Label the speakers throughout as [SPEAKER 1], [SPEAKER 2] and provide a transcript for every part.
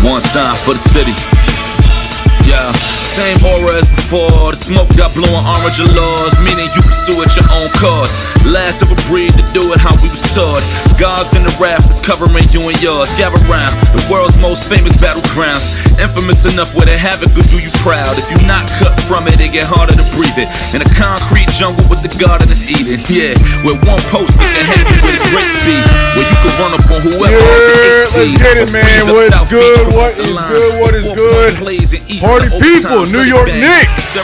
[SPEAKER 1] One time for the city. Yeah, same aura as before. The smoke got blowing orange laws, meaning you can sue at your own cost. Last of a breed to do it how we was taught. Gods in the rafters covering you and yours. Gather round the world's most famous battlegrounds. Infamous enough where they have it could do you proud. If you're not cut from it, it get harder to breathe it. In a concrete jungle with the garden is eating. Yeah, with one post that can hit you where the greats be. Where you can run up on whoever has an AC.
[SPEAKER 2] Let's get it, man. What's good? What is good? What is good? Party people, New York Knicks.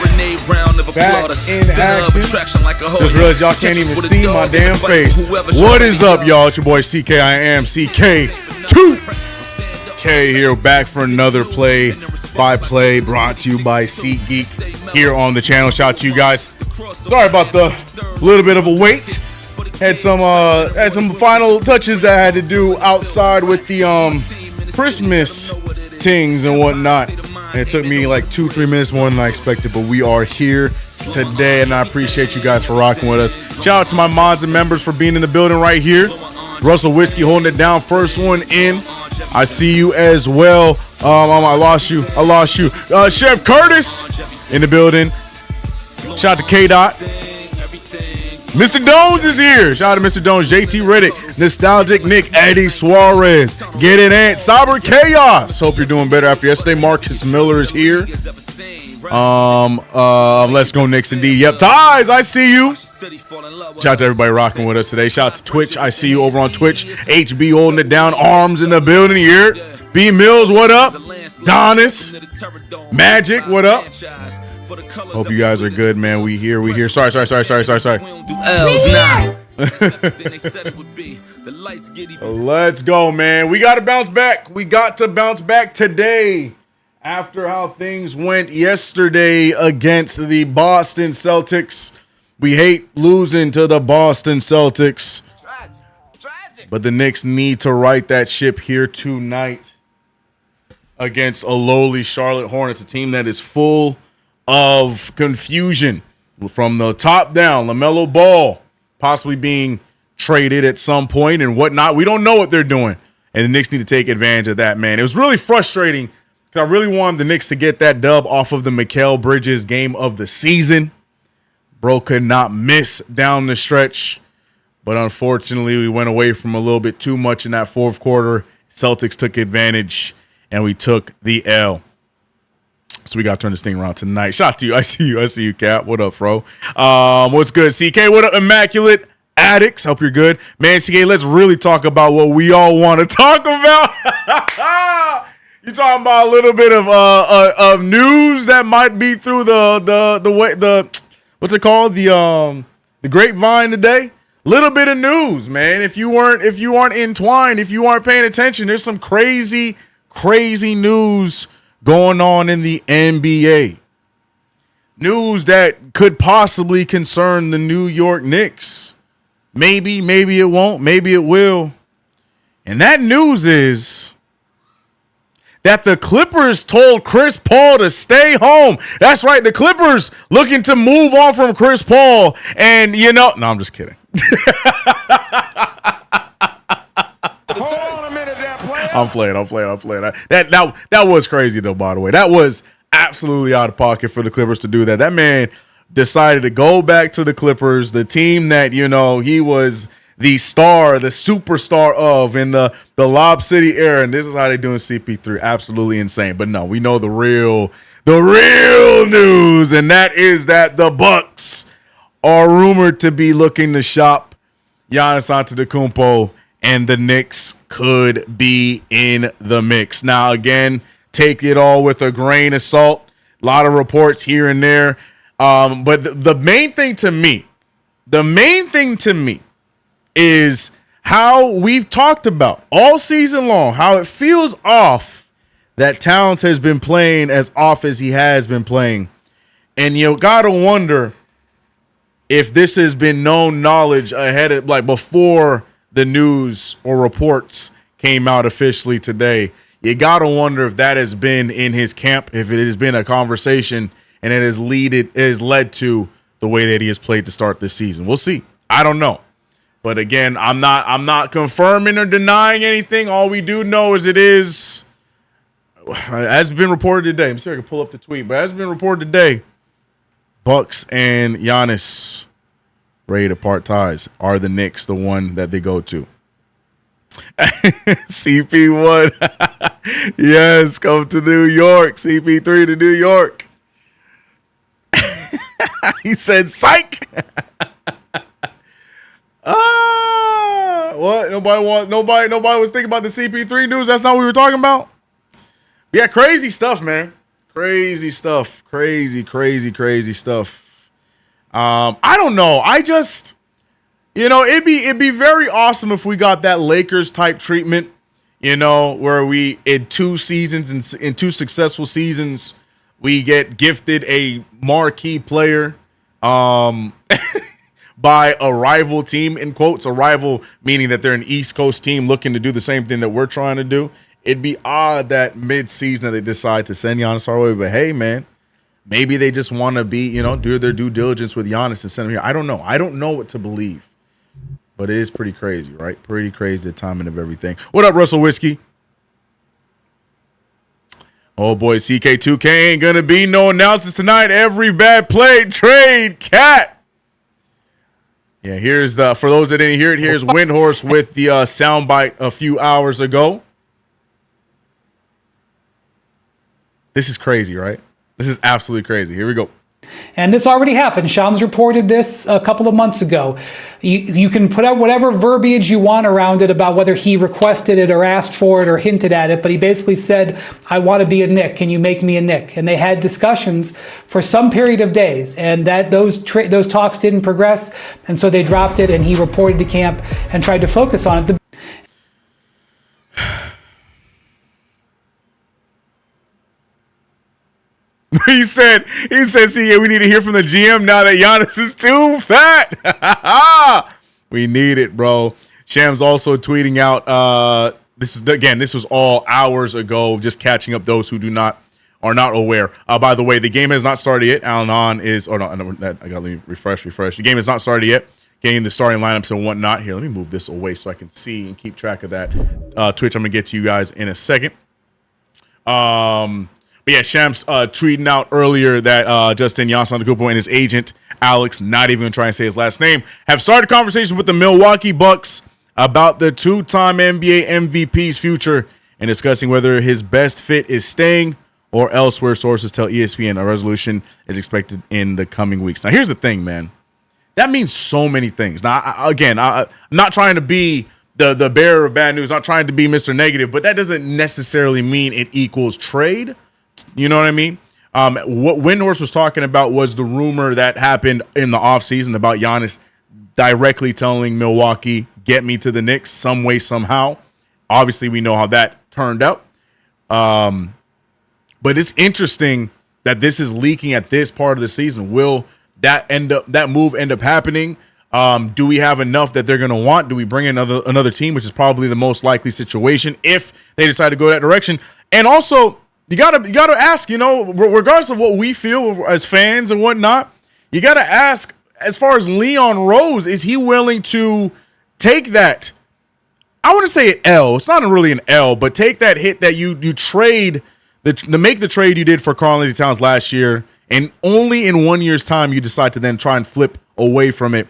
[SPEAKER 2] Back in action. Just realized y'all can't even see my damn face. What is up, y'all? It's your boy CK. I am CK2K here, back for another play-by-play brought to you by SeatGeek here on the channel. Shout out to you guys. Sorry about the little bit of a wait. Had some final touches that I had to do outside with the Christmas tings and whatnot. And it took me like 2-3 minutes more than I expected, but we are here today, and I appreciate you guys for rocking with us. Shout out to my mods and members for being in the building right here. Russell Whiskey holding it down, first one in. I see you as well. I lost you. Chef Curtis in the building. Shout out to K-Dot. Mr. Dones is here. Shout out to Mr. Dones, JT Riddick, Nostalgic Nick, Eddie Suarez. Get it, Ant. Cyber Chaos. Hope you're doing better after yesterday. Marcus Miller is here. Let's go Knicks indeed. Yep, Ties, I see you. Shout out to everybody rocking with us today. Shout out to Twitch. I see you over on Twitch. HB holding it down. Arms in the building here. B Mills, what up? Donis. Magic, what up? Hope you guys are good, man. We here. Sorry. Let's go, man. We got to bounce back. We got to bounce back today after how things went yesterday against the Boston Celtics. We hate losing to the Boston Celtics, but the Knicks need to right that ship here tonight against a lowly Charlotte Hornets, a team that is full of confusion from the top down. LaMelo Ball possibly being traded at some point and whatnot. We don't know what they're doing, and the Knicks need to take advantage of that, man. It was really frustrating because I really wanted the Knicks to get that dub off of the Mikal Bridges game of the season. Bro could not miss down the stretch, but unfortunately we went away from a little bit too much in that fourth quarter. Celtics took advantage, and we took the L. So we got to turn this thing around tonight. Shout out to you. I see you, Cap. What up, bro? What's good, CK? What up, Immaculate Addicts? Hope you're good. Man, CK, let's really talk about what we all want to talk about. You talking about a little bit of news that might be through the what's it called? The grapevine today. Little bit of news, man. If you aren't entwined, if you aren't paying attention, there's some crazy news going on in the NBA. News that could possibly concern the New York Knicks. Maybe it won't, maybe it will. And that news is that the Clippers told Chris Paul to stay home. That's right, the Clippers looking to move on from Chris Paul. And, no, I'm just kidding. I'm playing. That was crazy, though, by the way. That was absolutely out of pocket for the Clippers to do that. That man decided to go back to the Clippers, the team that, he was the star, the superstar of in the Lob City era, and this is how they're doing CP3. Absolutely insane. But no, we know the real news, and that is that the Bucks are rumored to be looking to shop Giannis Antetokounmpo, and the Knicks could be in the mix. Now, again, take it all with a grain of salt. A lot of reports here and there. But the main thing to me is how we've talked about all season long, how it feels off that Towns has been playing as off as he has been playing. And you gotta wonder if this has been known knowledge ahead of, before the news or reports came out officially today. You gotta wonder if that has been in his camp, if it has been a conversation and it has led to the way that he has played to start this season. We'll see. I don't know. But again, I'm not confirming or denying anything. All we do know is it is, as been reported today. I'm sorry I can pull up the tweet, but as been reported today, Bucks and Giannis ready to part ties. Are the Knicks the one that they go to? CP1. Yes, come to New York. CP3 to New York. He said, psych. What? Nobody was thinking about the CP3 news. That's not what we were talking about. Yeah, crazy stuff, man. Crazy stuff. Crazy stuff. I don't know. I just, it'd be very awesome if we got that Lakers type treatment, where we in two successful seasons, we get gifted a marquee player by a rival team, in quotes, a rival meaning that they're an East Coast team looking to do the same thing that we're trying to do. It'd be odd that mid-season they decide to send Giannis our way, but hey, man, maybe they just want to be, do their due diligence with Giannis and send him here. I don't know. I don't know what to believe, but it is pretty crazy, right? Pretty crazy, the timing of everything. What up, Russell Whiskey? Oh, boy, CK2K ain't going to be no announcements tonight. Every bad play, trade, cat. Yeah, here's for those that didn't hear it, here's Windhorse with the soundbite a few hours ago. This is crazy, right? This is absolutely crazy. Here we go.
[SPEAKER 3] And this already happened. Shams reported this a couple of months ago. You can put out whatever verbiage you want around it about whether he requested it or asked for it or hinted at it, but he basically said, I want to be a Knick. Can you make me a Knick? And they had discussions for some period of days, and that those talks didn't progress, and so they dropped it, and he reported to camp and tried to focus on it.
[SPEAKER 2] He said, see, we need to hear from the GM now that Giannis is too fat. We need it, bro. Shams also tweeting out, this was all hours ago, just catching up those who are not aware. By the way, the game has not started yet. Alan is, I gotta refresh. The game has not started yet. Getting the starting lineups and whatnot. Here, let me move this away so I can see and keep track of that. Twitch, I'm gonna get to you guys in a second. But yeah, Shams tweeting out earlier that Justin Giannis and his agent, Alex, not even going to try and say his last name, have started conversations with the Milwaukee Bucks about the two-time NBA MVP's future and discussing whether his best fit is staying or elsewhere. Sources tell ESPN a resolution is expected in the coming weeks. Now, here's the thing, man. That means so many things. Now, I'm not trying to be the bearer of bad news, not trying to be Mr. Negative, but that doesn't necessarily mean it equals trade. You know what I mean? What Windhorst was talking about was the rumor that happened in the offseason about Giannis directly telling Milwaukee, get me to the Knicks some way, somehow. Obviously, we know how that turned out. But it's interesting that this is leaking at this part of the season. Will that move end up happening? Do we have enough that they're going to want? Do we bring in another team, which is probably the most likely situation if they decide to go that direction? And also, You gotta ask, regardless of what we feel as fans and whatnot, you gotta ask, as far as Leon Rose, is he willing to take that? I wouldn't say an L. It's not really an L, but take that hit that you trade to make the trade you did for Karl-Anthony Towns last year, and only in 1 year's time you decide to then try and flip away from it,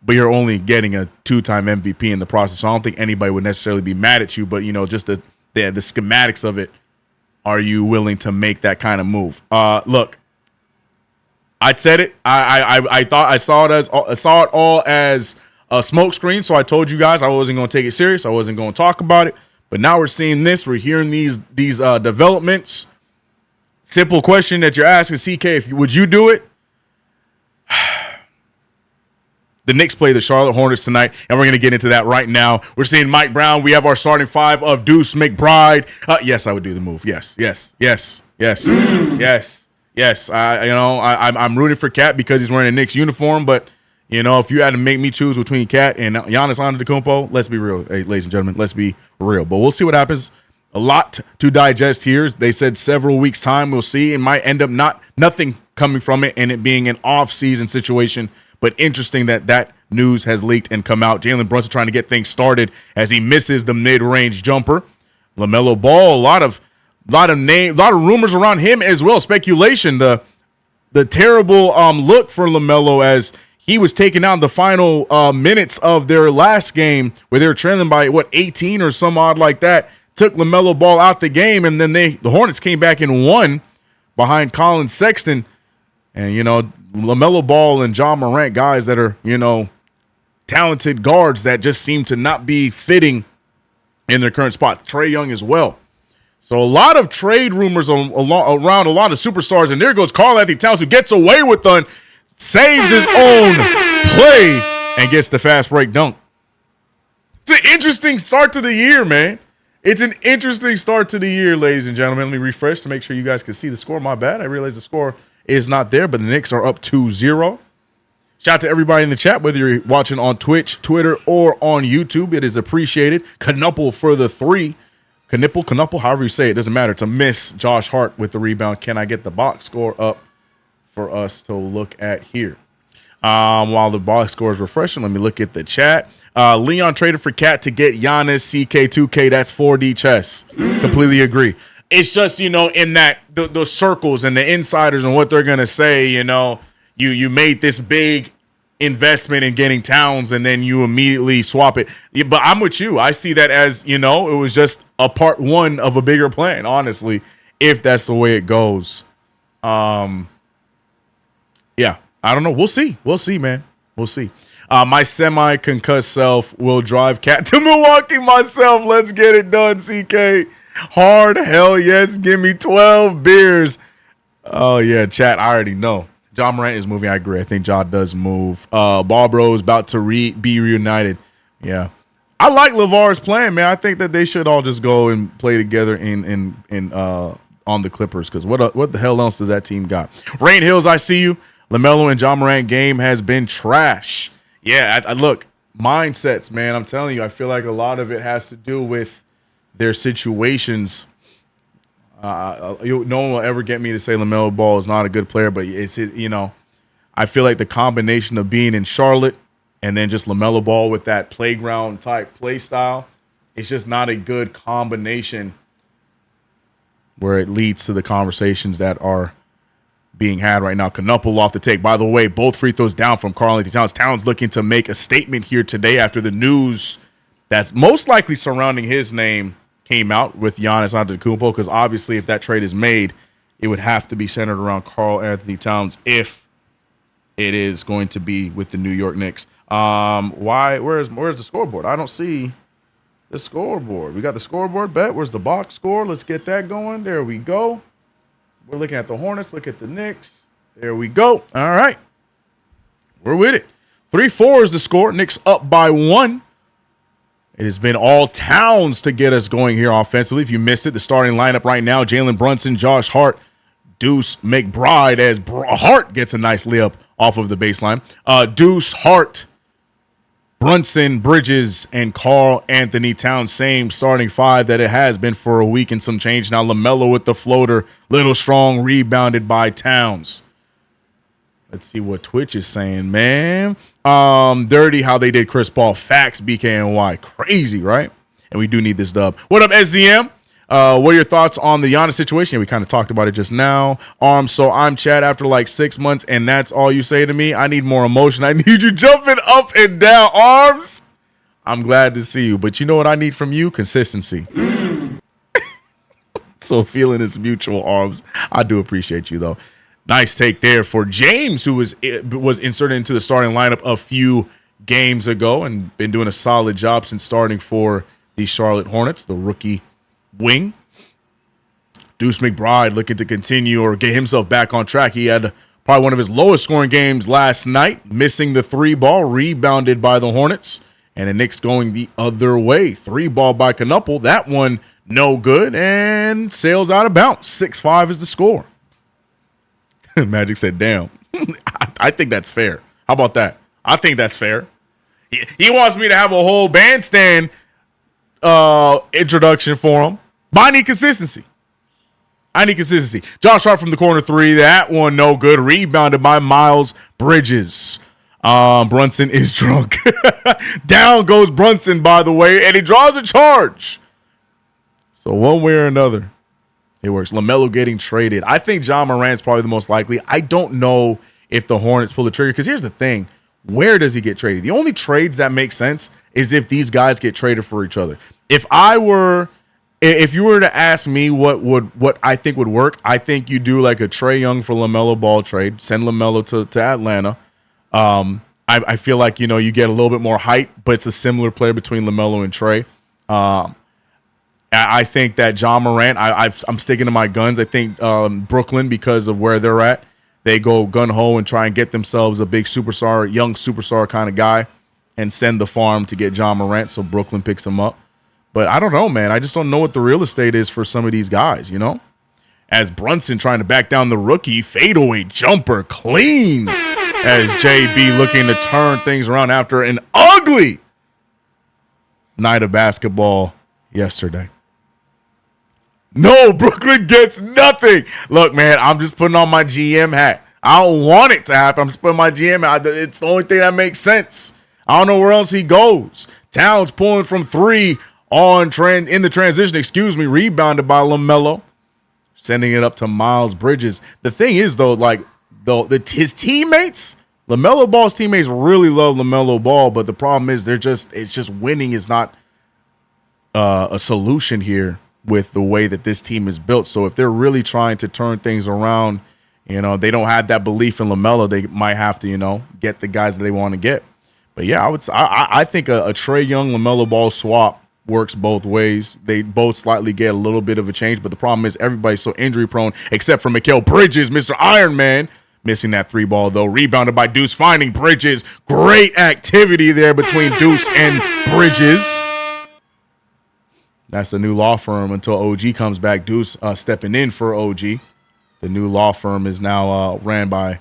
[SPEAKER 2] but you're only getting a two-time MVP in the process. So I don't think anybody would necessarily be mad at you, but just the schematics of it. Are you willing to make that kind of move? Look, I said it. I thought I saw it all as a smokescreen. So I told you guys I wasn't going to take it serious. I wasn't going to talk about it. But now we're seeing this. We're hearing these developments. Simple question that you're asking, CK: would you do it? The Knicks play the Charlotte Hornets tonight, and we're going to get into that right now. We're seeing Mike Brown. We have our starting five of Deuce McBride. Yes, I would do the move. Yes. I'm rooting for Cat because he's wearing a Knicks uniform. But if you had to make me choose between Cat and Giannis Antetokounmpo, let's be real, hey, ladies and gentlemen. Let's be real. But we'll see what happens. A lot to digest here. They said several weeks time. We'll see. It might end up nothing coming from it, and it being an off-season situation. But interesting that news has leaked and come out. Jalen Brunson trying to get things started as he misses the mid-range jumper. LaMelo Ball, a lot of rumors around him as well. Speculation, the terrible look for LaMelo as he was taken out in the final minutes of their last game where they were trailing by 18 or some odd like that. Took LaMelo Ball out the game, and then the Hornets came back and won behind Colin Sexton. And, LaMelo Ball and John Morant, guys that are, talented guards that just seem to not be fitting in their current spot. Trae Young as well. So a lot of trade rumors around a lot of superstars. And there goes Karl-Anthony Towns, who gets away with one, saves his own play, and gets the fast break dunk. It's an interesting start to the year, man. It's an interesting start to the year, ladies and gentlemen. Let me refresh to make sure you guys can see the score. My bad. I realize the score is not there, but the Knicks are up 2-0. Shout out to everybody in the chat, whether you're watching on Twitch, Twitter, or on YouTube. It is appreciated. Knuppel for the three. Knuppel, however you say it, doesn't matter. It's a miss. Josh Hart with the rebound. Can I get the box score up for us to look at here? While the box score is refreshing, let me look at the chat. Leon traded for Cat to get Giannis. CK2K, that's 4D chess. Completely agree. It's just, in that the circles and the insiders and what they're going to say, you made this big investment in getting Towns and then you immediately swap it. But I'm with you. I see that as, it was just a part one of a bigger plan, honestly, if that's the way it goes. Yeah, I don't know. We'll see. We'll see, man. We'll see. My semi-concussed self will drive Cat to Milwaukee myself. Let's get it done, CK. Hard, hell yes. Give me 12 beers. Oh, yeah, chat, I already know. John Morant is moving. I agree. I think John does move. Ball Bros about to be reunited. Yeah. I like LeVar's plan, man. I think that they should all just go and play together on the Clippers, because what the hell else does that team got? Rain Hills, I see you. LaMelo and John Morant game has been trash. Yeah, I look, mindsets, man. I'm telling you, I feel like a lot of it has to do with their situations. No one will ever get me to say LaMelo Ball is not a good player, but it's, I feel like the combination of being in Charlotte and then just LaMelo Ball with that playground type play style, it's just not a good combination where it leads to the conversations that are being had right now. Knuppel off the take. By the way, both free throws down from Karl-Anthony Towns. Towns looking to make a statement here today after the news that's most likely surrounding his name came out with Giannis Antetokounmpo, because obviously if that trade is made, it would have to be centered around Karl-Anthony Towns if it is going to be with the New York Knicks. Where's the scoreboard? I don't see the scoreboard. We got the scoreboard bet. Where's the box score? Let's get that going. There we go. We're looking at the Hornets. Look at the Knicks. There we go. All right. We're with it. 3-4 is the score. Knicks up by 1. It has been all Towns to get us going here offensively. If you missed it, the starting lineup right now, Jalen Brunson, Josh Hart, Deuce McBride, as Hart gets a nice layup off of the baseline. Deuce, Hart, Brunson, Bridges, and Karl-Anthony Towns, same starting five that it has been for a week and some change. Now LaMelo with the floater, little strong, rebounded by Towns. Let's see what Twitch is saying, man. Dirty how they did Chris Paul. Facts, BKNY. Crazy, right? And we do need this dub. What up, SZM? What are your thoughts on the Giannis situation? We kind of talked about it just now. So I'm Chad after like 6 months, and that's all you say to me? I need more emotion. I need you jumping up and down. Arms, I'm glad to see you. But you know what I need from you? Consistency. So feeling is mutual, Arms. I do appreciate you, though. Nice take there for James, who was inserted into the starting lineup a few games ago and been doing a solid job since starting for the Charlotte Hornets, the rookie wing. Deuce McBride looking to continue or get himself back on track. He had probably one of his lowest scoring games last night, missing the 3-ball, rebounded by the Hornets, and the Knicks going the other way. 3-ball by Knuppel. That one no good and sails out of bounds. 6-5 is the score. Magic said, damn. I think that's fair. How about that? I think that's fair. He wants me to have a whole bandstand introduction for him. But I need consistency. Josh Hart from the corner 3. That one no good. Rebounded by Miles Bridges. Brunson is drunk. Down goes Brunson, by the way, and he draws a charge. So one way or another, it works. LaMelo getting traded. I think John Morant's probably the most likely. I don't know if the Hornets pull the trigger, because here's the thing. Where does he get traded? The only trades that make sense is if these guys get traded for each other. If you were to ask me what I think would work, I think you do like a Trae Young for LaMelo Ball trade, send LaMelo to Atlanta. I feel like, you get a little bit more height, but it's a similar player between LaMelo and Trae. I think that John Morant, I'm sticking to my guns. I think Brooklyn, because of where they're at, they go gun-ho and try and get themselves a big superstar, young superstar kind of guy, and send the farm to get John Morant, so Brooklyn picks him up. But I don't know, man. I just don't know what the real estate is for some of these guys, As Brunson trying to back down the rookie, fadeaway jumper, clean. As JB looking to turn things around after an ugly night of basketball yesterday. No, Brooklyn gets nothing. Look, man, I'm just putting on my GM hat. I don't want it to happen. I'm just putting my GM hat. It's the only thing that makes sense. I don't know where else he goes. Towns pulling from 3 in the transition, rebounded by LaMelo, sending it up to Miles Bridges. The thing is, though, his teammates, LaMelo Ball's teammates really love LaMelo Ball, but the problem is it's just winning is not a solution here with the way that this team is built. So if they're really trying to turn things around You know, they don't have that belief in LaMelo. They might have to, you know, get the guys that they want to get. But yeah, I think a Trae Young LaMelo Ball swap works both ways. They both slightly get a little bit of a change, but the problem is everybody's so injury prone, except for Mikal Bridges, Mr. Iron Man, missing that 3 ball though. Rebounded by Deuce, finding Bridges. Great activity there between Deuce and Bridges. That's the new law firm until OG comes back. Deuce stepping in for OG. The new law firm is now ran by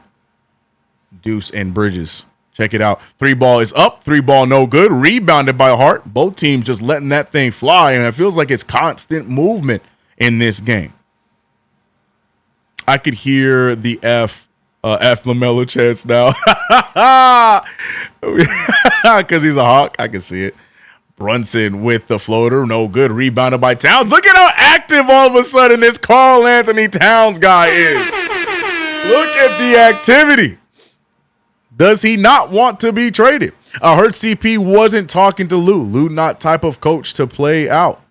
[SPEAKER 2] Deuce and Bridges. Check it out. 3 ball is up. 3 ball no good. Rebounded by Hart. Both teams just letting that thing fly, and it feels like it's constant movement in this game. I could hear the F LaMelo chants now. Because he's a Hawk. I can see it. Brunson with the floater. No good. Rebounded by Towns. Look at how active all of a sudden this Karl Anthony Towns guy is. Look at the activity. Does he not want to be traded? I heard CP wasn't talking to Lou. Lou not type of coach to play out.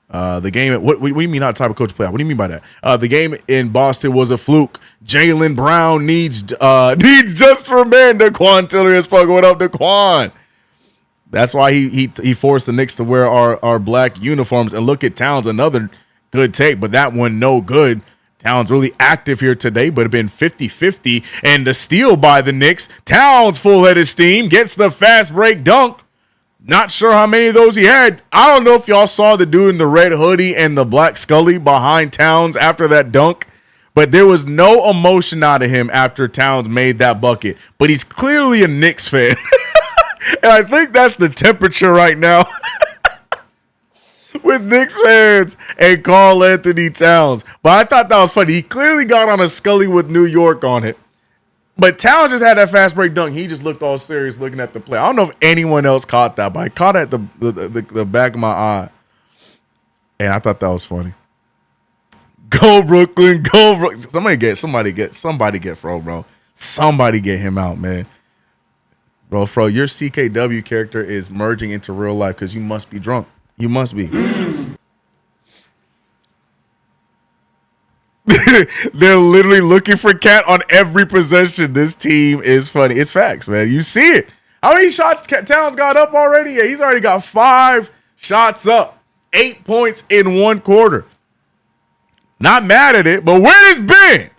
[SPEAKER 2] The game, what do you mean not type of coach to play out? What do you mean by that? The game in Boston was a fluke. Jaylen Brown needs just for men. Daquan Tiller is fucking. What up, Daquan? That's why he forced the Knicks to wear our black uniforms. And look at Towns, another good take, but that one no good. Towns really active here today, but it been 50-50. And the steal by the Knicks. Towns full head of steam, gets the fast break dunk. Not sure how many of those he had. I don't know if y'all saw the dude in the red hoodie and the black Scully behind Towns after that dunk, but there was no emotion out of him after Towns made that bucket. But he's clearly a Knicks fan. And I think that's the temperature right now. With Knicks fans and Karl Anthony Towns. But I thought that was funny. He clearly got on a Scully with New York on it. But Towns just had that fast break dunk. He just looked all serious looking at the play. I don't know if anyone else caught that, but I caught it at the back of my eye. And I thought that was funny. Go Brooklyn, go Brooklyn. Somebody get Fro, bro. Somebody get him out, man. Bro, Fro, your CKW character is merging into real life because you must be drunk. You must be. They're literally looking for Cat on every possession. This team is funny. It's facts, man. You see it. How many shots Towns got up already? Yeah, he's already got 5 shots up. 8 points in 1 quarter. Not mad at it, but where it's been?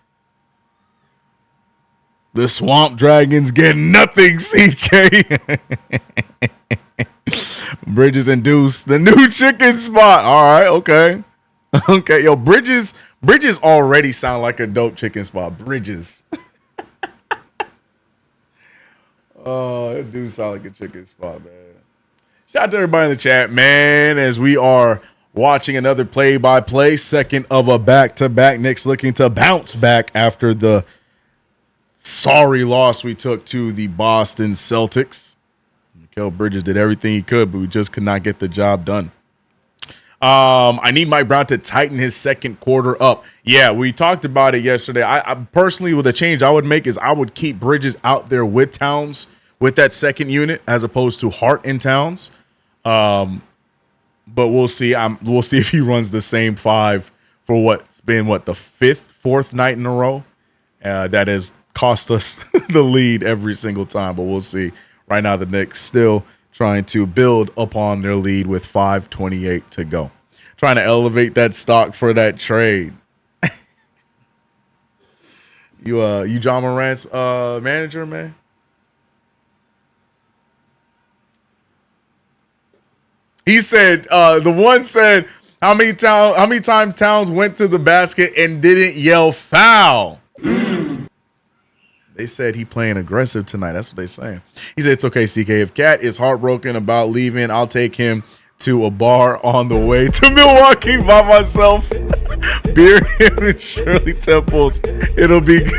[SPEAKER 2] The Swamp Dragons get nothing, CK. Bridges and Deuce, the new chicken spot. All right, okay. Okay, yo, Bridges already sound like a dope chicken spot. Bridges. Oh, it do sound like a chicken spot, man. Shout out to everybody in the chat, man, as we are watching another play-by-play, second of a back-to-back. Knicks looking to bounce back after the sorry loss we took to the Boston Celtics. Mikal Bridges did everything he could, but we just could not get the job done. I need Mike Brown to tighten his second quarter up. Yeah, we talked about it yesterday. I personally, with a change I would make is I would keep Bridges out there with Towns with that second unit as opposed to Hart and Towns. But we'll see. We'll see if he runs the same 5 for what's been the 4th night in a row. That has cost us the lead every single time, but we'll see. Right now, the Knicks still trying to build upon their lead with 5:28 to go. Trying to elevate that stock for that trade. You John Morant's manager, man? He said, the one said, how many times Towns went to the basket and didn't yell foul? They said he playing aggressive tonight. That's what they saying. He said, it's okay, CK. If Cat is heartbroken about leaving, I'll take him to a bar on the way to Milwaukee by myself. Beer him and Shirley Temples. It'll be good.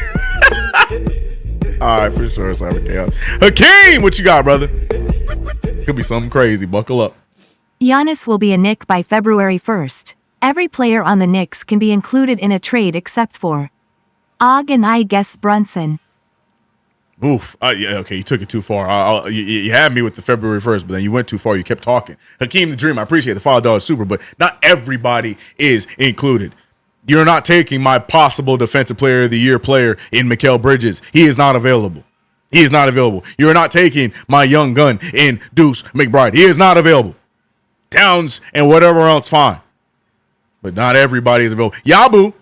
[SPEAKER 2] All right, for sure. It's chaos. Hakeem, what you got, brother? It's going to be something crazy. Buckle up.
[SPEAKER 4] Giannis will be a Knick by February 1st. Every player on the Knicks can be included in a trade except for Og and I guess Brunson.
[SPEAKER 2] Oof. Yeah, okay, you took it too far. You had me with the February 1st, but then you went too far. You kept talking. Hakeem the Dream, I appreciate the $5 super, but not everybody is included. You're not taking my possible Defensive Player of the Year player in Mikal Bridges. He is not available. He is not available. You're not taking my young gun in Deuce McBride. He is not available. Towns and whatever else, fine. But not everybody is available. Yabu,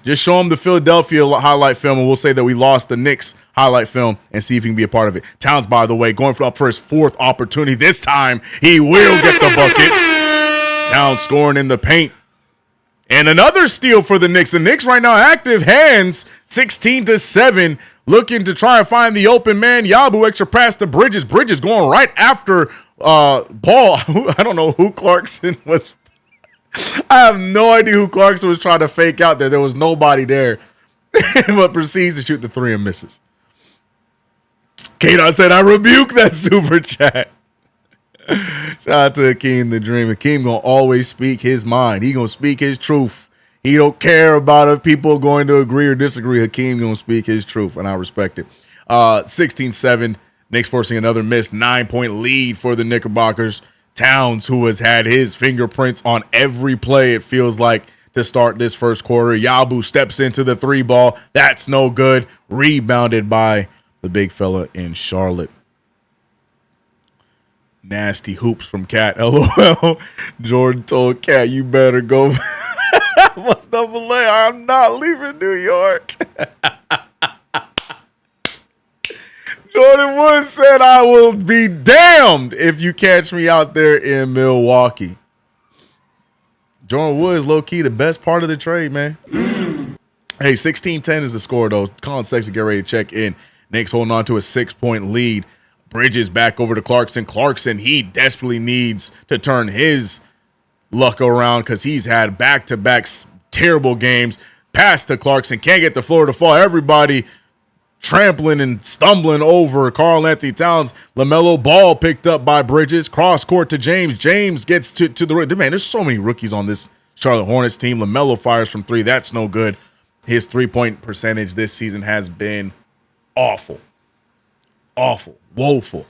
[SPEAKER 2] just show him the Philadelphia highlight film, and we'll say that we lost the Knicks highlight film and see if he can be a part of it. Towns, by the way, going up for his 4th opportunity. This time, he will get the bucket. Towns scoring in the paint. And another steal for the Knicks. The Knicks right now active hands, 16-7, looking to try and find the open man. Yabu extra pass to Bridges. Bridges going right after Paul. I don't know who Clarkson was. I have no idea who Clarkson was trying to fake out there. There was nobody there. But proceeds to shoot the 3 and misses. K-Dot said, I rebuke that super chat. Shout out to Akeem the Dream. Akeem gonna always speak his mind. He gonna speak his truth. He don't care about if people going to agree or disagree. Hakeem gonna speak his truth, and I respect it. 16-7. Knicks forcing another missed 9-point lead for the Knickerbockers. Towns, who has had his fingerprints on every play, it feels like, to start this first quarter. Yabu steps into the 3 ball. That's no good. Rebounded by the big fella in Charlotte. Nasty hoops from Cat. LOL. Jordan told Cat, you better go. What's the delay? I'm not leaving New York. Jordan Woods said, I will be damned if you catch me out there in Milwaukee. Jordan Woods, low-key, the best part of the trade, man. Hey, 16-10 is the score, though. Colin Sexton get ready to check in. Knicks holding on to a 6-point lead. Bridges back over to Clarkson. Clarkson, he desperately needs to turn his luck around because he's had back-to-back terrible games. Pass to Clarkson. Can't get the floor to fall. Everybody trampling and stumbling over Karl-Anthony Towns. LaMelo Ball picked up by Bridges. Cross court to James. James gets to the – man, there's so many rookies on this Charlotte Hornets team. LaMelo fires from 3. That's no good. His 3-point percentage this season has been awful. Awful. Woeful.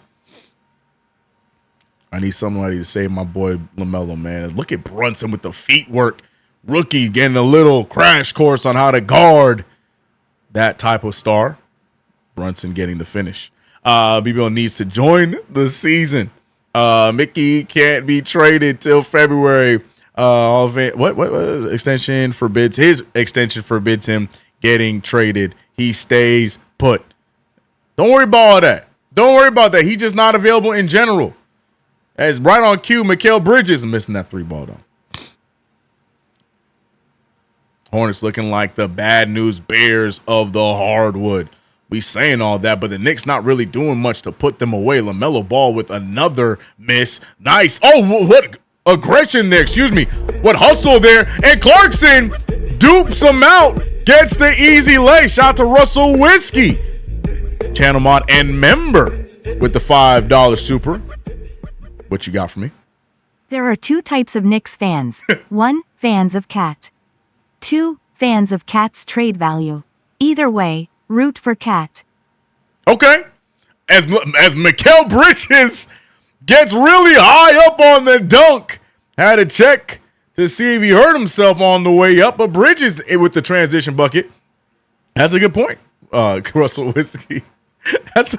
[SPEAKER 2] I need somebody to save my boy LaMelo, man. Look at Brunson with the feet work. Rookie getting a little crash course on how to guard that type of star. Brunson getting the finish. BBL needs to join the season. Mickey can't be traded till February. What extension forbids? His extension forbids him getting traded. He stays put. Don't worry about all that. Don't worry about that. He's just not available in general. As right on cue, Mikal Bridges missing that 3 ball, though. Hornets looking like the bad news bears of the hardwood. We saying all that, but the Knicks not really doing much to put them away. LaMelo Ball with another miss. Nice. Oh, what aggression there. Excuse me. What hustle there. And Clarkson dupes him out. Gets the easy lay. Shout out to Russell Whiskey. Channel mod and member with the $5 super. What you got for me?
[SPEAKER 4] There are 2 types of Knicks fans. 1, fans of Cat. 2, fans of Cat's trade value. Either way, root for Cat.
[SPEAKER 2] Okay. As Mikal Bridges gets really high up on the dunk. Had to check to see if he hurt himself on the way up. But Bridges with the transition bucket. That's a good point. Russell Whiskey. That's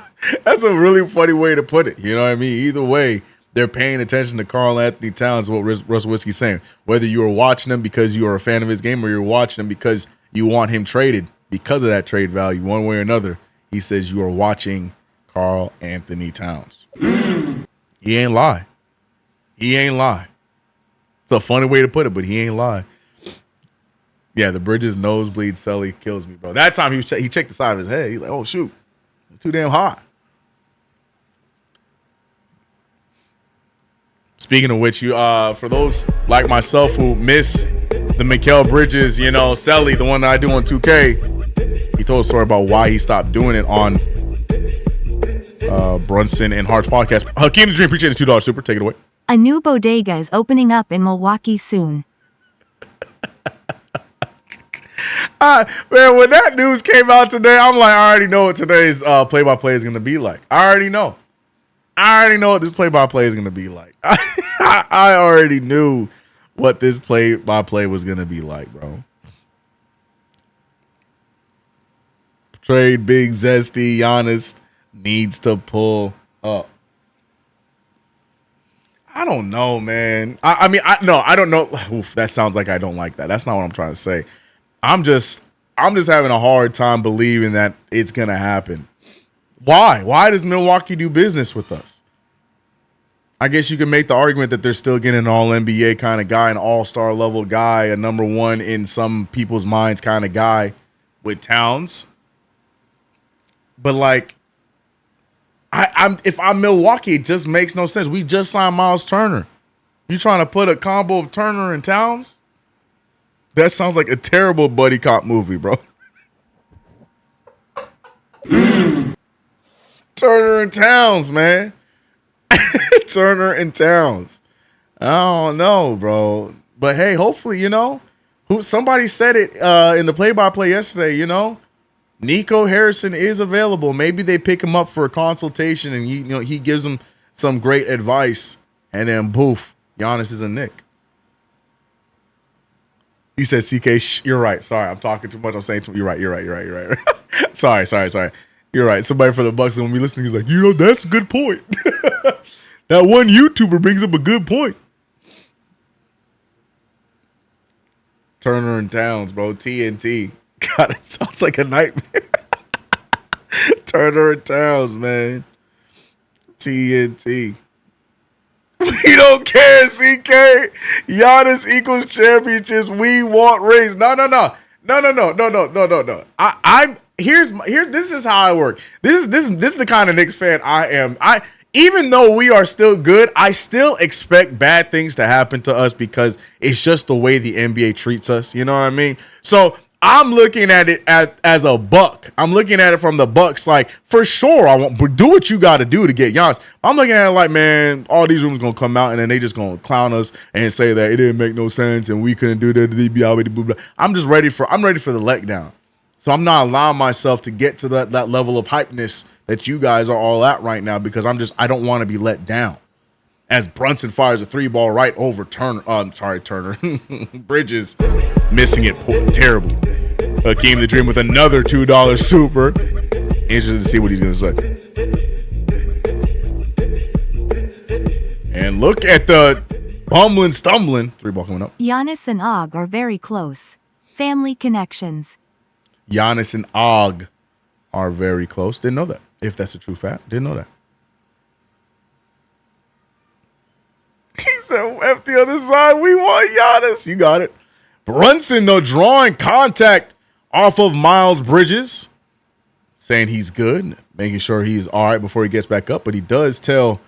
[SPEAKER 2] a really funny way to put it. You know what I mean? Either way, they're paying attention to Karl-Anthony Towns, what Russell Whiskey's saying. Whether you are watching him because you are a fan of his game or you're watching him because you want him traded because of that trade value, one way or another, he says you are watching Karl-Anthony Towns. He ain't lie. He ain't lie. It's a funny way to put it, but he ain't lie. Yeah, the Bridges nosebleed Sully kills me, bro. That time he checked the side of his head. He's like, oh, shoot. It's too damn high. Speaking of which, you for those like myself who miss the Mikal Bridges, Sully, the one that I do on 2K, he told a story about why he stopped doing it on Brunson and Hart's podcast. Hakeem the Dream, appreciate the $2 super. Take it away.
[SPEAKER 4] A new bodega is opening up in Milwaukee soon.
[SPEAKER 2] Man, when that news came out today, I'm like, I already know what today's play-by-play is going to be like. I already know what this play-by-play is going to be like. I already knew what this play-by-play was going to be like, bro. Trade Big Zesty. Giannis needs to pull up. I don't know, man. I don't know. Oof, that sounds like I don't like that. That's not what I'm trying to say. I'm just having a hard time believing that it's gonna happen. Why? Why does Milwaukee do business with us? I guess you can make the argument that they're still getting an all-NBA kind of guy, an all-star level guy, a number one in some people's minds kind of guy with Towns. But like, if I'm Milwaukee, it just makes no sense. We just signed Miles Turner. You trying to put a combo of Turner and Towns? That sounds like a terrible buddy cop movie, bro. Turner and Towns, man. Turner and Towns. I don't know, bro. But hey, hopefully, somebody said it in the play-by-play yesterday, Nico Harrison is available. Maybe they pick him up for a consultation and he gives them some great advice. And then poof, Giannis is a Knick. He said, CK, you're right. Sorry, I'm talking too much. I'm saying you're right. You're right. Sorry. You're right. Somebody for the Bucks, and when we listen, he's like, that's a good point. That one YouTuber brings up a good point. Turner and Towns, bro. TNT. God, it sounds like a nightmare. Turner and Towns, man. TNT. We don't care, CK. Giannis equals championships. We want rings. No. This is how I work. This is the kind of Knicks fan I am. Even though we are still good, I still expect bad things to happen to us because it's just the way the NBA treats us. You know what I mean? So I'm looking at it as a buck. I'm looking at it from the Bucks, like, for sure, but do what you got to do to get Giannis. I'm looking at it like, man, all these rumors going to come out, and then they just going to clown us and say that it didn't make no sense, and we couldn't do that. I'm ready for the letdown. So I'm not allowing myself to get to that level of hypeness that you guys are all at right now because I don't want to be let down. As Brunson fires a 3-ball right over Turner. Bridges missing it terrible. Hakeem the Dream with another $2 super. Interested to see what he's going to say. And look at the bumbling, stumbling. 3-ball coming up.
[SPEAKER 4] Giannis and Og are very close. Family connections.
[SPEAKER 2] Giannis and Og are very close. Didn't know that. If that's a true fact. Didn't know that. He said, F the other side, we want Giannis. You got it. Brunson, though, drawing contact off of Miles Bridges, saying he's good, making sure he's all right before he gets back up. But he does tell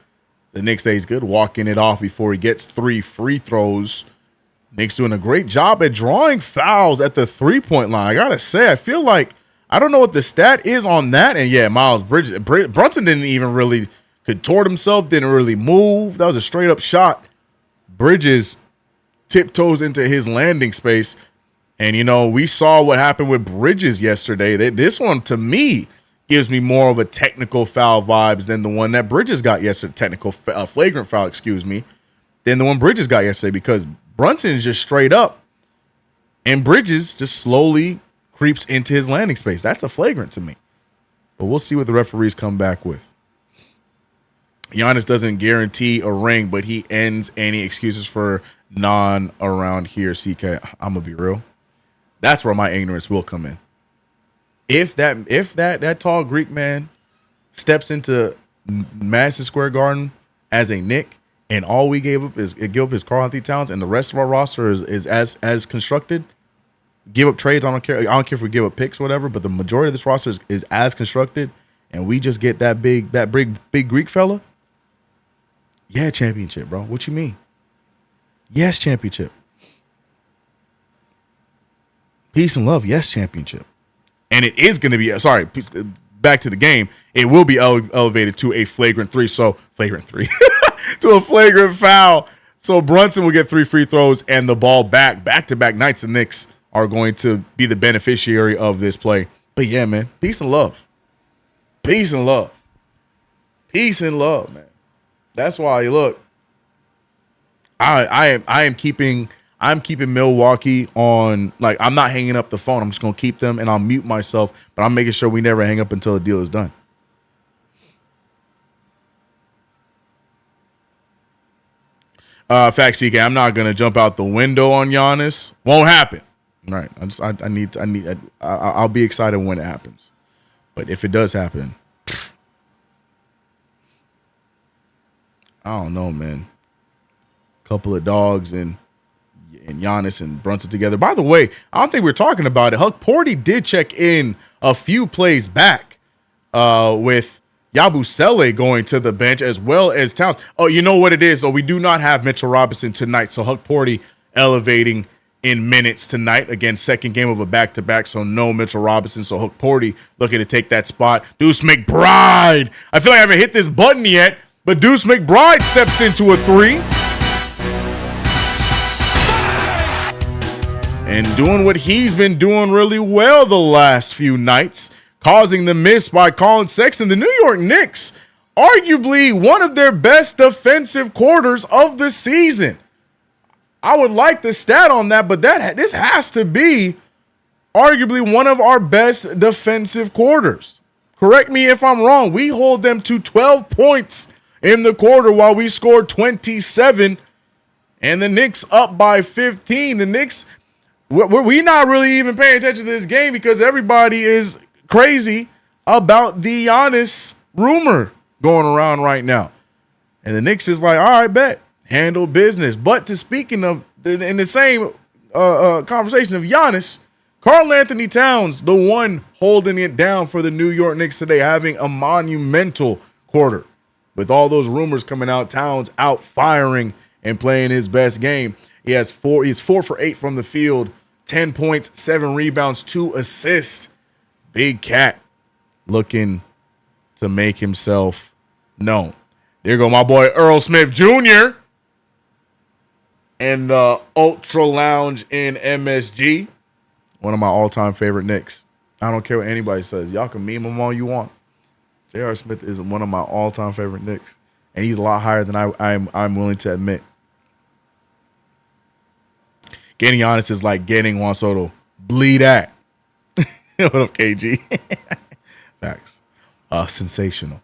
[SPEAKER 2] the Knicks that he's good, walking it off before he gets 3 free throws. Knicks doing a great job at drawing fouls at the 3-point line. I got to say, I feel like, I don't know what the stat is on that. And yeah, Miles Bridges, Brunson didn't even really contort himself, didn't really move. That was a straight up shot. Bridges tiptoes into his landing space. And, we saw what happened with Bridges yesterday. This one, to me, gives me more of a technical foul vibes than the one that Bridges got yesterday. Flagrant foul, than the one Bridges got yesterday, because Brunson is just straight up and Bridges just slowly creeps into his landing space. That's a flagrant to me. But we'll see what the referees come back with. Giannis doesn't guarantee a ring, but he ends any excuses for around here. CK, I'm gonna be real. That's where my ignorance will come in. If that tall Greek man steps into Madison Square Garden as a Knick, and all we give up is Karl-Anthony Towns, and the rest of our roster is as constructed, give up trades. I don't care if we give up picks or whatever, but the majority of this roster is as constructed, and we just get that big Greek fella. Yeah, championship, bro. What you mean? Yes, championship. Peace and love. Yes, championship. And it is going to be, back to the game. It will be elevated to a flagrant 3. So, flagrant 3. To a flagrant foul. So, Brunson will get 3 free throws and the ball back-to-back nights. The Knicks are going to be the beneficiary of this play. But yeah, man, peace and love. Peace and love. Peace and love, man. That's why, look, I am keeping I'm keeping Milwaukee on, like, I'm not hanging up the phone. I'm just going to keep them, and I'll mute myself, but I'm making sure we never hang up until the deal is done. Fact, CK, I'm not going to jump out the window on Giannis. Won't happen. Right. I'll be excited when it happens. But if it does happen, I don't know, man. Couple of dogs and Giannis and Brunson together. By the way, I don't think we're talking about it. Huck Porty did check in a few plays back with Yabusele going to the bench as well as Towns. Oh, you know what it is? We do not have Mitchell Robinson tonight. So Huck Porty elevating in minutes tonight. Again, second game of a back-to-back, so no Mitchell Robinson. So Huck Porty looking to take that spot. Deuce McBride. I feel like I haven't hit this button yet, but Deuce McBride steps into a three. And doing what he's been doing really well the last few nights, causing the miss by Colin Sexton. The New York Knicks, arguably one of their best defensive quarters of the season. I would like the stat on that, but this has to be arguably one of our best defensive quarters. Correct me if I'm wrong. We hold them to 12 points in the quarter while we scored 27, and the Knicks up by 15. The Knicks, we're not really even paying attention to this game because everybody is crazy about the Giannis rumor going around right now. And the Knicks is like, all right, bet. Handle business. But to speaking of, in the same conversation of Giannis, Karl Anthony Towns, the one holding it down for the New York Knicks today, having a monumental quarter. With all those rumors coming out, Towns out firing and playing his best game. He's 4 for 8 from the field, 10 points, 7 rebounds, 2 assists. Big Cat looking to make himself known. There go my boy Earl Smith Jr. and the Ultra Lounge in MSG. One of my all-time favorite Knicks. I don't care what anybody says. Y'all can meme him all you want. J.R. Smith is one of my all-time favorite Knicks. And he's a lot higher than I'm willing to admit. Getting Giannis is like getting Juan Soto. Bleed at. What up, KG? Facts. Sensational.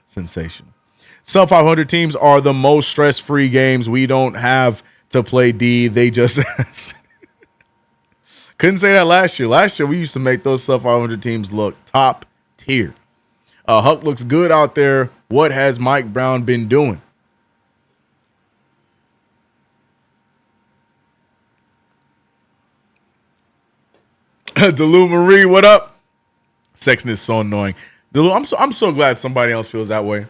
[SPEAKER 2] Sensational. Sub 500 teams are the most stress-free games. We don't have to play D. They just couldn't say that last year. Last year, we used to make those sub 500 teams look top tier. Huck looks good out there. What has Mike Brown been doing? Delu Marie, what up? Sexton is so annoying. Delu, I'm so glad somebody else feels that way.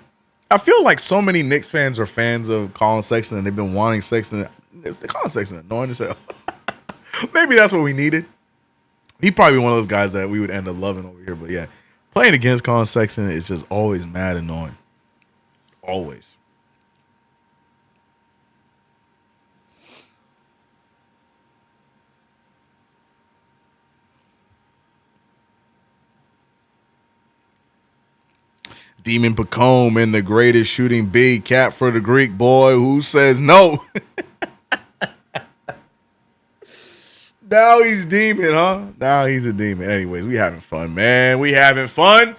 [SPEAKER 2] I feel like so many Knicks fans are fans of Colin Sexton, and they've been wanting Sexton. Colin Sexton annoying as hell. Maybe that's what we needed. He'd probably be one of those guys that we would end up loving over here. But yeah, playing against Colin Sexton is just always mad annoying. Always. Demon Pacome and the greatest shooting big cat for the Greek boy. Who says no? Now he's demon, huh? Now he's a demon. Anyways, we having fun, man. We having fun.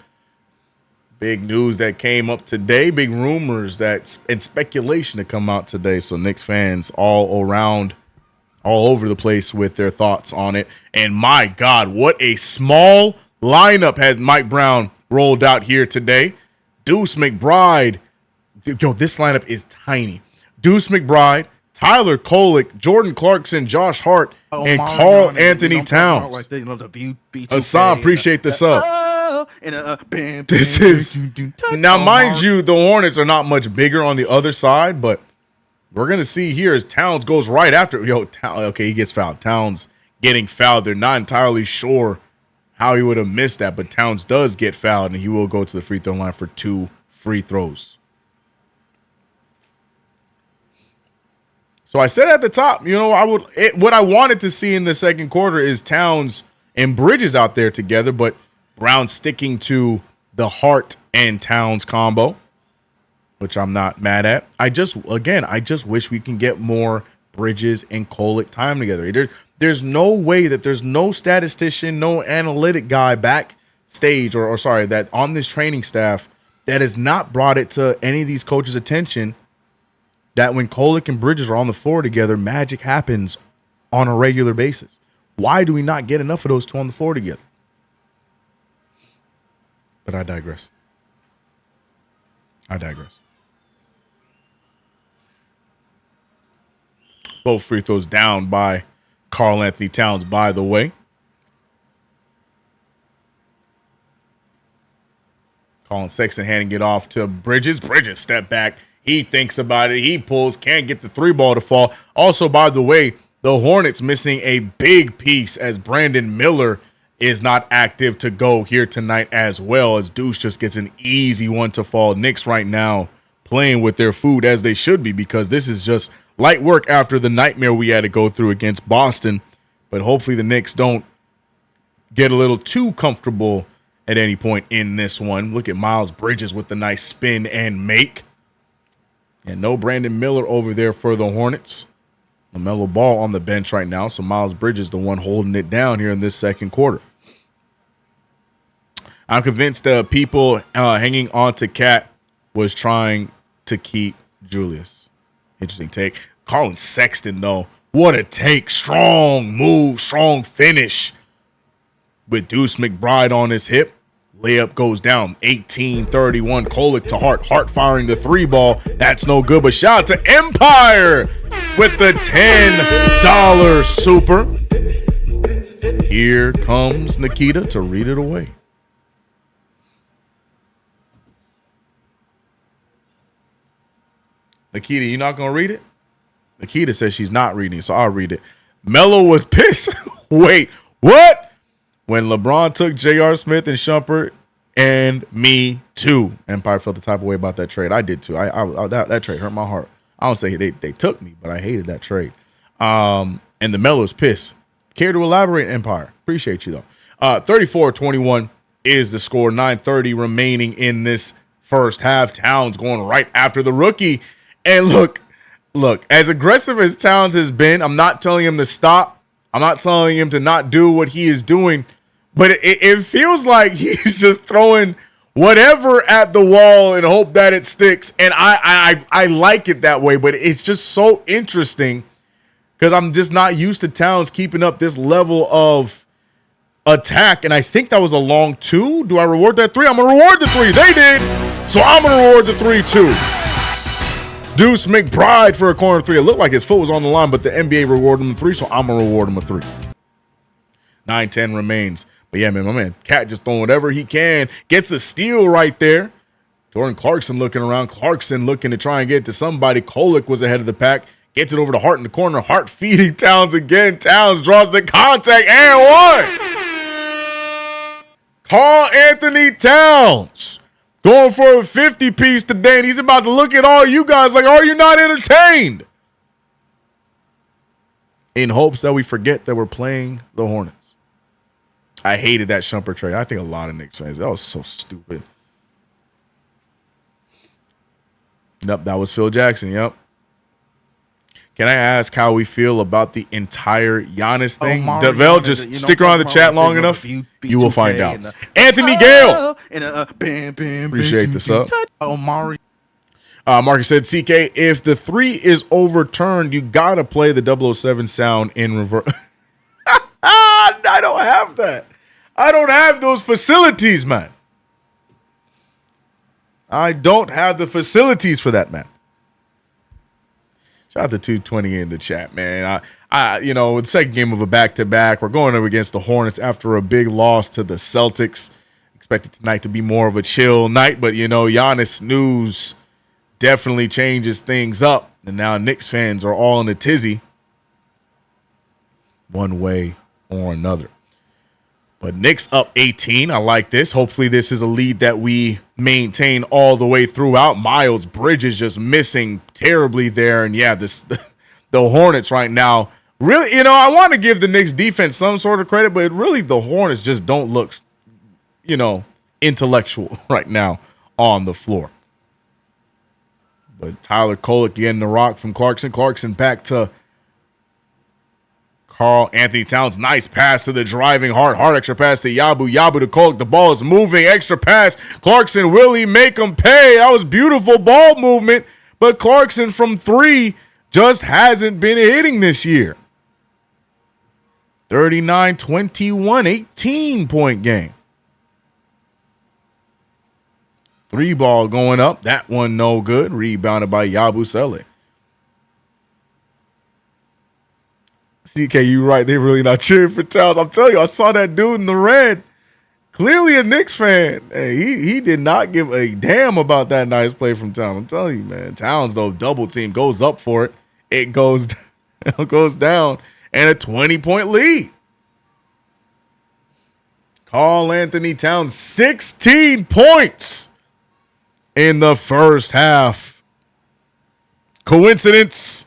[SPEAKER 2] Big news that came up today. Big rumors that and speculation to come out today. So Knicks fans all around, all over the place with their thoughts on it. And my God, what a small lineup has Mike Brown rolled out here today. Deuce McBride. Yo, this lineup is tiny. Deuce McBride, Tyler Kolek, Jordan Clarkson, Josh Hart, and Karl Anthony Towns. Hassan, appreciate the sub. This is now, mind you, the Hornets are not much bigger on the other side, but we're gonna see here as Towns goes right after. Okay, he gets fouled. Towns getting fouled. They're not entirely sure how he would have missed that, but Towns does get fouled, and he will go to the free throw line for 2 free throws. So I said at the top, what I wanted to see in the second quarter is Towns and Bridges out there together, but Brown sticking to the Hart and Towns combo. which I'm not mad at. I just wish we can get more Bridges and Kolek time together. There's no way that there's no statistician, no analytic guy backstage or that on this training staff that has not brought it to any of these coaches' attention that when Kolek and Bridges are on the floor together, magic happens on a regular basis. Why do we not get enough of those two on the floor together? But I digress. Both free throws down by Karl Anthony Towns, by the way. Colin Sexton handing it off to Bridges. Bridges step back. He thinks about it. He pulls, can't get the three ball to fall. Also, by the way, the Hornets missing a big piece as Brandon Miller is not active to go here tonight as well, as Deuce just gets an easy one to fall. Knicks right now playing with their food as they should be, because this is just light work after the nightmare we had to go through against Boston. But hopefully the Knicks don't get a little too comfortable at any point in this one. Look at Miles Bridges with the nice spin and make. And no Brandon Miller over there for the Hornets. LaMelo Ball on the bench right now, so Miles Bridges the one holding it down here in this second quarter. I'm convinced the people hanging on to Cat was trying to keep Julius. Interesting take. Colin Sexton, though. What a take. Strong move, strong finish. With Deuce McBride on his hip. Layup goes down. 18-31. Kolek to Hart. Hart firing the three ball. That's no good. But shout out to Empire with the $10 super. Here comes Nikita to read it away. Nikita, you not going to read it? Nikita says she's not reading it, so I'll read it. Melo was pissed. Wait, what? When LeBron took J.R. Smith and Shumpert, and me too. Empire felt the type of way about that trade. I did too. That trade hurt my heart. I don't say they took me, but I hated that trade. And the Melo's pissed. Care to elaborate, Empire? Appreciate you, though. 34-21 is the score. 9:30 remaining in this first half. Towns going right after the rookie. And look, as aggressive as Towns has been, I'm not telling him to stop. I'm not telling him to not do what he is doing. But it feels like he's just throwing whatever at the wall and hope that it sticks. And I like it that way. But it's just so interesting because I'm just not used to Towns keeping up this level of attack. And I think that was a long two. Do I reward that three? I'm going to reward the three. They did. So I'm going to reward the three too. Deuce McBride for a corner three. It looked like his foot was on the line, but the NBA rewarded him a three, so I'm going to reward him a three. 9-10 remains. But yeah, man, my man, Cat just throwing whatever he can. Gets a steal right there. Jordan Clarkson looking around. Clarkson looking to try and get it to somebody. Kolek was ahead of the pack. Gets it over to Hart in the corner. Hart feeding Towns again. Towns draws the contact and one. Karl Anthony Towns. Going for a 50-piece today, and he's about to look at all you guys like, are you not entertained? In hopes that we forget that we're playing the Hornets. I hated that Shumpert trade. I think a lot of Knicks fans, that was so stupid. Yep, that was Phil Jackson, yep. Can I ask how we feel about the entire Giannis thing? Devel, just stick around the chat long enough, you will find out. Anthony Gale! Appreciate the sub. Marcus said, CK, if the three is overturned, you got to play the 007 sound in reverse. I don't have that. I don't have those facilities, man. I don't have the facilities for that, man. Shout out to 220 in the chat, man. The second game of a back-to-back. We're going up against the Hornets after a big loss to the Celtics. Expected tonight to be more of a chill night, but, Giannis news definitely changes things up. And now Knicks fans are all in a tizzy one way or another. But Knicks up 18. I like this. Hopefully this is a lead that we maintain all the way throughout. Miles Bridges just missing terribly there. And yeah, the Hornets right now, really, I want to give the Knicks defense some sort of credit, but really the Hornets just don't look, intellectual right now on the floor. But Tyler Kolek getting the rock from Clarkson. Clarkson back to Karl Anthony Towns. Nice pass to the driving Hart. Hart extra pass to Yabu. Yabu to Kolek. The ball is moving. Extra pass. Clarkson, will he make him pay? That was beautiful ball movement. But Clarkson from 3 just hasn't been hitting this year. 39-21, 18-point game. 3 ball going up. That one no good. Rebounded by Yabusele. CK, you right. They're really not cheering for Towns. I'm telling you, I saw that dude in the red. Clearly a Knicks fan. Hey, he did not give a damn about that nice play from Towns. I'm telling you, man. Towns, though, double team, goes up for it. It goes down. And a 20-point lead. Karl Anthony Towns, 16 points in the first half. Coincidence?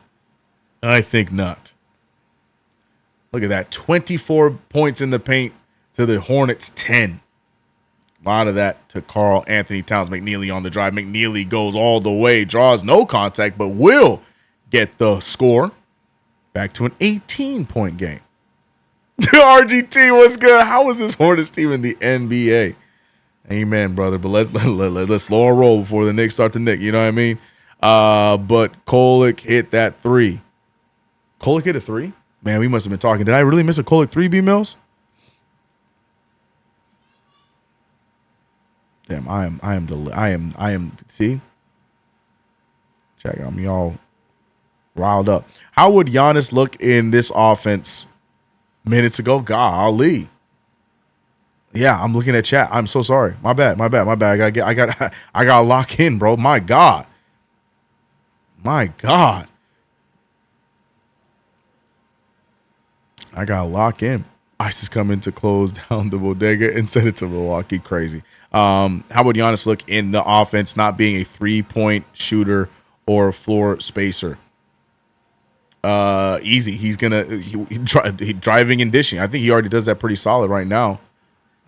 [SPEAKER 2] I think not. Look at that. 24 points in the paint to the Hornets, 10. A lot of that to Karl Anthony Towns. McNeely on the drive. McNeely goes all the way, draws no contact, but will get the score. Back to an 18-point game. RGT, what's good? How is this Hornets team in the NBA? Amen, brother. But let's slow our roll before the Knicks start to nick. You know what I mean? But Kolek hit that 3. Kolek hit a 3? Man, we must have been talking. Did I really miss a Kolek 3, B Mills? Damn, I am. See, check out me all riled up. How would Giannis look in this offense minutes ago? Golly. Yeah, I'm looking at chat. I'm so sorry. My bad. I gotta lock in, bro. My God. I gotta lock in. ICE is coming to close down the bodega and send it to Milwaukee. Crazy. How would Giannis look in the offense not being a 3-point shooter or a floor spacer? Easy. He's driving and dishing. I think he already does that pretty solid right now.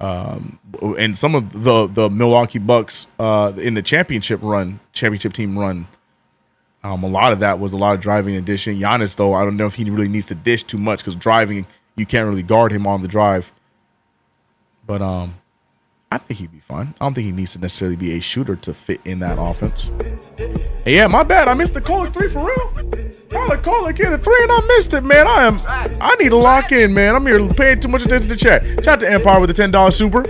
[SPEAKER 2] And some of the Milwaukee Bucks in the championship team run, a lot of that was a lot of driving and dishing. Giannis, though, I don't know if he really needs to dish too much because driving, you can't really guard him on the drive. But I think he'd be fine. I don't think he needs to necessarily be a shooter to fit in that offense. Hey, yeah, my bad. I missed the Kolek 3 for real. Kolek hit a 3 and I missed it, man. I need to lock in, man. I'm here paying too much attention to chat. Shout out to Empire with the $10 super.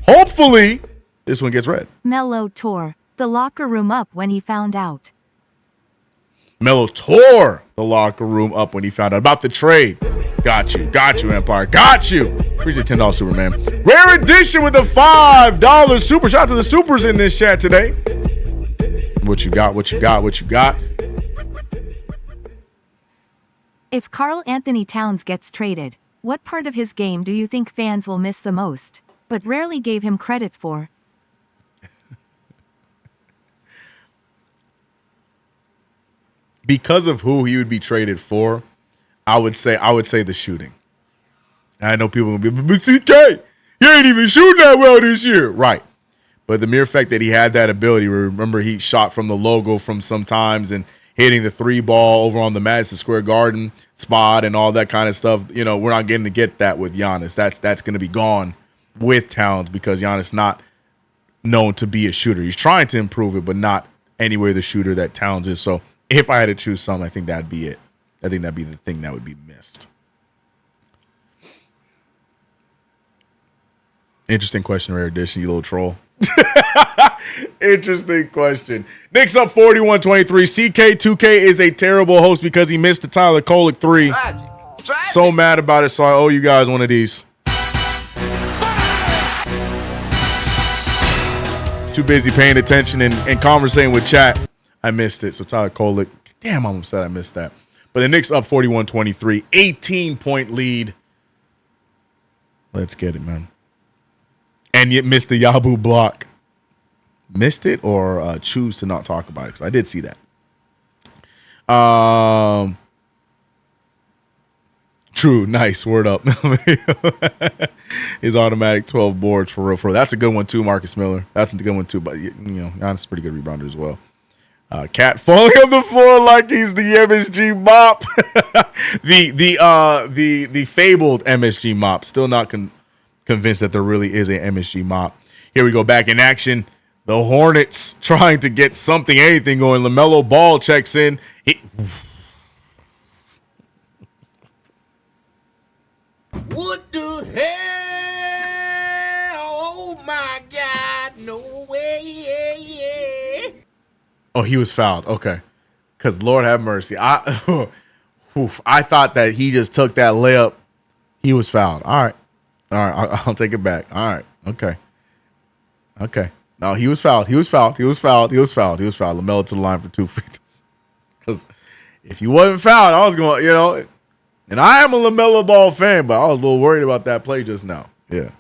[SPEAKER 2] Hopefully, this one gets read.
[SPEAKER 4] Melo tore the locker room up when he found out.
[SPEAKER 2] Melo tore the locker room up when he found out about the trade. Got you, Empire. Got you. Appreciate the $10 super, man. Rare edition with the $5 super. Shout out to the supers in this chat today. What you got?
[SPEAKER 4] If Karl Anthony Towns gets traded, what part of his game do you think fans will miss the most, but rarely gave him credit for?
[SPEAKER 2] Because of who he would be traded for, I would say the shooting. And I know people will be, but CK, he ain't even shooting that well this year. Right. But the mere fact that he had that ability, remember he shot from the logo from sometimes and hitting the 3 ball over on the Madison Square Garden spot and all that kind of stuff. You know, we're not getting to get that with Giannis. That's going to be gone with Towns because Giannis not known to be a shooter. He's trying to improve it, but not anywhere the shooter that Towns is. So if I had to choose something, I think that'd be it. I think that'd be the thing that would be missed. Interesting question, Rare Edition, you little troll. Interesting question. Knicks up 41-23. CK2K is a terrible host because he missed the Tyler Kolek 3. So mad about it, so I owe you guys one of these. Too busy paying attention and conversating with chat. I missed it. So Tyler Kolek, damn, I'm upset I missed that. But the Knicks up 41-23, 18-point lead. Let's get it, man. And yet missed the Yabu block. Missed it or choose to not talk about it? Because I did see that. True. Nice. Word up. His automatic 12 boards for real. That's a good one too, Marcus Miller. That's a good one too. But, you know, Giannis is a pretty good rebounder as well. Cat falling on the floor like he's the MSG mop. the fabled MSG mop. Still not convinced that there really is a MSG mop. Here we go, back in action. The Hornets trying to get something, anything going. LaMelo Ball checks in.
[SPEAKER 5] What the hell? Oh my God! No way!
[SPEAKER 2] Oh, he was fouled. Okay, because Lord have mercy. I thought that he just took that layup. He was fouled. All right. I'll take it back. All right. Okay. No, he was fouled. LaMelo to the line for 2 free throws. Because if he wasn't fouled, I was going, and I am a LaMelo Ball fan, but I was a little worried about that play just now. Yeah.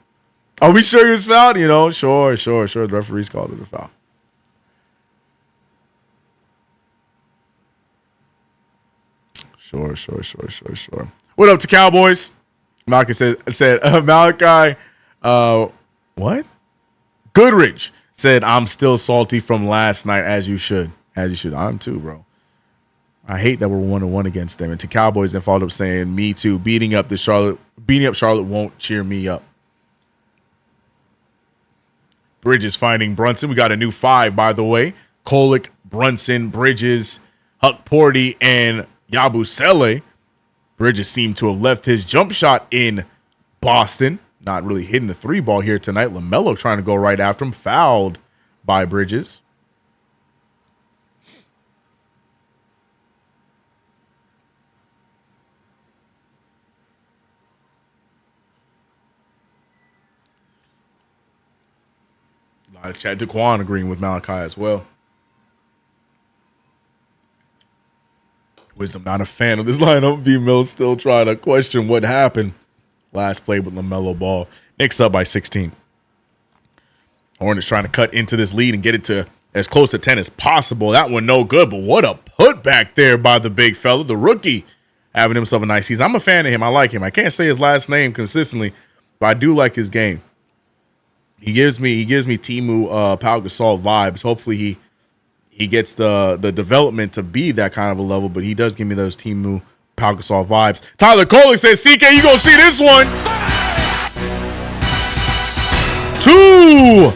[SPEAKER 2] Are we sure he was fouled? Sure. The referees called it a foul. Sure. What up to Cowboys? Malachi said Malachi, what? Goodrich said, I'm still salty from last night, as you should. I'm too, bro. I hate that we're 1-1 against them. And to Cowboys, then followed up saying, me too. Beating up Charlotte won't cheer me up. Bridges finding Brunson. We got a new 5, by the way. Kolek, Brunson, Bridges, Huck Porty, and Yabusele. Bridges seemed to have left his jump shot in Boston. Not really hitting the 3 ball here tonight. LaMelo trying to go right after him. Fouled by Bridges. A lot of Chad DeQuan agreeing with Malachi as well. Wisdom not a fan of this lineup. B-Mill still trying to question what happened. Last play with LaMelo Ball. Knicks up by 16. Hornets trying to cut into this lead and get it to as close to 10 as possible. That one no good, but what a putback there by the big fella. The rookie having himself a nice season. I'm a fan of him. I like him. I can't say his last name consistently, but I do like his game. He gives me Timu Pau Gasol vibes. Hopefully he gets the development to be that kind of a level, but he does give me those Timu Pau Gasol vibes. Tyler Kolek says, CK, you gonna see this one. 2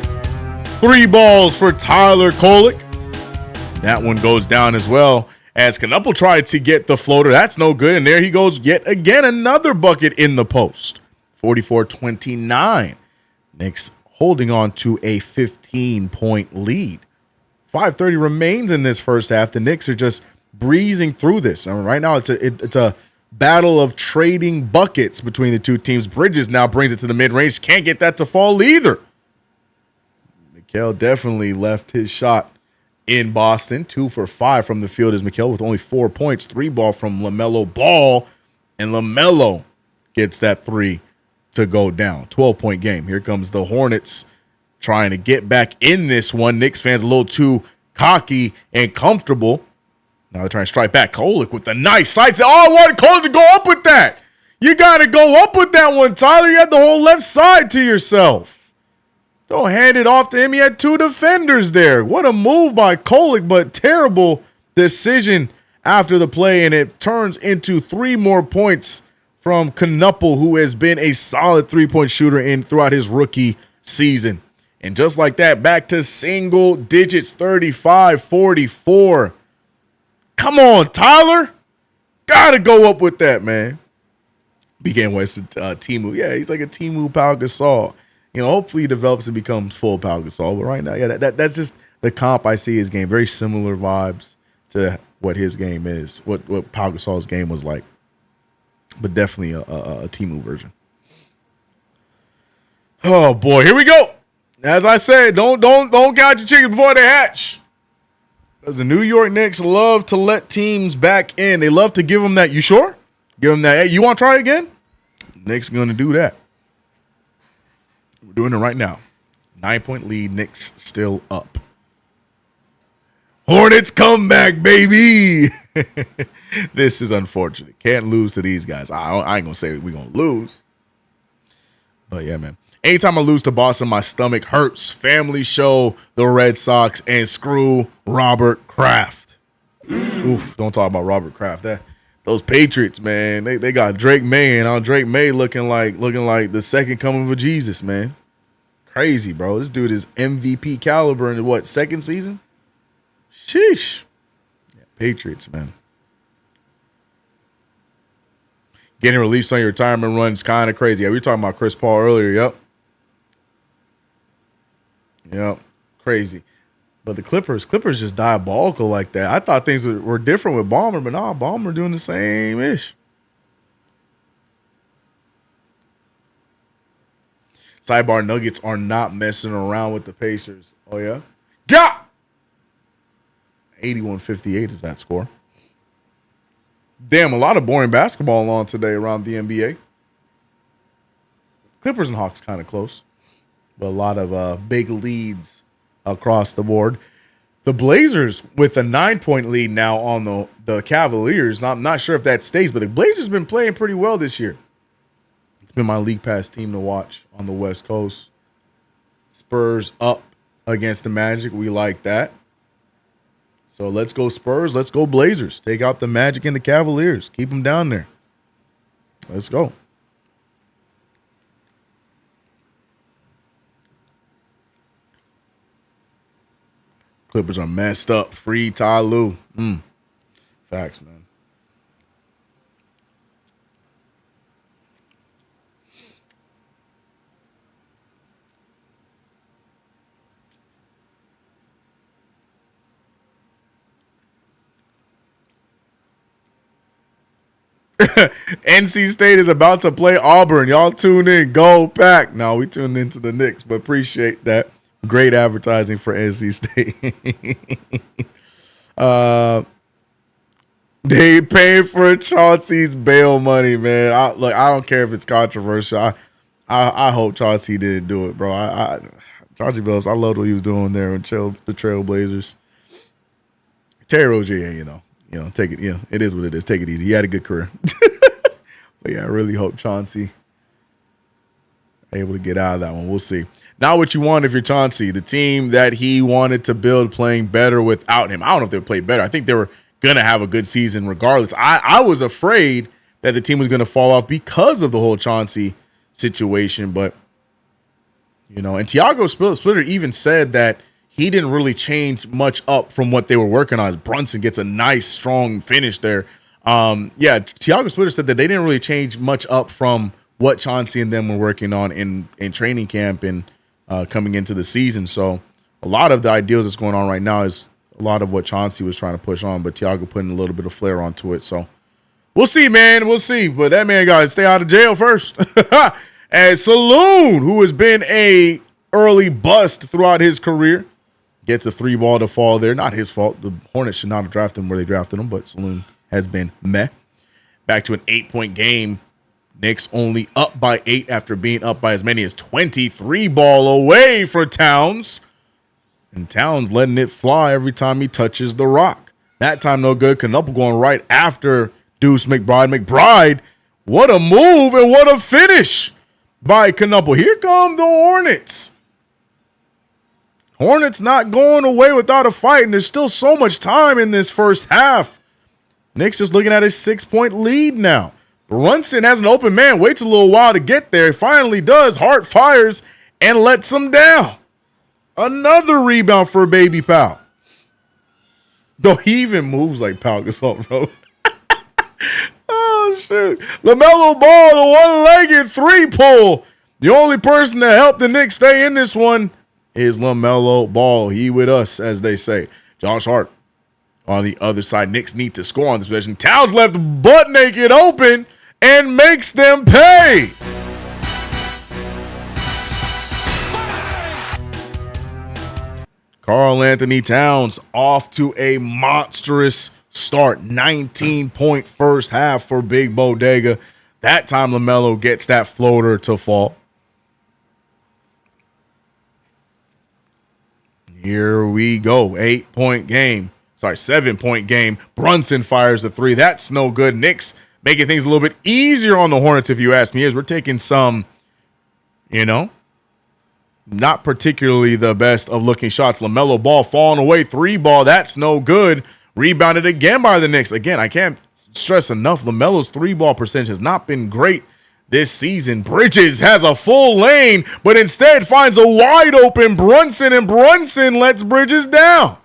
[SPEAKER 2] 3 balls for Tyler Kolek. That one goes down as well as Knuppel tried to get the floater. That's no good, and there he goes yet again, another bucket in the post. 44-29. Knicks holding on to a 15-point lead. 5:30 remains in this first half. The Knicks are just breezing through this. I mean, right now, it's a battle of trading buckets between the two teams. Bridges now brings it to the mid-range. Can't get that to fall either. Mikal definitely left his shot in Boston. 2 for 5 from the field is Mikal with only 4 points. 3 ball from LaMelo Ball. And LaMelo gets that 3 to go down. 12-point game. Here comes the Hornets trying to get back in this one. Knicks fans a little too cocky and comfortable. Now they're trying to strike back. Kolek with the nice sights. Oh, I wanted Kolek to go up with that. You got to go up with that one, Tyler. You had the whole left side to yourself. Don't hand it off to him. He had 2 defenders there. What a move by Kolek, but terrible decision after the play, and it turns into 3 more points from Knuppel, who has been a solid 3-point shooter throughout his rookie season. And just like that, back to single digits, 35-44. Come on, Tyler. Got to go up with that, man. Began West Timu. Yeah, he's like a Timu Pau Gasol. Hopefully he develops and becomes full Pau Gasol. But right now, yeah, that's just the comp I see his game. Very similar vibes to what his game is, what Pau Gasol's game was like. But definitely a Timu version. Oh, boy. Here we go. As I said, don't count your chickens before they hatch. Because the New York Knicks love to let teams back in. They love to give them that. You sure? Give them that. Hey, you want to try again? Knicks going to do that. We're doing it right now. 9-point lead. Knicks still up. Hornets come back, baby. This is unfortunate. Can't lose to these guys. I ain't going to say we're going to lose. But, yeah, man. Anytime I lose to Boston, my stomach hurts. Family show, the Red Sox, and screw Robert Kraft. Oof, don't talk about Robert Kraft. Those Patriots, man, they got Drake May, and Drake May looking like the second coming of Jesus, man. Crazy, bro. This dude is MVP caliber in what, second season? Sheesh. Yeah, Patriots, man. Getting released on your retirement run is kind of crazy. Yeah, we were talking about Chris Paul earlier. Yep. Crazy. But the Clippers just diabolical like that. I thought things were different with Ballmer, but nah, Ballmer doing the same-ish. Sidebar, Nuggets are not messing around with the Pacers. Oh, yeah? Yeah! 81-58 is that score. Damn, a lot of boring basketball on today around the NBA. Clippers and Hawks kind of close, but a lot of big leads across the board. The Blazers with a 9-point lead now on the Cavaliers. I'm not sure if that stays, but the Blazers been playing pretty well this year. It's been my League Pass team to watch on the West Coast. Spurs up against the Magic. We like that. So let's go Spurs. Let's go Blazers. Take out the Magic and the Cavaliers. Keep them down there. Let's go. Clippers are messed up. Free Ty Lue. Facts, man. NC State is about to play Auburn. Y'all tune in. Go Pack. No, we tuned into the Knicks, but appreciate that. Great advertising for NC State. They paying for Chauncey's bail money, man. I don't care if it's controversial. I hope Chauncey didn't do it, bro. Chauncey Billups, I loved what he was doing there with the Trailblazers. Terry Rozier, you know, take it. Yeah, it is what it is. Take it easy. He had a good career. But yeah, I really hope Chauncey able to get out of that one. We'll see. Not what you want if you're Chauncey. The team that he wanted to build playing better without him. I don't know if they would play better. I think they were going to have a good season regardless. I was afraid that the team was going to fall off because of the whole Chauncey situation. But, and Tiago Splitter even said that he didn't really change much up from what they were working on. Brunson gets a nice, strong finish there. Tiago Splitter said that they didn't really change much up from what Chauncey and them were working on in training camp and coming into the season. So a lot of the ideals that's going on right now is a lot of what Chauncey was trying to push on, but Tiago putting a little bit of flair onto it. So we'll see, man. We'll see. But that man got to stay out of jail first. And Saloon, who has been a early bust throughout his career, gets a 3-ball to fall there. Not his fault. The Hornets should not have drafted him where they drafted him, but Saloon has been meh. Back to an 8-point game. Knicks only up by 8 after being up by as many as 23-ball away for Towns. And Towns letting it fly every time he touches the rock. That time no good. Knuppel going right after Deuce McBride. McBride, what a move and what a finish by Knuppel. Here come the Hornets. Hornets not going away without a fight, and there's still so much time in this first half. Knicks just looking at a 6-point lead now. Brunson has an open man, waits a little while to get there. Finally does. Hart fires and lets him down. Another rebound for Baby Pal. Though he even moves like Pau Gasol, bro. Oh, shoot. LaMelo Ball, the one-legged 3-pull. The only person that helped the Knicks stay in this one is LaMelo Ball. He with us, as they say. Josh Hart on the other side. Knicks need to score on this possession. Towns left butt naked open and makes them pay. Karl Anthony Towns off to a monstrous start. 19-point first half for Big Bodega. That time LaMelo gets that floater to fall. Here we go. 8-point game. 7-point game. Brunson fires the 3. That's no good. Knicks making things a little bit easier on the Hornets, if you ask me, as we're taking some, not particularly the best of looking shots. LaMelo Ball falling away, 3 ball, that's no good. Rebounded again by the Knicks. Again, I can't stress enough, LaMelo's 3-ball percentage has not been great this season. Bridges has a full lane, but instead finds a wide open Brunson, and Brunson lets Bridges down.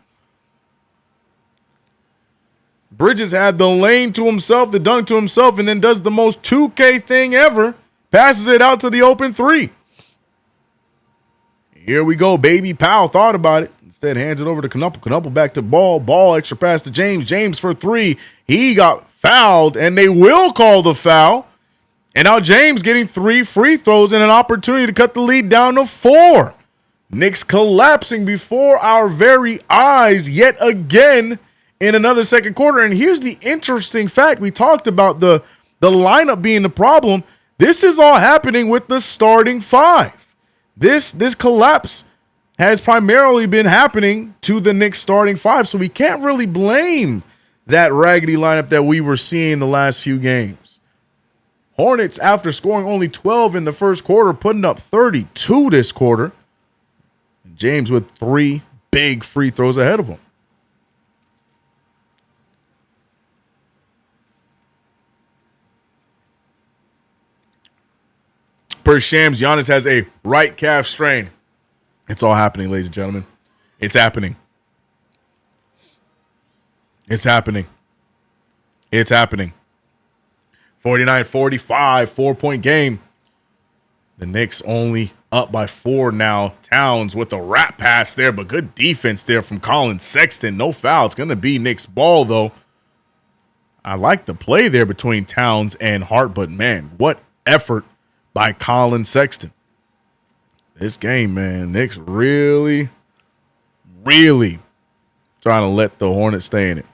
[SPEAKER 2] Bridges had the lane to himself, the dunk to himself, and then does the most 2K thing ever. Passes it out to the open 3. Here we go, baby. Powell thought about it. Instead, hands it over to Knuppel. Knuppel back to Ball. Ball extra pass to James. James for 3. He got fouled, and they will call the foul. And now James getting 3 free throws and an opportunity to cut the lead down to 4. Knicks collapsing before our very eyes yet again in another second quarter. And here's the interesting fact. We talked about the lineup being the problem. This is all happening with the starting 5. This collapse has primarily been happening to the Knicks starting 5. So we can't really blame that raggedy lineup that we were seeing the last few games. Hornets, after scoring only 12 in the first quarter, putting up 32 this quarter. James with 3 big free throws ahead of him. Per Shams, Giannis has a right calf strain. It's all happening, ladies and gentlemen. It's happening. It's happening. It's happening. 49-45, 4-point game. The Knicks only up by 4 now. Towns with a wrap pass there, but good defense there from Colin Sexton. No foul. It's going to be Knicks ball, though. I like the play there between Towns and Hart, but, man, what effort by Colin Sexton. This game, man, Knicks really trying to let the Hornets stay in it.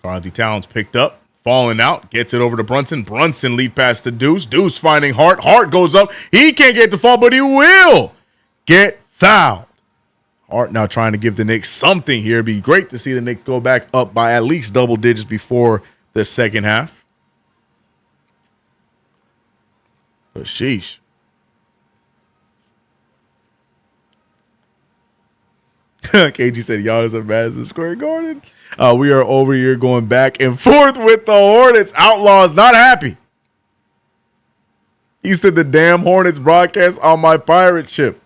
[SPEAKER 2] Karl-Anthony Towns picked up, falling out, gets it over to Brunson. Brunson lead pass to Deuce. Deuce finding Hart. Hart goes up. He can't get the fall, but he will get fouled. Hart now trying to give the Knicks something here. It'd be great to see the Knicks go back up by at least double digits before the second half. But sheesh. KG said Giannis at Madison Square Garden. We are over here going back and forth with the Hornets. Outlaws not happy. He said the damn Hornets broadcast on my pirate ship.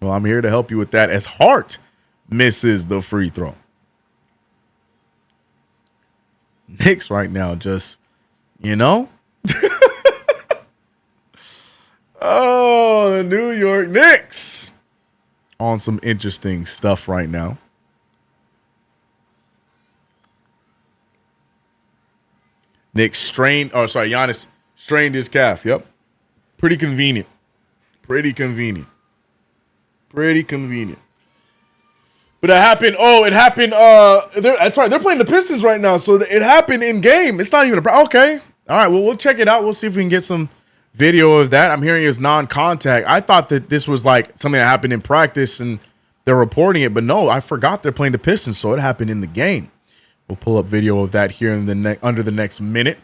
[SPEAKER 2] Well, I'm here to help you with that as Hart misses the free throw. Knicks right now just, oh, the New York Knicks on some interesting stuff right now. Giannis strained his calf. Yep. Pretty convenient. But it happened. It happened. That's right. They're playing the Pistons right now. So it happened in game. It's not even okay. All right. Well, we'll check it out. We'll see if we can get some video of that. I'm hearing it's non-contact. I thought that this was like something that happened in practice and they're reporting it, but no, I forgot they're playing the Pistons. So it happened in the game. We'll pull up video of that here in under the next minute,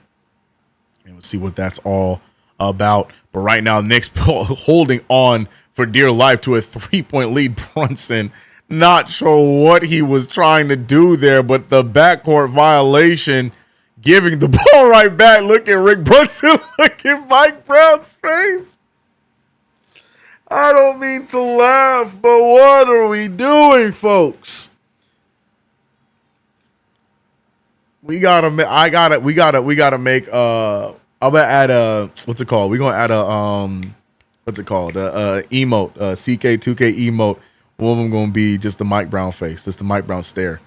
[SPEAKER 2] and we'll see what that's all about. But right now, Knicks holding on for dear life to a 3-point lead. Brunson, not sure what he was trying to do there, but the backcourt violation, giving the ball right back. Look at Rick Brunson. Look at Mike Brown's face. I don't mean to laugh, but what are we doing, folks? We gotta make. I'm gonna add a. What's it called? We're gonna add a. What's it called? Emote. CK2K emote. One of them gonna be just the Mike Brown face. Just the Mike Brown stare.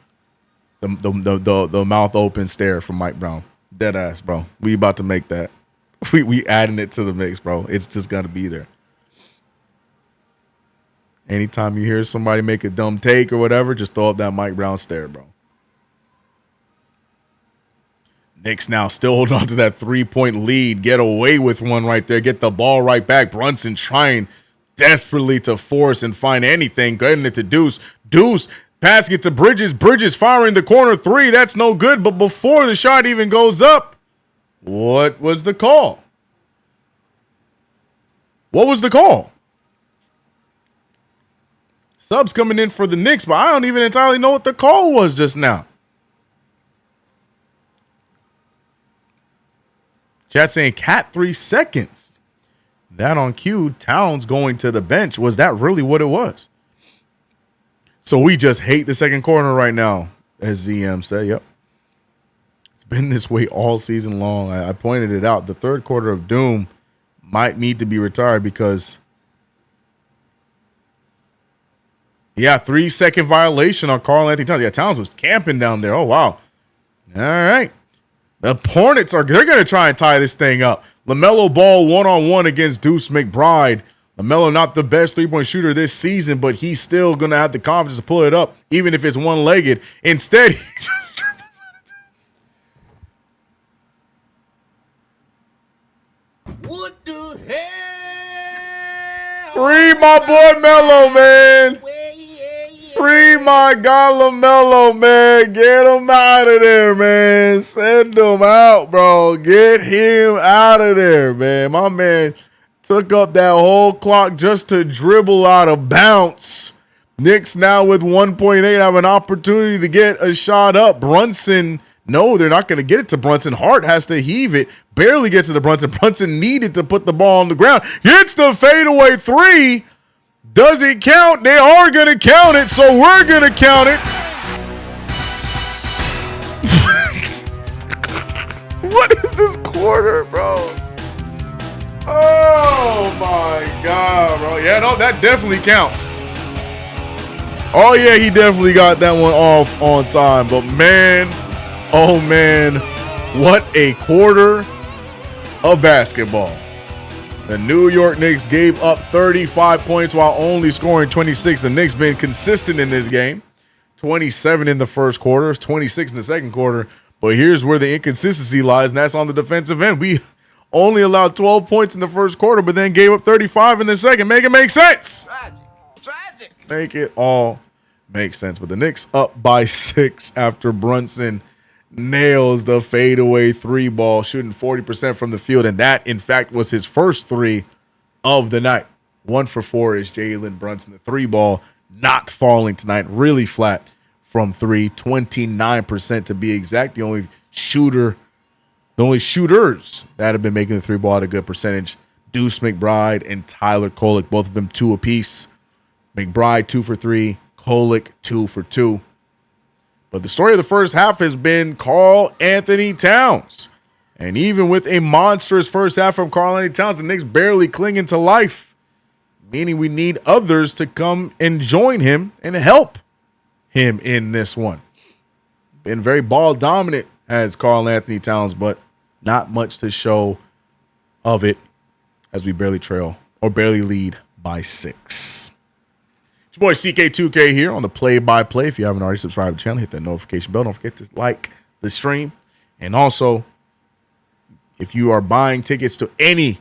[SPEAKER 2] The mouth open stare from Mike Brown. Dead ass, bro. We about to make that. We adding it to the mix, bro. It's just gonna be there. Anytime you hear somebody make a dumb take or whatever, just throw up that Mike Brown stare, bro. Knicks now still holding on to that 3-point lead. Get away with one right there. Get the ball right back. Brunson trying desperately to force and find anything. Getting it to Deuce. Deuce Pass it to Bridges. Bridges firing the corner three. That's no good. But before the shot even goes up, what was the call? What was the call? Subs coming in for the Knicks, but I don't even entirely know what the call was just now. Chat saying Cat 3 seconds. That on cue. Towns going to the bench. Was that really what it was? So we just hate the second corner right now, as ZM said. Yep. It's been this way all season long. I pointed it out. The third quarter of doom might need to be retired because, 3-second violation on Karl-Anthony Towns. Yeah, Towns was camping down there. Oh, wow. All right. The Hornets they're going to try and tie this thing up. LaMelo Ball one-on-one against Deuce McBride. LaMelo not the best three-point shooter this season, but he's still going to have the confidence to pull it up, even if it's one-legged. Instead, he just dribbles out of bounds.
[SPEAKER 5] What the hell?
[SPEAKER 2] Free my boy Melo, man. Free my guy LaMelo, man. Get him out of there, man. Send him out, bro. Get him out of there, man. My man took up that whole clock just to dribble out of bounds. Knicks now with 1.8 have an opportunity to get a shot up. Brunson, no, they're not going to get it to Brunson. Hart has to heave it. Barely gets it to Brunson. Brunson needed to put the ball on the ground. Hits the fadeaway three. Does it count? They are going to count it, so we're going to count it. What is this quarter, bro? Oh, my God, bro. Yeah, no, that definitely counts. Oh, yeah, he definitely got that one off on time. But, man, oh, man, what a quarter of basketball. The New York Knicks gave up 35 points while only scoring 26. The Knicks been consistent in this game. 27 in the first quarter, 26 in the second quarter. But here's where the inconsistency lies, and that's on the defensive end. We only allowed 12 points in the first quarter, but then gave up 35 in the second. Make it make sense.
[SPEAKER 5] Tragic.
[SPEAKER 2] Make it all make sense. But the Knicks up by 6 after Brunson nails the fadeaway three ball, shooting 40% from the field. And that, in fact, was his first three of the night. 1 for 4 is Jalen Brunson. The three ball not falling tonight. Really flat from three. 29% to be exact. The only shooters that have been making the three ball at a good percentage. Deuce McBride and Tyler Kolek, both of them 2 apiece. McBride 2 for 3. Kolek 2 for 2. But the story of the first half has been Karl-Anthony Towns. And even with a monstrous first half from Karl-Anthony Towns, the Knicks barely clinging to life, meaning we need others to come and join him and help him in this one. Been very ball dominant as Karl-Anthony Towns, but not much to show of it as we barely trail or barely lead by 6. It's your boy CK2K here on the play-by-play. If you haven't already subscribed to the channel, hit that notification bell. Don't forget to like the stream. And also, if you are buying tickets to any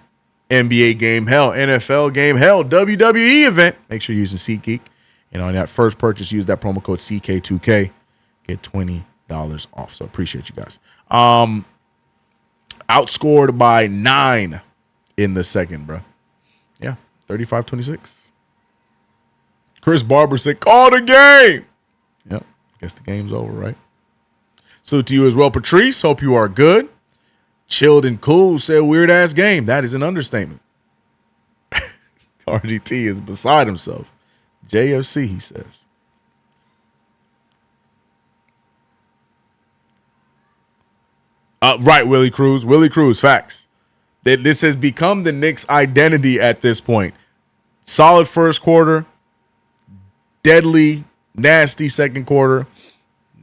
[SPEAKER 2] NBA game, hell, NFL game, hell, WWE event, make sure you're using SeatGeek. And on that first purchase, use that promo code CK2K. Get $20 off. So appreciate you guys. Outscored by 9 in the second, bro. Yeah, 35-26. Chris Barber said, call the game. Yep, guess the game's over, right? Salute to you as well, Patrice. Hope you are good. Chilled and cool said, weird-ass game. That is an understatement. RGT is beside himself. JFC, he says. Right, Willie Cruz. Willie Cruz, facts. This has become the Knicks' identity at this point. Solid first quarter. Deadly, nasty second quarter.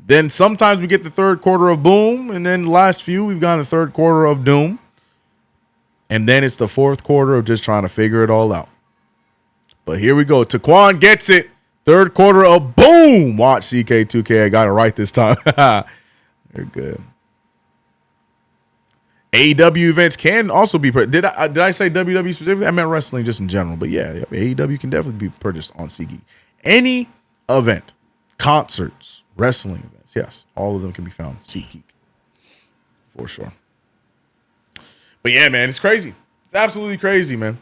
[SPEAKER 2] Then sometimes we get the third quarter of boom, and then the last few, we've gotten the third quarter of doom. And then it's the fourth quarter of just trying to figure it all out. But here we go. Taquan gets it. Third quarter of boom. Watch CK2K. I got it right this time. You're good. AEW events can also be purchased. Did I say WWE specifically? I meant wrestling just in general. But yeah, AEW can definitely be purchased on SeatGeek. Any event concerts, wrestling events. Yes, all of them can be found on SeatGeek for sure. But yeah, man, it's crazy. It's absolutely crazy, man.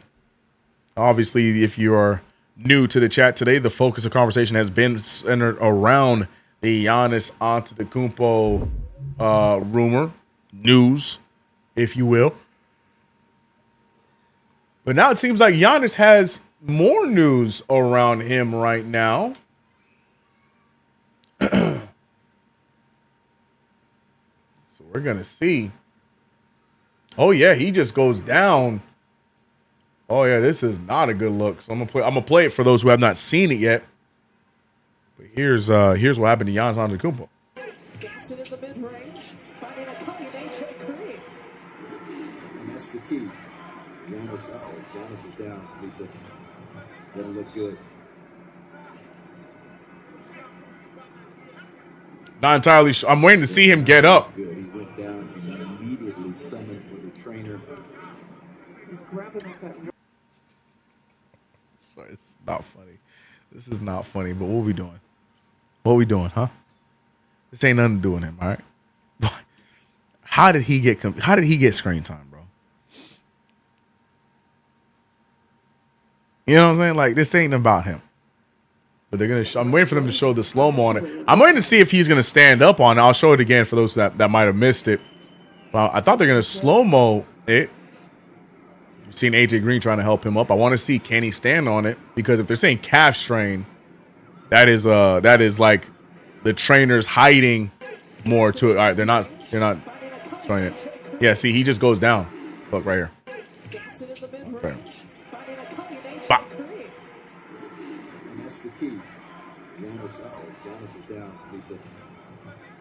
[SPEAKER 2] Obviously, if you are new to the chat today, the focus of conversation has been centered around the Giannis Antetokounmpo rumor, news, if you will. But now it seems like Giannis has more news around him right now. So we're going to see. Oh, yeah, he just goes down. Oh, yeah, this is not a good look. So I'm gonna play it for those who have not seen it yet. But here's what happened to Giannis Antetokounmpo.
[SPEAKER 6] Gets it in the mid-range, finding a cutting AJ.
[SPEAKER 7] And that's the key. Giannis is down, Lisa. Doesn't look good.
[SPEAKER 2] Not entirely sure. I'm waiting to see him get up.
[SPEAKER 7] Good. He went down and immediately summoned for the trainer.
[SPEAKER 6] He's grabbing at that.
[SPEAKER 2] Sorry, it's not funny. This is not funny, but what we doing? What we doing, huh? This ain't nothing to do with him, all right? How did he get screen time, bro? You know what I'm saying? Like, this ain't about him. But they're gonna. I'm waiting for them to show the slow-mo on it. I'm waiting to see if he's gonna stand up on it. I'll show it again for those that might have missed it. Well, I thought they're gonna slow-mo it. You've seen AJ Green trying to help him up. I want to see, can he stand on it? Because if they're saying calf strain, that is like the trainer's hiding more to it. All right, they're not showing it. Yeah, see, he just goes down. Look right here. Okay. Bop.
[SPEAKER 7] And that's the key. Giannis is down, Lisa.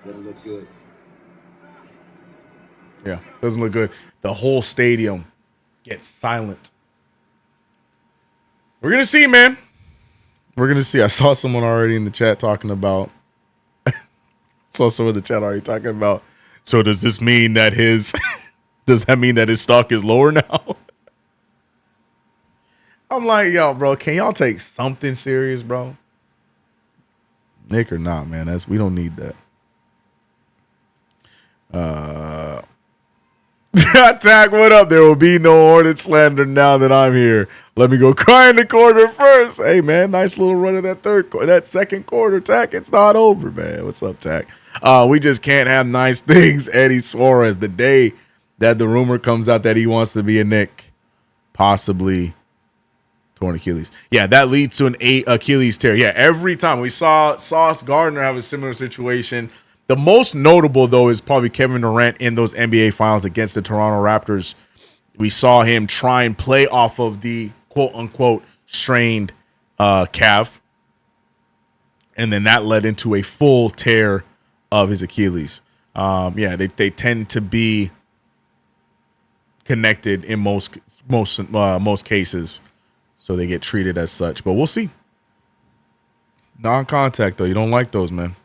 [SPEAKER 7] Doesn't look good.
[SPEAKER 2] Yeah, doesn't look good. The whole stadium gets silent. We're going to see, man. We're going to see. I saw someone already in the chat talking about. So does this mean that does that mean that his stock is lower now? I'm like, yo, bro, can y'all take something serious, bro? Nick or not, man. We don't need that. Attack, what up? There will be no Hornet slander now that I'm here. Let me go cry in the corner first. Hey, man, nice little run of that second quarter, Tack. It's not over, man. What's up, Tack? We just can't have nice things. Eddie Suarez, the day that the rumor comes out that he wants to be a Knick, possibly torn Achilles. Yeah, that leads to an Achilles tear. Yeah, every time we saw Sauce Gardner have a similar situation. The most notable, though, is probably Kevin Durant in those NBA finals against the Toronto Raptors. We saw him try and play off of the quote-unquote strained calf. And then that led into a full tear of his Achilles. Yeah, they tend to be connected in most cases. So they get treated as such. But we'll see. Non-contact, though. You don't like those, man.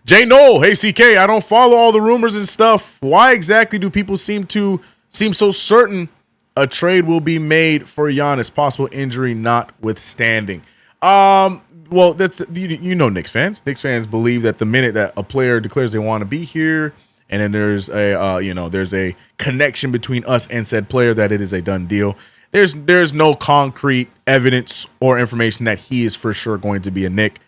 [SPEAKER 2] Jay Noel, hey CK, I don't follow all the rumors and stuff. Why exactly do people seem so certain a trade will be made for Giannis, possible injury notwithstanding? Well, that's you know Knicks fans. Knicks fans believe that the minute that a player declares they want to be here, and then there's a connection between us and said player, that it is a done deal. There's no concrete evidence or information that he is for sure going to be a Knick.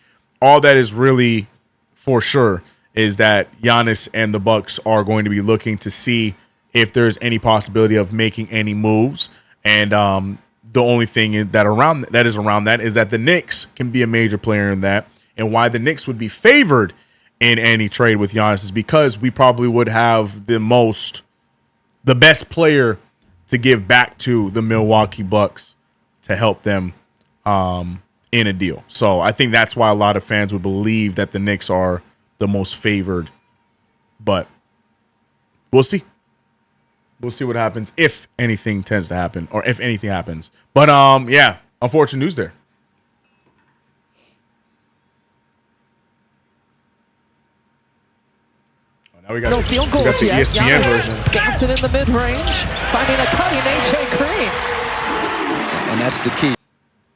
[SPEAKER 2] All that is really for sure is that Giannis and the Bucks are going to be looking to see if there's any possibility of making any moves. And the only thing is around that is that the Knicks can be a major player in that. And why the Knicks would be favored in any trade with Giannis is because we probably would have the best player to give back to the Milwaukee Bucks to help them in a deal. So I think that's why a lot of fans would believe that the Knicks are the most favored. But we'll see. We'll see what happens, if anything tends to happen, or if anything happens. But yeah, unfortunate news there. Oh, now we got
[SPEAKER 6] No field goals
[SPEAKER 2] the
[SPEAKER 6] yet.
[SPEAKER 2] ESPN
[SPEAKER 6] Giannis
[SPEAKER 2] version.
[SPEAKER 6] gets it in the mid-range, finding a cutting AJ Green.
[SPEAKER 7] And that's the key.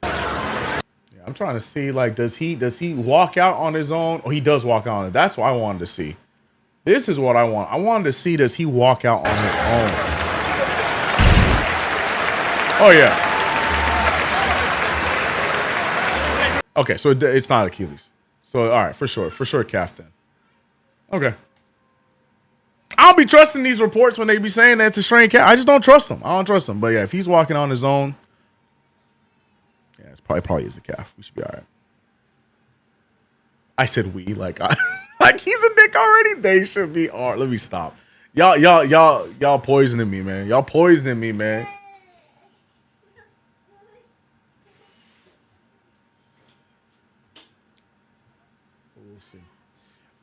[SPEAKER 2] Yeah, I'm trying to see, like, does he walk out on his own? Oh, he does walk out on it. That's what I wanted to see. This is what I want. I wanted to see, does he walk out on his own? Oh, yeah. Okay, so it's not Achilles. So, all right, for sure, calf then. Okay. I'll be trusting these reports when they be saying that it's a strained calf. I just don't trust them. I don't trust them. But yeah, if he's walking on his own, yeah, it's probably is the calf. We should be all right. I said we, like he's a dick already. They should be all right. Let me stop. Y'all poisoning me, man. Y'all poisoning me, man.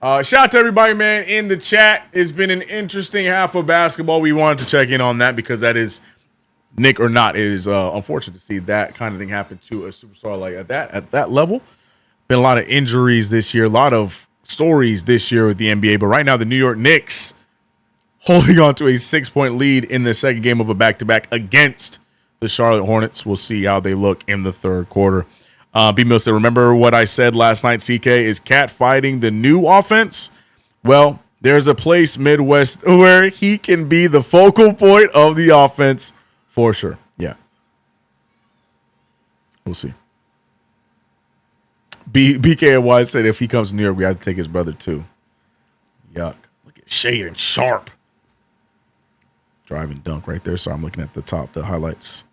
[SPEAKER 2] Shout out to everybody, man, in the chat. It's been an interesting half of basketball. We wanted to check in on that because that is, Nick or not, it is unfortunate to see that kind of thing happen to a superstar like at that level. Been a lot of injuries this year, a lot of stories this year with the NBA. But right now, the New York Knicks holding on to a 6-point lead in the second game of a back-to-back against the Charlotte Hornets. We'll see how they look in the third quarter. B. Mill said, remember what I said last night, CK? Is Cat fighting the new offense? Well, there's a place Midwest where he can be the focal point of the offense for sure. Yeah. We'll see. BKY said if he comes to New York, we have to take his brother too. Yuck. Look at Shade and Sharp. Driving dunk right there. So I'm looking at the top, the highlights.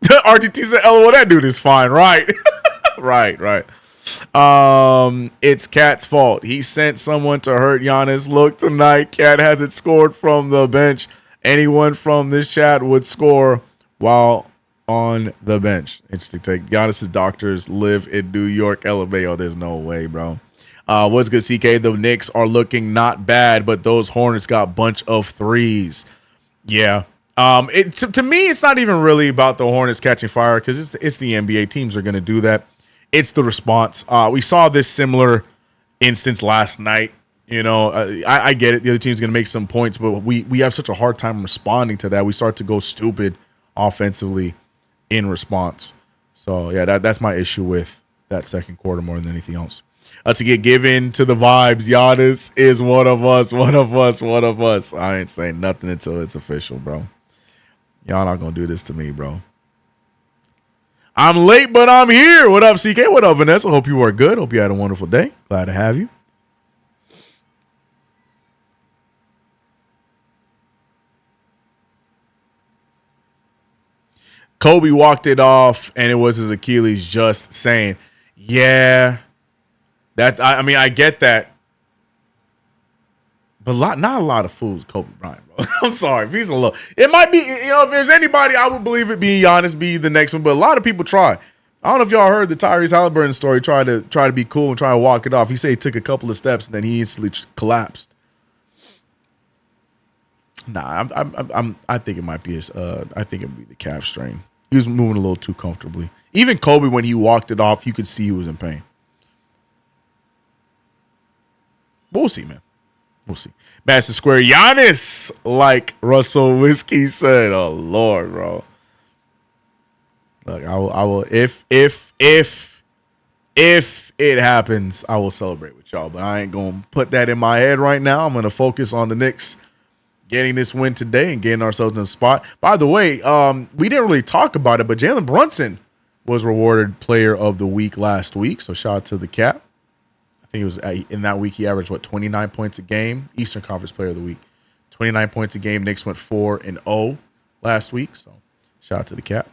[SPEAKER 2] RTT said, "LOL, that dude is fine, right?" right. It's Cat's fault. He sent someone to hurt Giannis. Look tonight, Cat hasn't scored from the bench. Anyone from this chat would score while on the bench. Interesting take. Giannis's doctors live in New York, LMAO. There's no way, bro. What's good, CK? The Knicks are looking not bad, but those Hornets got a bunch of threes. Yeah. To me, it's not even really about the Hornets catching fire because it's the NBA. Teams are going to do that. It's the response. We saw this similar instance last night. You know, I get it. The other team's going to make some points, but we have such a hard time responding to that. We start to go stupid offensively in response. So, yeah, that's my issue with that second quarter more than anything else. To get given to the vibes, Giannis is one of us. I ain't saying nothing until it's official, bro. Y'all not going to do this to me, bro. I'm late, but I'm here. What up, CK? What up, Vanessa? Hope you are good. Hope you had a wonderful day. Glad to have you. Kobe walked it off, and it was his Achilles, just saying, yeah, I get that. But not a lot of fools, Kobe Bryant, bro. I'm sorry. If he's a little, it might be, if there's anybody, I would believe it being Giannis, be the next one. But a lot of people try. I don't know if y'all heard the Tyrese Halliburton story. Try to be cool and try to walk it off. He said he took a couple of steps and then he instantly collapsed. Nah, I think it might be I think it would be the calf strain. He was moving a little too comfortably. Even Kobe, when he walked it off, you could see he was in pain. But we'll see, man. We'll see. Madison Square Giannis, like Russell Whiskey said. Oh Lord, bro. Look, I will if it happens, I will celebrate with y'all. But I ain't gonna put that in my head right now. I'm gonna focus on the Knicks getting this win today and getting ourselves in the spot. By the way, we didn't really talk about it, but Jalen Brunson was rewarded Player of the Week last week. So shout out to the Cap. I think it was in that week he averaged 29 points a game. Eastern Conference Player of the Week, 29 points a game. Knicks went 4-0 last week. So shout out to the Cap.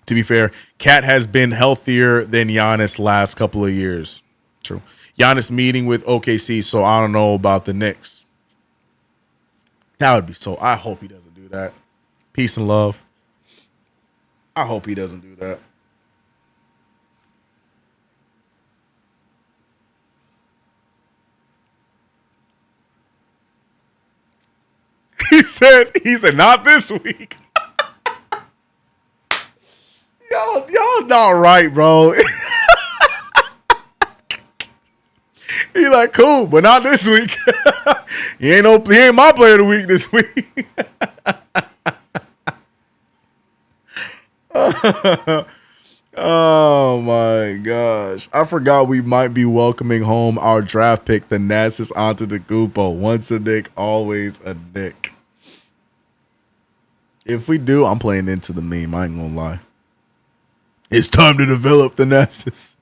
[SPEAKER 2] To be fair, Cat has been healthier than Giannis last couple of years. True. Giannis meeting with OKC, so I don't know about the Knicks. That would be so. I hope he doesn't do that. Peace and love. I hope he doesn't do that. He said, not this week. Y'all not right, bro. He like, cool, but not this week. He ain't my Player of the Week this week. Oh my gosh. I forgot we might be welcoming home our draft pick, the Thanasis Antetokounmpo. Once a Nick, always a Nick. If we do, I'm playing into the meme. I ain't gonna lie. It's time to develop the Thanasis.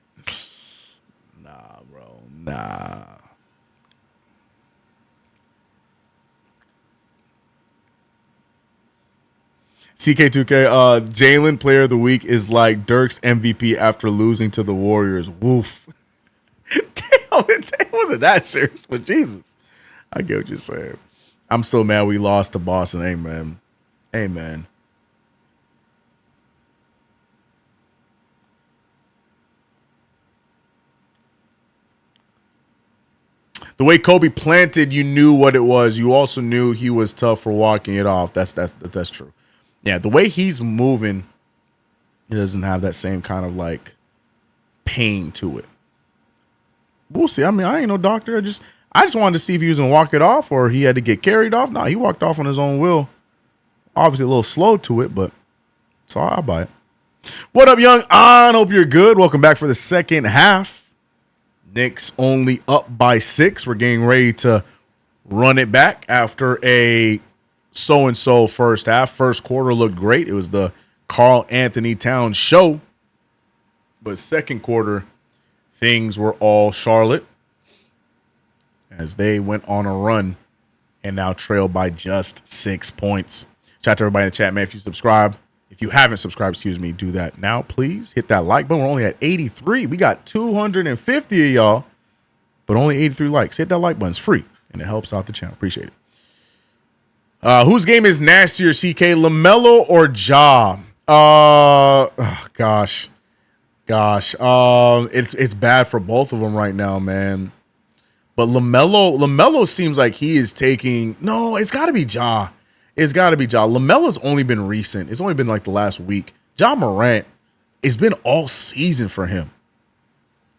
[SPEAKER 2] Nah, bro. Nah. CK2K, Jalen Player of the Week is like Dirk's MVP after losing to the Warriors. Woof. Damn, it wasn't that serious, but Jesus. I get what you're saying. I'm so mad we lost to Boston. Amen. Amen. The way Kobe planted, you knew what it was. You also knew he was tough for walking it off. That's true. Yeah, the way he's moving, he doesn't have that same kind of like pain to it. We'll see. I mean, I ain't no doctor. I just wanted to see if he was gonna walk it off or he had to get carried off. No, he walked off on his own will. Obviously a little slow to it, but so I'll buy it. What up, Young On? Hope you're good. Welcome back for the second half. Knicks only up by 6. We're getting ready to run it back after a so-and-so first half. First quarter looked great. It was the Karl Anthony Towns show. But second quarter, things were all Charlotte as they went on a run and now trail by just 6 points. Shout out to everybody in the chat, man. If you haven't subscribed, do that now, please. Hit that like button. We're only at 83. We got 250 of y'all, but only 83 likes. Hit that like button. It's free, and it helps out the channel. Appreciate it. Whose game is nastier, CK, LaMelo or Ja? Gosh. It's bad for both of them right now, man. But LaMelo seems like he is taking. No, it's got to be Ja. It's got to be Ja. LaMelo's only been recent. It's only been like the last week. Ja Morant, it's been all season for him.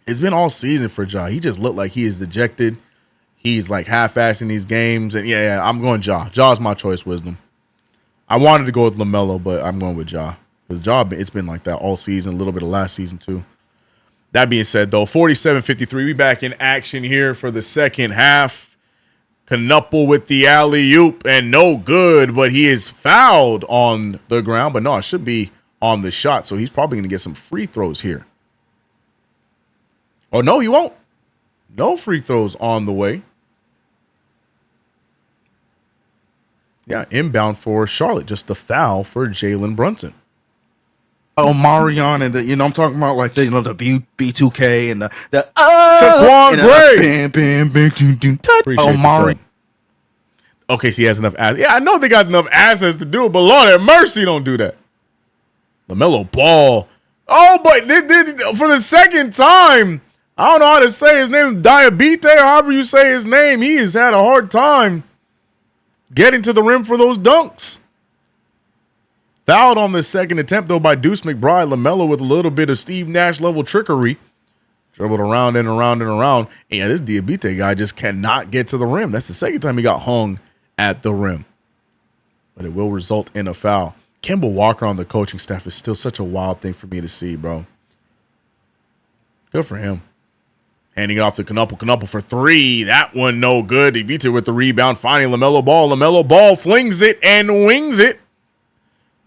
[SPEAKER 2] It's been all season for Ja. He just looked like he is dejected. He's like half-assing these games. And yeah, I'm going Ja. Ja's my choice, Wisdom. I wanted to go with LaMelo, but I'm going with Ja. Because Ja, it's been like that all season, a little bit of last season too. That being said, though, 47-53. We back in action here for the second half. Knuppel with the alley-oop and no good, but he is fouled on the ground. But no, it should be on the shot, so he's probably going to get some free throws here. Oh, no, he won't. No free throws on the way. Yeah, inbound for Charlotte. Just the foul for Jalen Brunson.
[SPEAKER 8] Oh, Marion and I'm talking about like the the B2K and the
[SPEAKER 2] Taquan Gray.
[SPEAKER 8] Bam,
[SPEAKER 2] Appreciate Marion. Okay, so he has enough assets. Yeah, I know they got enough assets to do it, but Lord have mercy, don't do that. LaMelo Ball. Oh, but for the second time, I don't know how to say his name, Diabete, or however you say his name. He has had a hard time getting to the rim for those dunks. Fouled on the second attempt, though, by Deuce McBride. LaMelo with a little bit of Steve Nash level trickery. Dribbled around and around and around. And yeah, this Diabete guy just cannot get to the rim. That's the second time he got hung at the rim. But it will result in a foul. Kemba Walker on the coaching staff is still such a wild thing for me to see, bro. Good for him. Handing it off to Knuppel for 3. That one no good. He beats it with the rebound. Finding LaMelo Ball. LaMelo Ball flings it and wings it.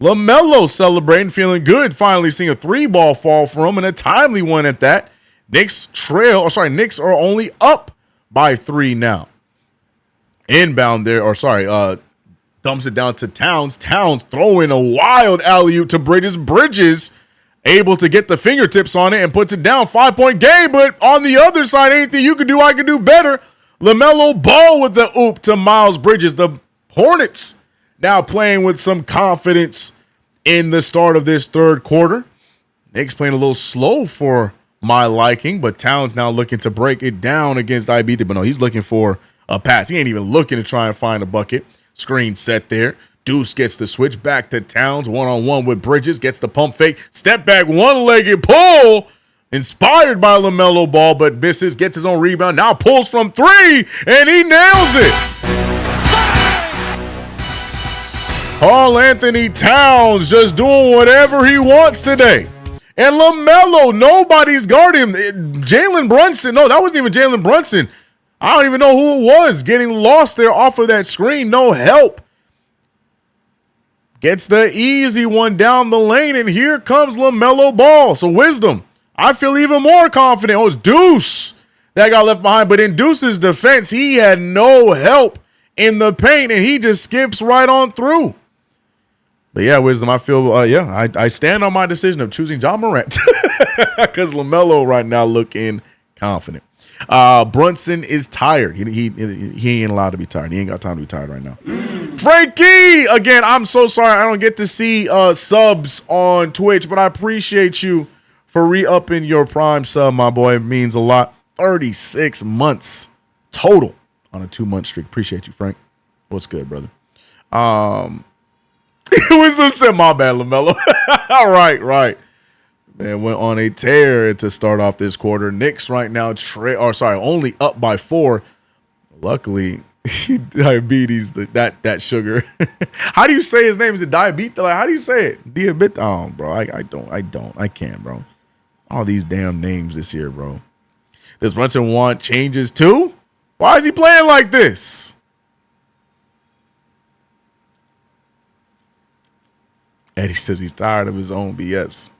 [SPEAKER 2] LaMelo celebrating, feeling good. Finally seeing a 3-ball fall for him and a timely one at that. Knicks are only up by 3 now. Inbound there, dumps it down to Towns. Towns throwing a wild alley-oop to Bridges. Bridges able to get the fingertips on it and puts it down. 5-point game, but on the other side, anything you can do, I can do better. LaMelo Ball with the oop to Miles Bridges. The Hornets now playing with some confidence in the start of this third quarter. Knicks playing a little slow for my liking, but Towns now looking to break it down against Diabete. But no, he's looking for a pass. He ain't even looking to try and find a bucket. Screen set there. Deuce gets the switch back to Towns. One-on-one with Bridges. Gets the pump fake. Step back, one-legged pull. Inspired by LaMelo Ball, but misses. Gets his own rebound. Now pulls from 3, and he nails it. Karl Anthony Towns just doing whatever he wants today. And LaMelo, nobody's guarding him. Jalen Brunson, no, that wasn't even Jalen Brunson. I don't even know who it was getting lost there off of that screen. No help. Gets the easy one down the lane, and here comes LaMelo Ball. So Wisdom, I feel even more confident. Oh, it's Deuce that got left behind. But in Deuce's defense, he had no help in the paint, and he just skips right on through. But yeah, Wisdom, I feel, I stand on my decision of choosing John Morant because LaMelo right now looking confident. Brunson is tired. He ain't allowed to be tired. He ain't got time to be tired right now. Frankie, again, I'm so sorry I don't get to see subs on Twitch, but I appreciate you for re-upping your Prime sub, my boy. It means a lot. 36 months total on a 2-month streak. Appreciate you, Frank. What's good, brother? It was just said, my bad, LaMelo. Right. Man, went on a tear to start off this quarter. Knicks right now, only up by 4. Luckily, diabetes, that sugar. How do you say his name? Is it diabetes? Like, how do you say it? Diabetes? Oh, bro, I can't, bro. All these damn names this year, bro. Does Brunson want changes too? Why is he playing like this? Eddie says he's tired of his own BS.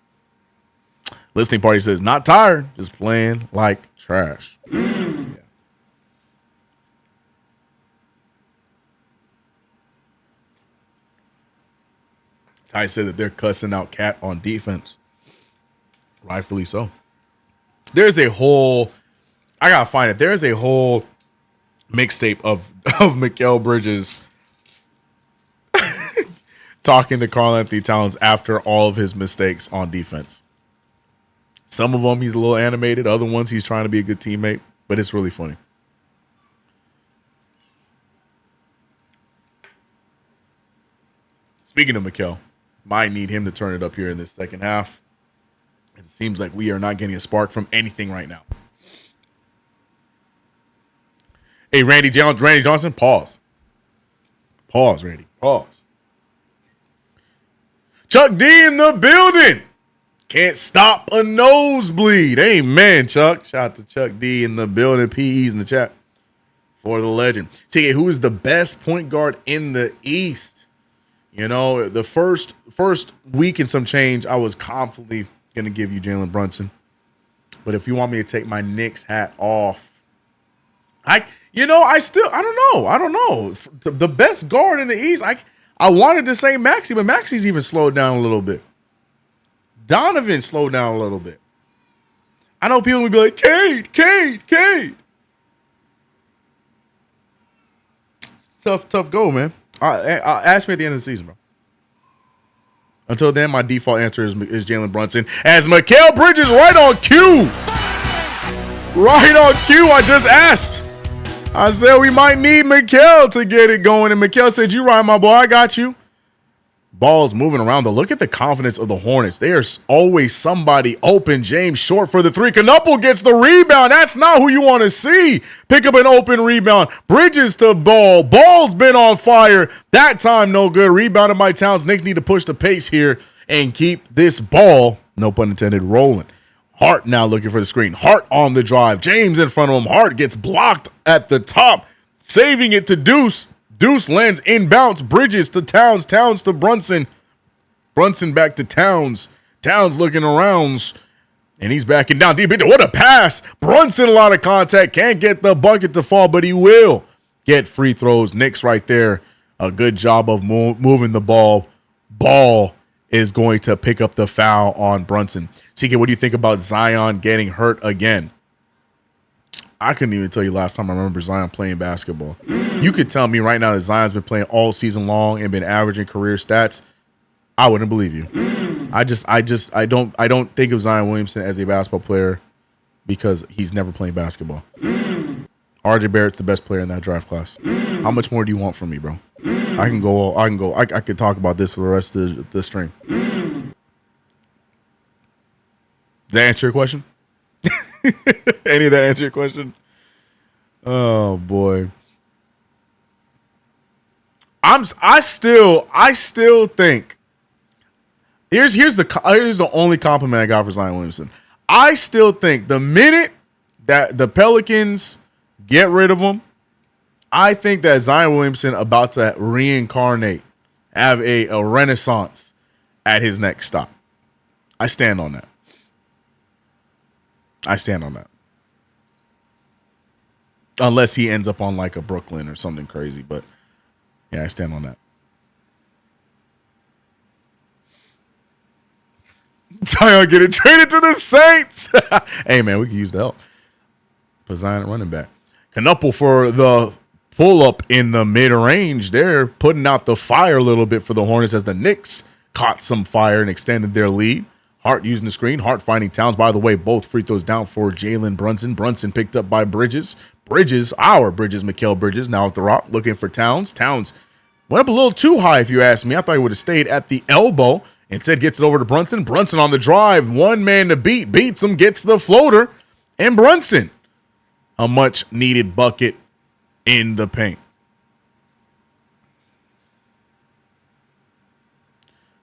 [SPEAKER 2] Listening party says, not tired, just playing like trash. Yeah. Ty said that they're cussing out Cat on defense. Rightfully so. There's a whole, I gotta find it. There's a whole mixtape of Mikal Bridges talking to Karl Anthony Towns after all of his mistakes on defense. Some of them he's a little animated. Other ones he's trying to be a good teammate. But it's really funny. Speaking of Mikal, might need him to turn it up here in this second half. It seems like we are not getting a spark from anything right now. Hey, Randy Johnson, pause. Pause, Randy. Pause. Chuck D in the building. Can't stop a nosebleed. Amen, Chuck. Shout out to Chuck D in the building. PE's in the chat for the legend. CK, who is the best point guard in the East? You know, the first week and some change, I was confidently going to give you Jalen Brunson. But if you want me to take my Knicks hat off, I don't know. The best guard in the East, I wanted to say Maxey, but Maxey's even slowed down a little bit. Donovan slowed down a little bit. I know people would be like, Cade. It's tough go, man. Ask me at the end of the season, bro. Until then, my default answer is Jalen Brunson. As Mikal Bridges right on cue. Right on cue, I just asked. I said we might need Mikal to get it going. And Mikal said, you right, my boy. I got you. Ball's moving around, though. Look at the confidence of the Hornets. There's always somebody open. James short for the 3. Knuppel gets the rebound. That's not who you want to see. Pick up an open rebound. Bridges to Ball. Ball's been on fire. That time, no good. Rebounded by Towns. Knicks need to push the pace here and keep this ball, no pun intended, rolling. Hart now looking for the screen. Hart on the drive. James in front of him. Hart gets blocked at the top. Saving it to Deuce. Deuce lands inbounds. Bridges to Towns. Towns to Brunson. Brunson back to Towns. Towns looking around. And he's backing down deep. What a pass. Brunson, a lot of contact. Can't get the bucket to fall, but he will get free throws. Knicks right there. A good job of moving the ball. Ball is going to pick up the foul on Brunson. CK, what do you think about Zion getting hurt again? I couldn't even tell you last time I remember Zion playing basketball. You could tell me right now that Zion's been playing all season long and been averaging career stats. I wouldn't believe you. I don't think of Zion Williamson as a basketball player because he's never playing basketball. RJ Barrett's the best player in that draft class. How much more do you want from me, bro? I could talk about this for the rest of the stream. Did that answer your question? Any of that answer your question? Oh, boy. I still think. Here's the only compliment I got for Zion Williamson. I still think the minute that the Pelicans get rid of him, I think that Zion Williamson about to reincarnate, have a renaissance at his next stop. I stand on that. Unless he ends up on like a Brooklyn or something crazy. But yeah, I stand on that. Zion getting traded to the Saints. Hey, man, we can use the help. Put Zion at running back. Knuppel for the pull-up in the mid-range. They're putting out the fire a little bit for the Hornets as the Knicks caught some fire and extended their lead. Hart using the screen. Hart finding Towns. By the way, both free throws down for Jalen Brunson. Brunson picked up by Bridges. Mikal Bridges, now at the rock, looking for Towns. Towns went up a little too high, if you ask me. I thought he would have stayed at the elbow. Instead, gets it over to Brunson. Brunson on the drive. One man to beat. Beats him, gets the floater. And Brunson, a much-needed bucket in the paint.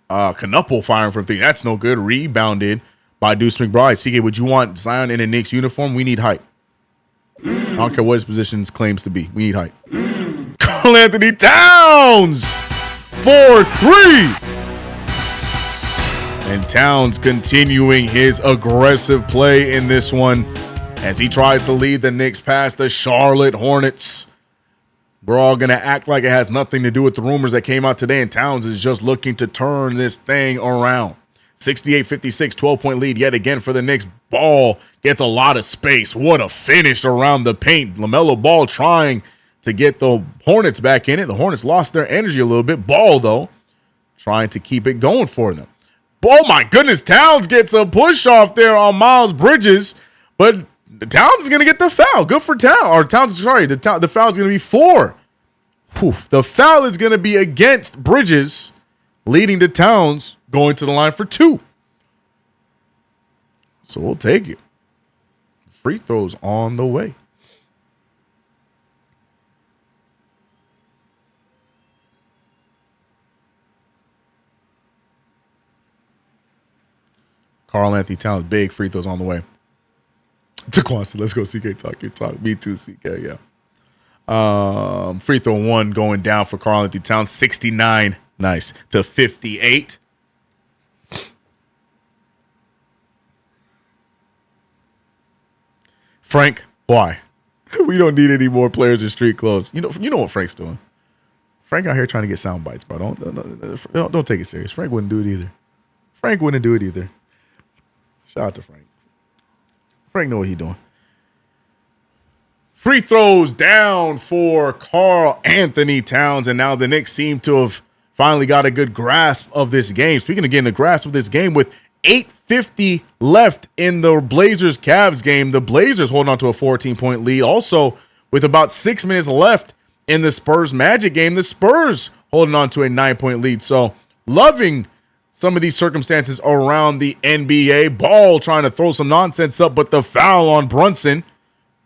[SPEAKER 2] Knuppel firing from three. That's no good. Rebounded by Deuce McBride. CK, would you want Zion in a Knicks uniform? We need height. I don't care what his position claims to be. We need height. Karl Anthony Towns for three. And Towns continuing his aggressive play in this one as he tries to lead the Knicks past the Charlotte Hornets. We're all going to act like it has nothing to do with the rumors that came out today, and Towns is just looking to turn this thing around. 68-56, 12-point lead yet again for the Knicks. Ball gets a lot of space. What a finish around the paint. LaMelo Ball trying to get the Hornets back in it. The Hornets lost their energy a little bit. Ball, though, trying to keep it going for them. Oh, my goodness. Towns gets a push off there on Miles Bridges, but Towns is going to get the foul. Good for Towns. Or Towns, sorry, the foul is going to be 4. Oof. The foul is going to be against Bridges, leading to Towns going to the line for 2. So we'll take it. Free throws on the way. Karl Anthony Towns, big free throws on the way. Taquan, let's go, CK. Talk your talk. Me too, CK, yeah. Free throw 1 going down for Karl Anthony Towns, 69, nice, to 58. Frank, why? We don't need any more players in street clothes. You know what Frank's doing. Frank out here trying to get sound bites, bro. Don't take it serious. Frank wouldn't do it either. Shout out to Frank. Frank know what he's doing. Free throws down for Karl Anthony Towns, and now the Knicks seem to have finally got a good grasp of this game. Speaking of getting the grasp of this game, with 8:50 left in the Blazers-Cavs game, the Blazers holding on to a 14-point lead. Also, with about 6 minutes left in the Spurs-Magic game, the Spurs holding on to a 9-point lead. So, loving some of these circumstances around the NBA. Ball trying to throw some nonsense up, but the foul on Brunson.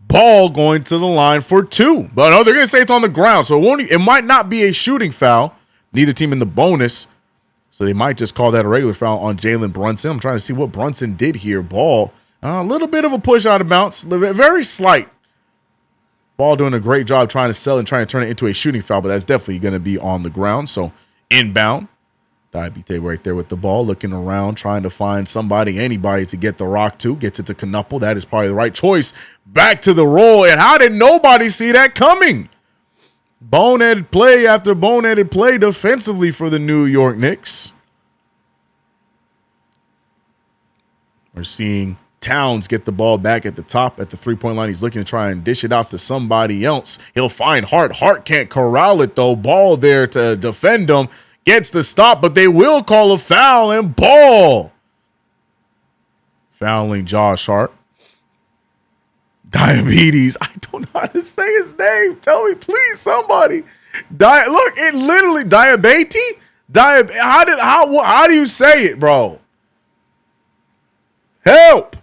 [SPEAKER 2] Ball going to the line for 2. But no, they're going to say it's on the ground, so it might not be a shooting foul. Neither team in the bonus, so they might just call that a regular foul on Jalen Brunson. I'm trying to see what Brunson did here. Ball, a little bit of a push out of bounds, very slight. Ball doing a great job trying to sell and trying to turn it into a shooting foul, but that's definitely going to be on the ground. So inbound. Diabite right there with the ball, looking around, trying to find anybody to get the rock to. Gets it to Knuppel. That is probably the right choice. Back to the roll, and how did nobody see that coming? Boneheaded play after boneheaded play defensively for the New York Knicks. We're seeing Towns get the ball back at the top at the three-point line. He's looking to try and dish it off to somebody else. He'll find Hart. Hart can't corral it, though. Ball there to defend him. Gets the stop, but they will call a foul, and Ball fouling Josh Hart. Diabetes. I don't know how to say his name. Tell me, please, somebody. Look, it literally diabetes. How do you say it, bro? Help.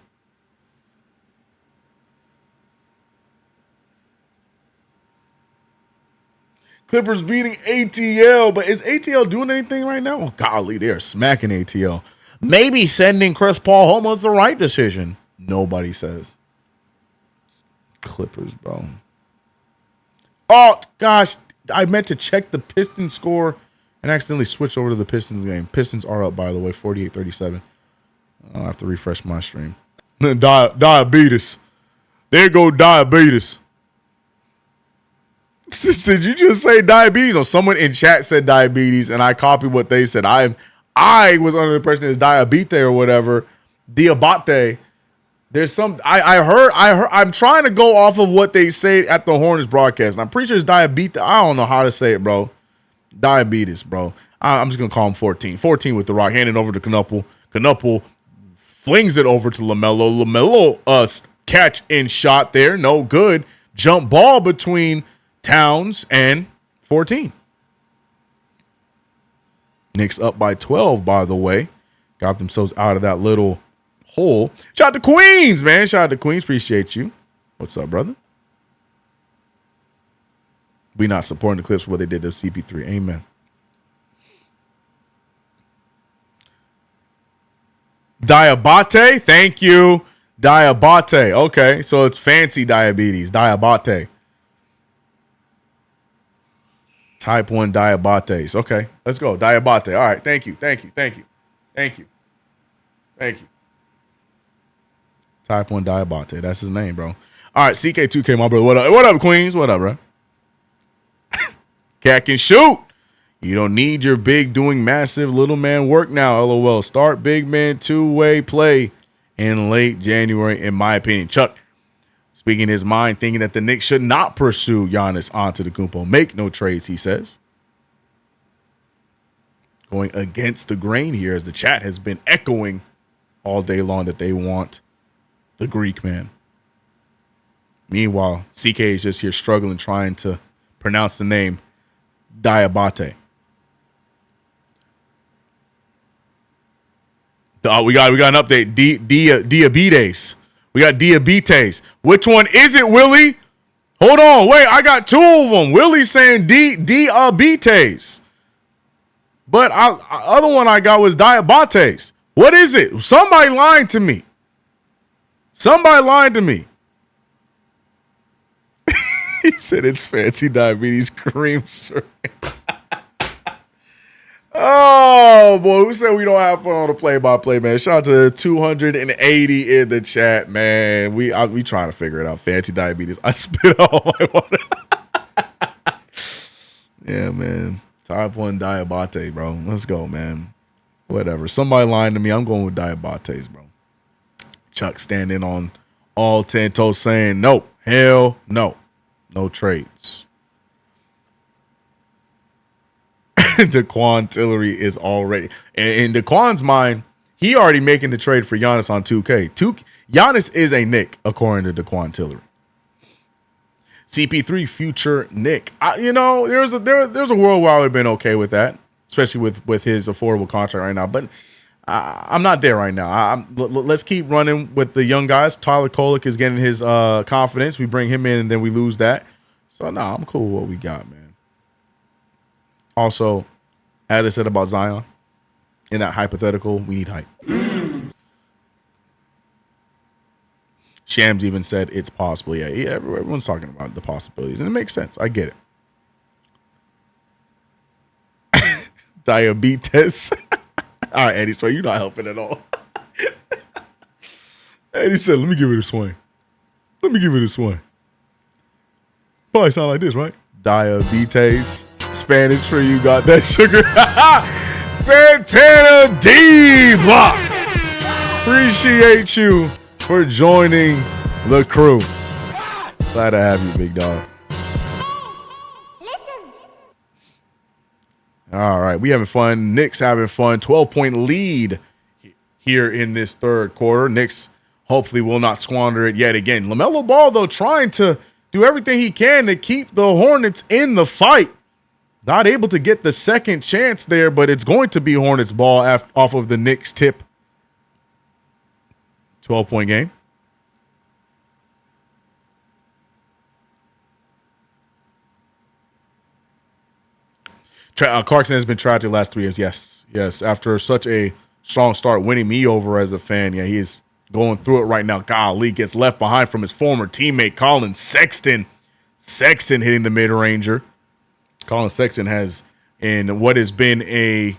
[SPEAKER 2] Clippers beating ATL, but is ATL doing anything right now? Oh, golly, they are smacking ATL. Maybe sending Chris Paul home was the right decision. Nobody says. Clippers, bro. Oh, gosh. I meant to check the Pistons score and accidentally switch over to the Pistons game. Pistons are up, by the way, 48-37. I'll have to refresh my stream. Diabetes. There go diabetes. Did you just say diabetes? Or someone in chat said diabetes, and I copied what they said. I was under the impression it's diabete or whatever. Diabate. There's some I heard I'm trying to go off of what they say at the Hornets broadcast. I'm pretty sure it's diabetes. I don't know how to say it, bro. Diabetes, bro. I'm just gonna call him 14. 14 with the rock, handing over to Knuppel. Knuppel flings it over to LaMelo. LaMelo catch and shot there, no good. Jump ball between Towns and 14. Knicks up by 12, by the way. Got themselves out of that little hole. Shout out to Queens, man. Shout out to Queens. Appreciate you. What's up, brother? We not supporting the Clips for what they did to CP3. Amen. Diabate. Thank you. Diabate. Okay, so it's fancy diabetes. Diabate. Type 1 diabetes. Okay, let's go. Diabate. All right, thank you. Thank you. Thank you. Thank you. Thank you. Type 1 diabate. That's his name, bro. All right, CK2K, my brother. What up? What up, Queens? What up, bro? Cat can shoot. You don't need your big doing massive little man work now, LOL. Start big man two-way play in late January, in my opinion. Chuck, speaking his mind, thinking that the Knicks should not pursue Giannis Antetokounmpo. Make no trades, he says. Going against the grain here, as the chat has been echoing all day long that they want the Greek man. Meanwhile, CK is just here struggling, trying to pronounce the name Diabate. We got an update. Diabetes. We got diabetes. Which one is it, Willie? Hold on. Wait, I got two of them. Willie's saying diabetes. But other one I got was diabetes. What is it? Somebody lying to me. Somebody lied to me. He said it's fancy diabetes cream syrup. Oh, boy. Who said we don't have fun on the play-by-play, man? Shout out to 280 in the chat, man. We trying to figure it out. Fancy diabetes. I spit all my water. Yeah, man. Type 1 diabetes, bro. Let's go, man. Whatever. Somebody lying to me. I'm going with diabetes, bro. Chuck standing on all 10 toes saying, no, hell no. No trades. Daquan Tillery is already, in Daquan's mind, he already making the trade for Giannis on 2K. Giannis is a Knick, according to Daquan Tillery. CP3 future Knick. There's a world where I would have been okay with that, especially with his affordable contract right now. But I'm not there right now. Let's keep running with the young guys. Tyler Kolek is getting his confidence. We bring him in and then we lose that. So, no, I'm cool with what we got, man. Also, as I said about Zion, in that hypothetical, we need hype. Shams even said it's possible. Yeah, everyone's talking about the possibilities, and it makes sense. I get it. Diabetes. All right, Eddie, so you're not helping at all. Eddie said, let me give it a swing. Let me give it a swing. Probably sound like this, right? Diabetes. Spanish for you got that sugar. Santana D Block. Appreciate you for joining the crew. Glad to have you, big dog. All right, we having fun. Knicks having fun. 12-point lead here in this third quarter. Knicks hopefully will not squander it yet again. LaMelo Ball, though, trying to do everything he can to keep the Hornets in the fight. Not able to get the second chance there, but it's going to be Hornets ball off of the Knicks tip. 12-point game. Clarkson has been tried to the last 3 games. Yes. After such a strong start, winning me over as a fan. Yeah, he's going through it right now. Golly, gets left behind from his former teammate Colin Sexton. Sexton hitting the mid-ranger. Colin Sexton has, in what has been a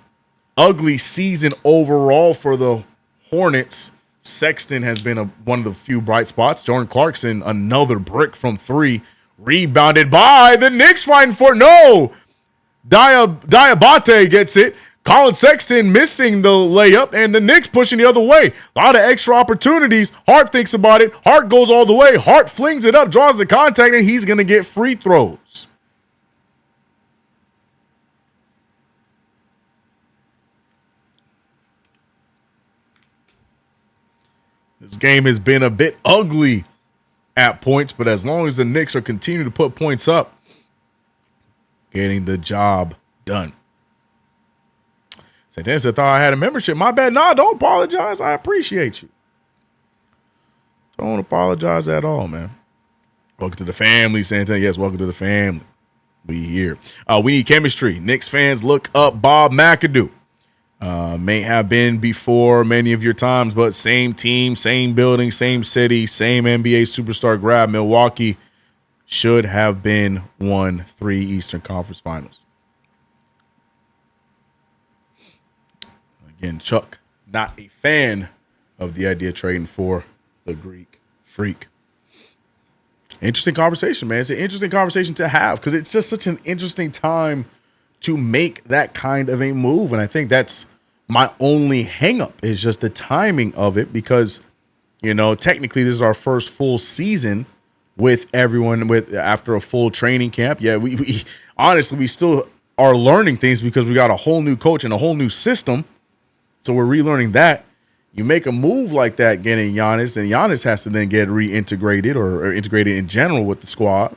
[SPEAKER 2] ugly season overall for the Hornets, Sexton has been one of the few bright spots. Jordan Clarkson, another brick from 3. Rebounded by the Knicks fighting for no. Diabate gets it. Colin Sexton missing the layup, and the Knicks pushing the other way. A lot of extra opportunities. Hart thinks about it. Hart goes all the way. Hart flings it up, draws the contact, and he's going to get free throws. This game has been a bit ugly at points, but as long as the Knicks are continuing to put points up, getting the job done. Santana said, thought I had a membership. My bad. Nah, don't apologize. I appreciate you. Don't apologize at all, man. Welcome to the family, Santana. Yes, welcome to the family. We here. We need chemistry. Knicks fans, look up Bob McAdoo. May have been before many of your times, but same team, same building, same city, same NBA superstar grab. Milwaukee should have been won 3 Eastern Conference Finals. Again, Chuck, not a fan of the idea of trading for the Greek Freak. Interesting conversation, man. It's an interesting conversation to have because it's just such an interesting time to make that kind of a move. And I think that's my only hang-up is just the timing of it because, you know, technically this is our first full season with everyone after a full training camp. Yeah, we honestly, we still are learning things because we got a whole new coach and a whole new system. So we're relearning that. You make a move like that getting Giannis, and Giannis has to then get reintegrated or integrated in general with the squad.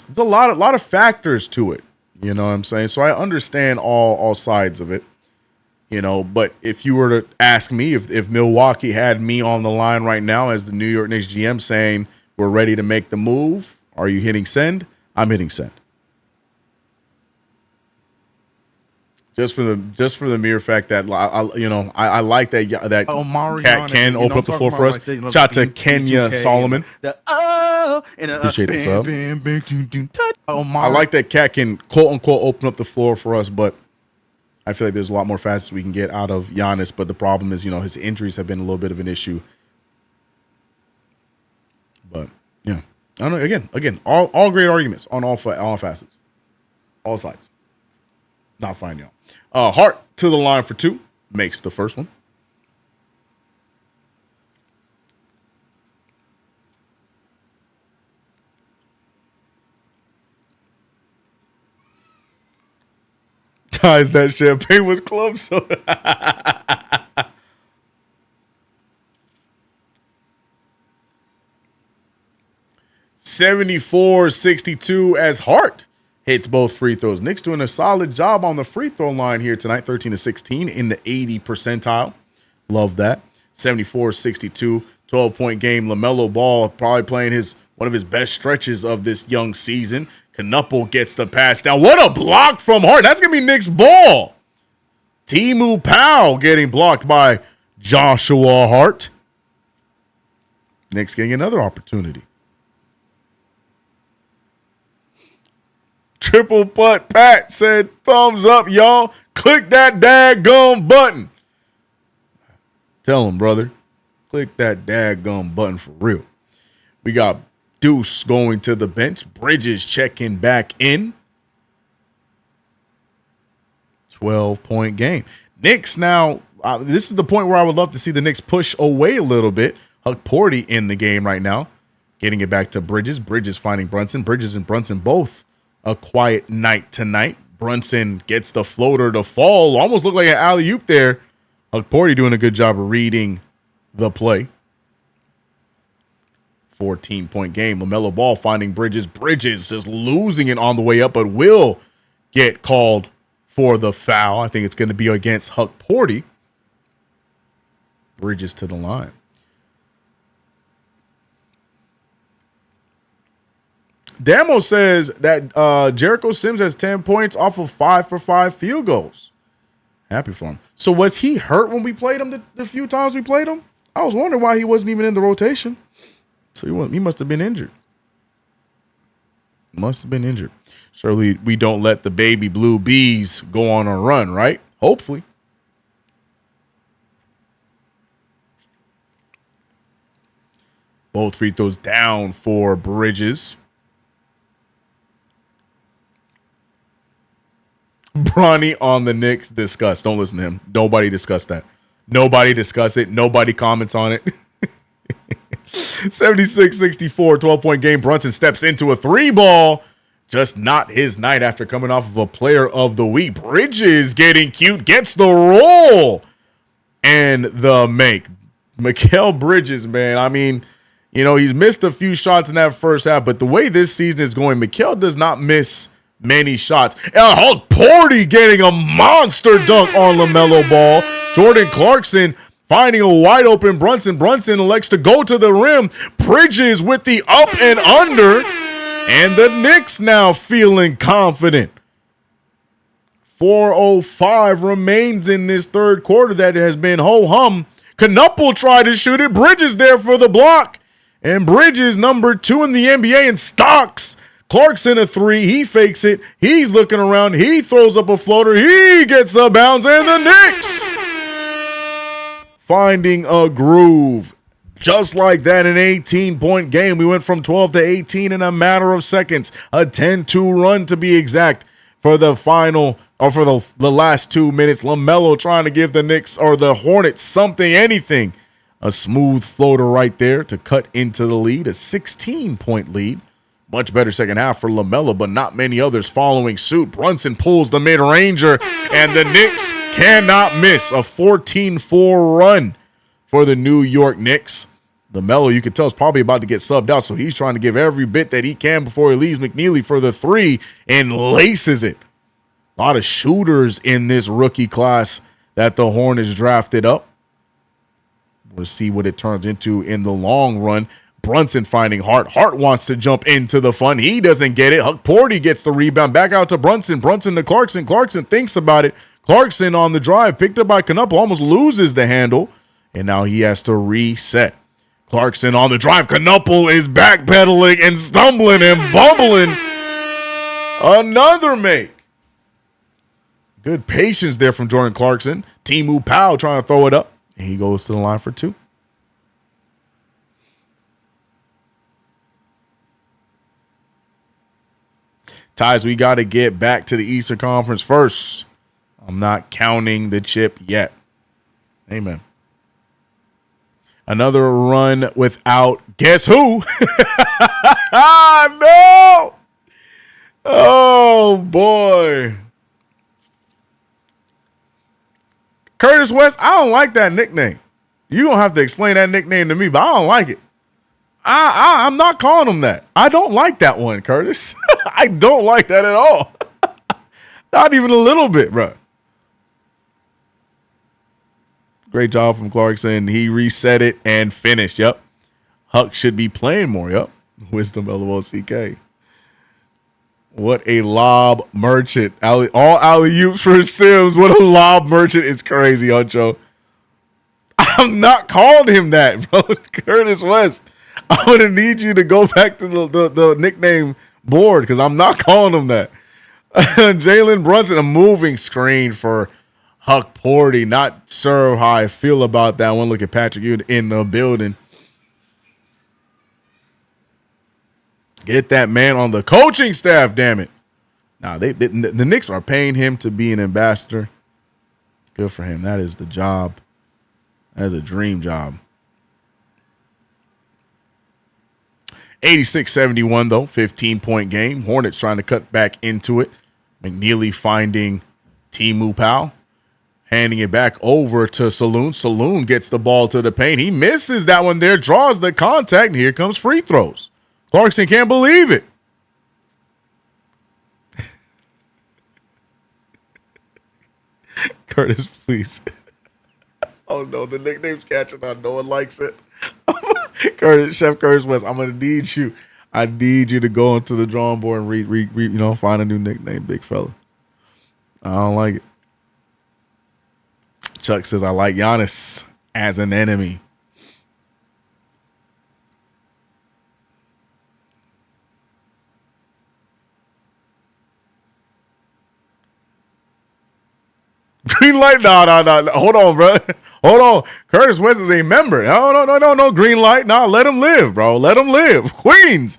[SPEAKER 2] There's a lot of factors to it. You know what I'm saying? So I understand all sides of it. You know, but if you were to ask me if Milwaukee had me on the line right now as the New York Knicks GM saying we're ready to make the move, are you hitting send? I'm hitting send. Just for the mere fact that I like that Cat can open up the floor for us. Shout out to Kenya Solomon. Appreciate the sub. I like that Cat can quote unquote open up the floor for us, but I feel like there's a lot more facets we can get out of Giannis. But the problem is, his injuries have been a little bit of an issue. But yeah, I don't know. Again, all great arguments on all facets, all sides. Not fine, y'all. Hart to the line for 2. Makes the first one. Ties that champagne with club soda. 74-62 as Hart hits both free throws. Knicks doing a solid job on the free throw line here tonight, 13-16 in the 80 percentile. Love that. 74-62, 12-point game. LaMelo Ball probably playing one of his best stretches of this young season. Knuppel gets the pass down. What a block from Hart. That's going to be Knicks ball. Timu Powell getting blocked by Joshua Hart. Knicks getting another opportunity. Triple putt Pat said, thumbs up, y'all. Click that daggum button. Tell him, brother. Click that daggum button for real. We got Deuce going to the bench. Bridges checking back in. 12-point game. Knicks now, this is the point where I would love to see the Knicks push away a little bit. Huck Porty in the game right now. Getting it back to Bridges. Bridges finding Brunson. Bridges and Brunson both a quiet night tonight. Brunson gets the floater to fall. Almost looked like an alley-oop there. Huck Porty doing a good job of reading the play. 14-point game. LaMelo Ball finding Bridges. Bridges is losing it on the way up, but will get called for the foul. I think it's going to be against Huck Porty. Bridges to the line. Damo says that Jericho Sims has 10 points off of 5 for 5 field goals. Happy for him. So was he hurt when we played him the few times we played him? I was wondering why he wasn't even in the rotation. So he must have been injured. Must have been injured. Surely we don't let the baby blue bees go on a run, right? Hopefully. Both free throws down for Bridges. Bronny on the Knicks discuss. Don't listen to him. Nobody discuss that. Nobody discuss it. Nobody comments on it. 76-64, 12-point game. Brunson steps into a 3-ball. Just not his night after coming off of a player of the week. Bridges getting cute. Gets the roll. And the make. Mikal Bridges, man. I mean, you know, he's missed a few shots in that first half. But the way this season is going, Mikal does not miss many shots. Hulk Porty getting a monster dunk on LaMelo Ball. Jordan Clarkson finding a wide open Brunson. Brunson elects to go to the rim. Bridges with the up and under. And the Knicks now feeling confident. 4:05 remains in this third quarter that has been ho-hum. Knuppel tried to shoot it. Bridges there for the block. And Bridges, number 2 in the NBA in stocks. Clarkson a 3. He fakes it. He's looking around. He throws up a floater. He gets a bounce. And the Knicks finding a groove. Just like that, an 18-point game. We went from 12 to 18 in a matter of seconds. A 10-2 run to be exact for the final, or for the last 2 minutes. LaMelo trying to give the Knicks or the Hornets something, anything. A smooth floater right there to cut into the lead. A 16-point lead. Much better second half for LaMelo, but not many others following suit. Brunson pulls the mid-ranger, and the Knicks cannot miss. A 14-4 run for the New York Knicks. LaMelo, you can tell, is probably about to get subbed out, so he's trying to give every bit that he can before he leaves McNeely for the 3 and laces it. A lot of shooters in this rookie class that the Hornets drafted up. We'll see what it turns into in the long run. Brunson finding Hart. Hart wants to jump into the fun. He doesn't get it. Huck Porty gets the rebound. Back out to Brunson. Brunson to Clarkson. Clarkson thinks about it. Clarkson on the drive. Picked up by Knuppel. Almost loses the handle. And now he has to reset. Clarkson on the drive. Knuppel is backpedaling and stumbling and bumbling. Another make. Good patience there from Jordan Clarkson. Timu Powell trying to throw it up. And he goes to the line for 2. Ties, we got to get back to the Eastern Conference first. I'm not counting the chip yet. Amen. Another run without guess who? No! Oh, boy. Curtis West, I don't like that nickname. You don't have to explain that nickname to me, but I don't like it. I'm not calling him that. I don't like that one, Curtis. I don't like that at all. Not even a little bit, bro. Great job from Clarkson. He reset it and finished. Yep. Huck should be playing more. Yep. Wisdom, LOL, CK. What a lob merchant. All alley-oops for Sims. What a lob merchant is crazy, Huncho. I'm not calling him that, bro. Curtis West. I'm going to need you to go back to the nickname board because I'm not calling him that. Jalen Brunson, a moving screen for Huck Porty. Not sure how I feel about that one. Look at Patrick, you in the building. Get that man on the coaching staff, damn it. Nah, the Knicks are paying him to be an ambassador. Good for him. That is the job. That is a dream job. 86-71, though, 15-point game. Hornets trying to cut back into it. McNeely finding Timu Powell, handing it back over to Saloon. Saloon gets the ball to the paint. He misses that one there, draws the contact, and here comes free throws. Clarkson can't believe it. Curtis, please. Oh, no, the nickname's catching on. No one likes it. Chef Curtis West, I'm going to need you. I need you to go into the drawing board and find a new nickname, big fella. I don't like it. Chuck says, I like Giannis as an enemy. Green light? No. Hold on, bro. Hold on. Curtis West is a member. No. Green light. No, let him live, bro. Let him live. Queens,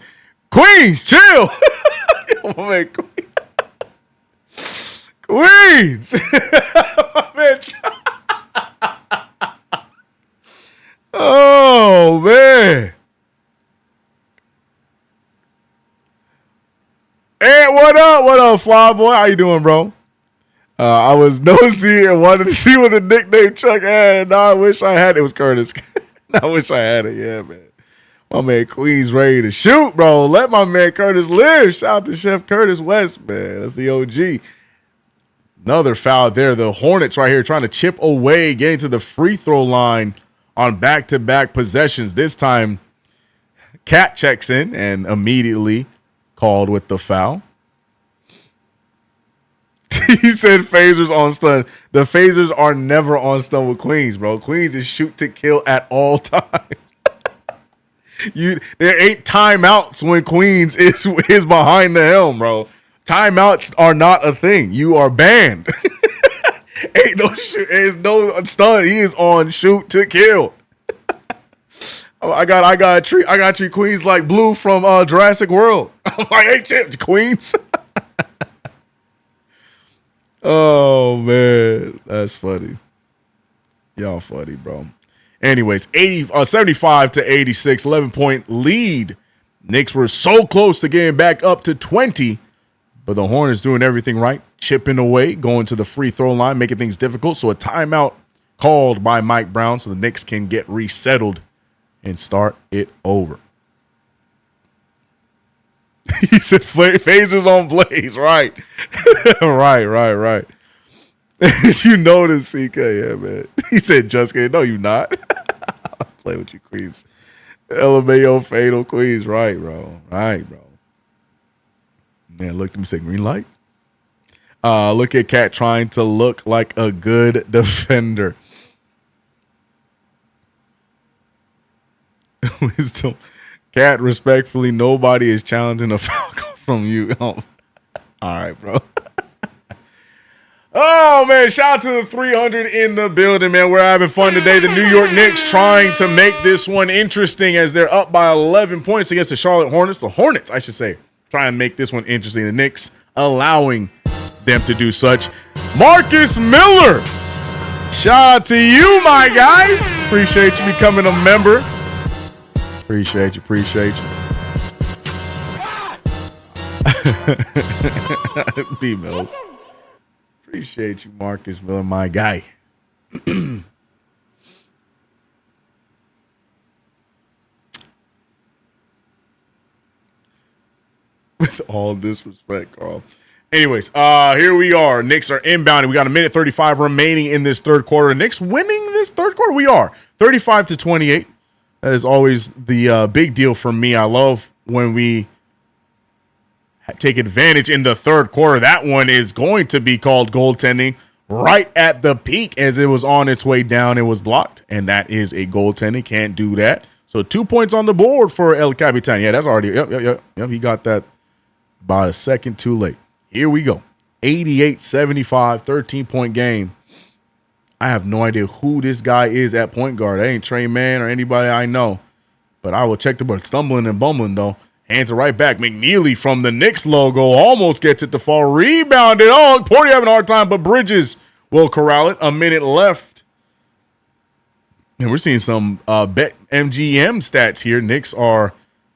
[SPEAKER 2] chill. Oh, man, Queens. Man. Oh, man. Hey, what up? What up, Fly Boy? How you doing, bro? I was nosy and wanted to see what the nickname Chuck had. No, I wish I had it. It was Curtis. I wish I had it. Yeah, man. My man Queen's ready to shoot, bro. Let my man Curtis live. Shout out to Chef Curtis West, man. That's the OG. Another foul there. The Hornets right here trying to chip away, getting to the free throw line on back-to-back possessions. This time, Cat checks in and immediately called with the foul. He said phasers on stun. The phasers are never on stun with Queens, bro. Queens is shoot to kill at all times. There ain't timeouts when Queens is behind the helm, bro. Timeouts are not a thing. You are banned. Ain't no shoot. There's no stun. He is on shoot to kill. I got to treat Queens like Blue from Jurassic World. I'm like, hey, Queens. Oh, man. That's funny. Y'all funny, bro. Anyways, 75 to 86, 11-point lead. Knicks were so close to getting back up to 20, but the Hornets doing everything right, chipping away, going to the free throw line, making things difficult. So a timeout called by Mike Brown so the Knicks can get resettled and start it over. He said phasers on Blaze, right? right. You know this, CK, yeah, man. He said just kidding. No, you not. I'll play with you, Queens. LMAO fatal Queens, right, bro. Right, bro. Man, look at me say green light. Look at Cat trying to look like a good defender. Wisdom. Cat, respectfully, nobody is challenging a foul call from you. Oh. All right, bro. Oh, man, shout out to the 300 in the building, man. We're having fun today. The New York Knicks trying to make this one interesting as they're up by 11 points against the Charlotte Hornets. The Hornets, I should say, trying to make this one interesting. The Knicks allowing them to do such. Marcus Miller, shout out to you, my guy. Appreciate you becoming a member. Appreciate you. B Mills. Appreciate you, Marcus Miller, my guy. With all disrespect, Carl. Anyways, here we are. Knicks are inbounding. We got a minute 35 remaining in this third quarter. Knicks winning this third quarter? We are. 35 to 28. That is always the big deal for me. I love when we take advantage in the third quarter. That one is going to be called goaltending right at the peak as it was on its way down. It was blocked, and that is a goaltending. Can't do that. So 2 points on the board for El Capitan. Yeah, that's already, yep. He got that about a second too late. Here we go. 88-75, 13-point game. I have no idea who this guy is at point guard. That ain't Trey Mann or anybody I know. But I will check the board. Stumbling and bumbling, though. Hands it right back. McNeely from the Knicks logo almost gets it to fall. Rebounded. Oh, Porty having a hard time, but Bridges will corral it. A minute left. And we're seeing some bet MGM stats here. Knicks are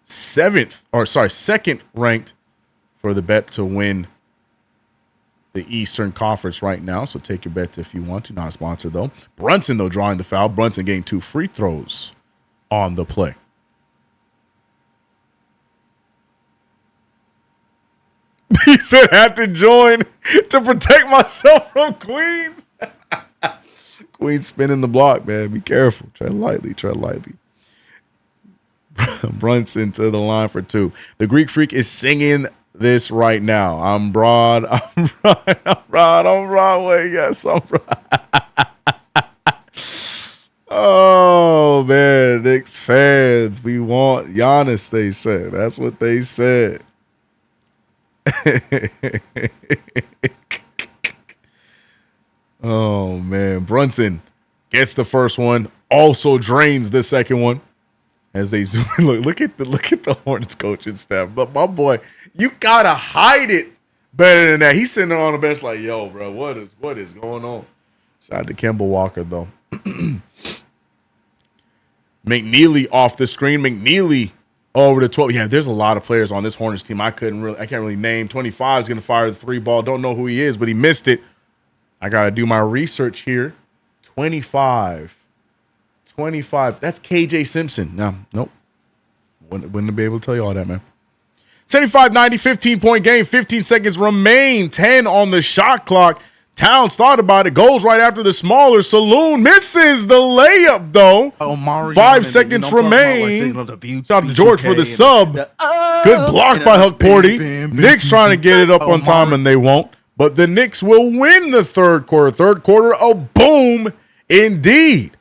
[SPEAKER 2] second ranked for the bet to win the Eastern Conference right now. So take your bet if you want to. Not a sponsor, though. Brunson, though, drawing the foul. Brunson getting 2 free throws on the play. He said, had to join to protect myself from Queens. Queens spinning the block, man. Be careful. Tread lightly. Brunson to the line for 2. The Greek Freak is singing this right now. I'm broad. I'm Broadway. Yes, I'm broad. Oh, man. Knicks fans, we want Giannis, they said. That's what they said. Oh, man. Brunson gets the first one, also drains the second one. As they zoom, look at the Hornets coaching staff. But my boy, you gotta hide it better than that. He's sitting there on the bench like, yo, bro, what is going on? Shout out to Kemba Walker though. McNeely off the screen. McNeely over the 12. Yeah, there's a lot of players on this Hornets team. I can't really name. 25 is gonna fire the 3 ball. Don't know who he is, but he missed it. I gotta do my research here. 25. That's KJ Simpson. No, nope. Wouldn't be able to tell you all that, man. 75-90, 15-point game. 15 seconds remain. 10 on the shot clock. Towns thought about it. Goes right after the smaller saloon. Misses the layup, though. 5 seconds remain. Shout out to George for the sub. Good block by Huckporty. Knicks trying to get it up on time, and they won't. But the Knicks will win the third quarter. Third quarter, a boom indeed.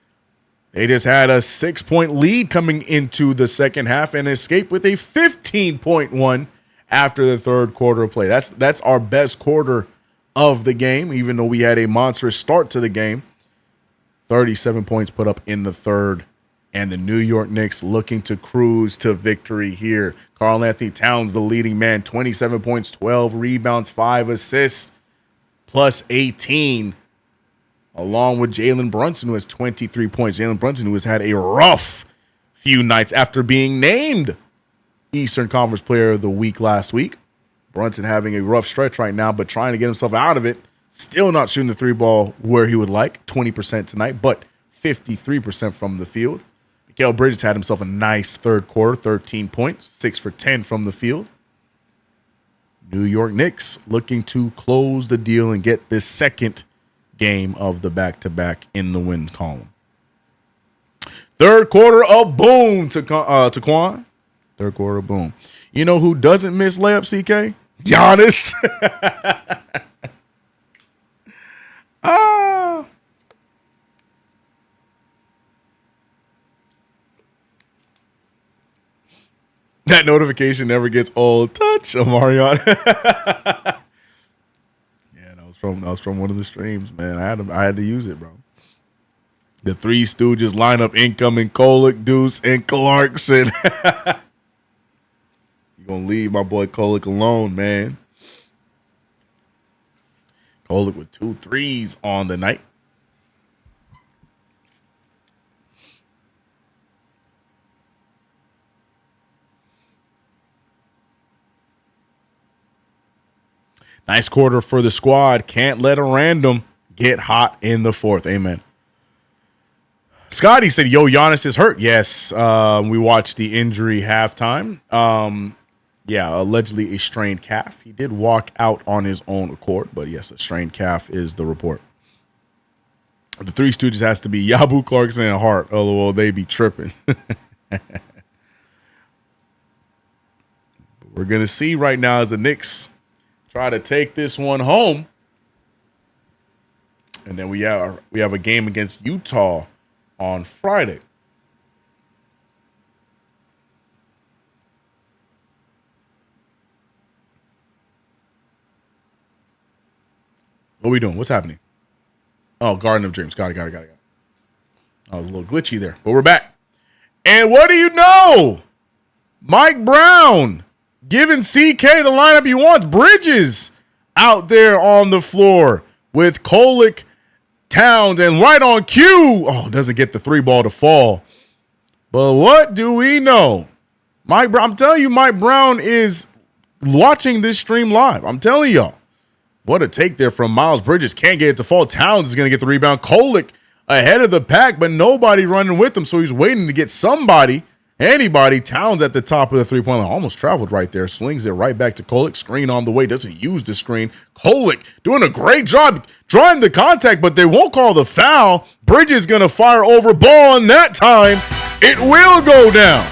[SPEAKER 2] They just had a 6-point lead coming into the second half and escaped with a 15-point one after the third quarter of play. That's our best quarter of the game, even though we had a monstrous start to the game. 37 points put up in the third, and the New York Knicks looking to cruise to victory here. Karl-Anthony Towns, the leading man, 27 points, 12 rebounds, 5 assists, plus 18. Along with Jalen Brunson, who has 23 points. Jalen Brunson, who has had a rough few nights after being named Eastern Conference Player of the Week last week. Brunson having a rough stretch right now, but trying to get himself out of it. Still not shooting the 3 ball where he would like. 20% tonight, but 53% from the field. Mikal Bridges had himself a nice third quarter, 13 points, 6 for 10 from the field. New York Knicks looking to close the deal and get this second game of the back-to-back in the win column. Third quarter, a boom to Quan. Third quarter, boom. You know who doesn't miss layup, CK? Giannis. That notification never gets old. Touch, Omarion. That was from one of the streams, man. I had to use it, bro. The Three Stooges lineup incoming: Kolek, Deuce, and Clarkson. You gonna leave my boy Kolek alone, man. Kolek with 2 threes on the night. Nice quarter for the squad. Can't let a random get hot in the fourth. Amen. Scotty said, yo, Giannis is hurt. Yes, we watched the injury halftime. Allegedly a strained calf. He did walk out on his own accord, but yes, a strained calf is the report. The Three Stooges has to be Yabu, Clarkson, and Hart. LOL, they be tripping. We're going to see right now as the Knicks try to take this one home. And then we have a game against Utah on Friday. What are we doing? What's happening? Oh, Garden of Dreams. Got it. I was a little glitchy there, but we're back. And what do you know? Mike Brown giving CK the lineup he wants. Bridges out there on the floor with Kolek, Towns, and right on cue. Oh, doesn't get the 3 ball to fall. But what do we know? I'm telling you, Mike Brown is watching this stream live. I'm telling y'all. What a take there from Miles Bridges. Can't get it to fall. Towns is going to get the rebound. Kolek ahead of the pack, but nobody running with him. So he's waiting to get anybody. Towns at the top of the 3-point line. Almost traveled right there. Swings it right back to Kolek. Screen on the way. Doesn't use the screen. Kolek doing a great job drawing the contact, but they won't call the foul. Bridges going to fire over ball, and that time it will go down.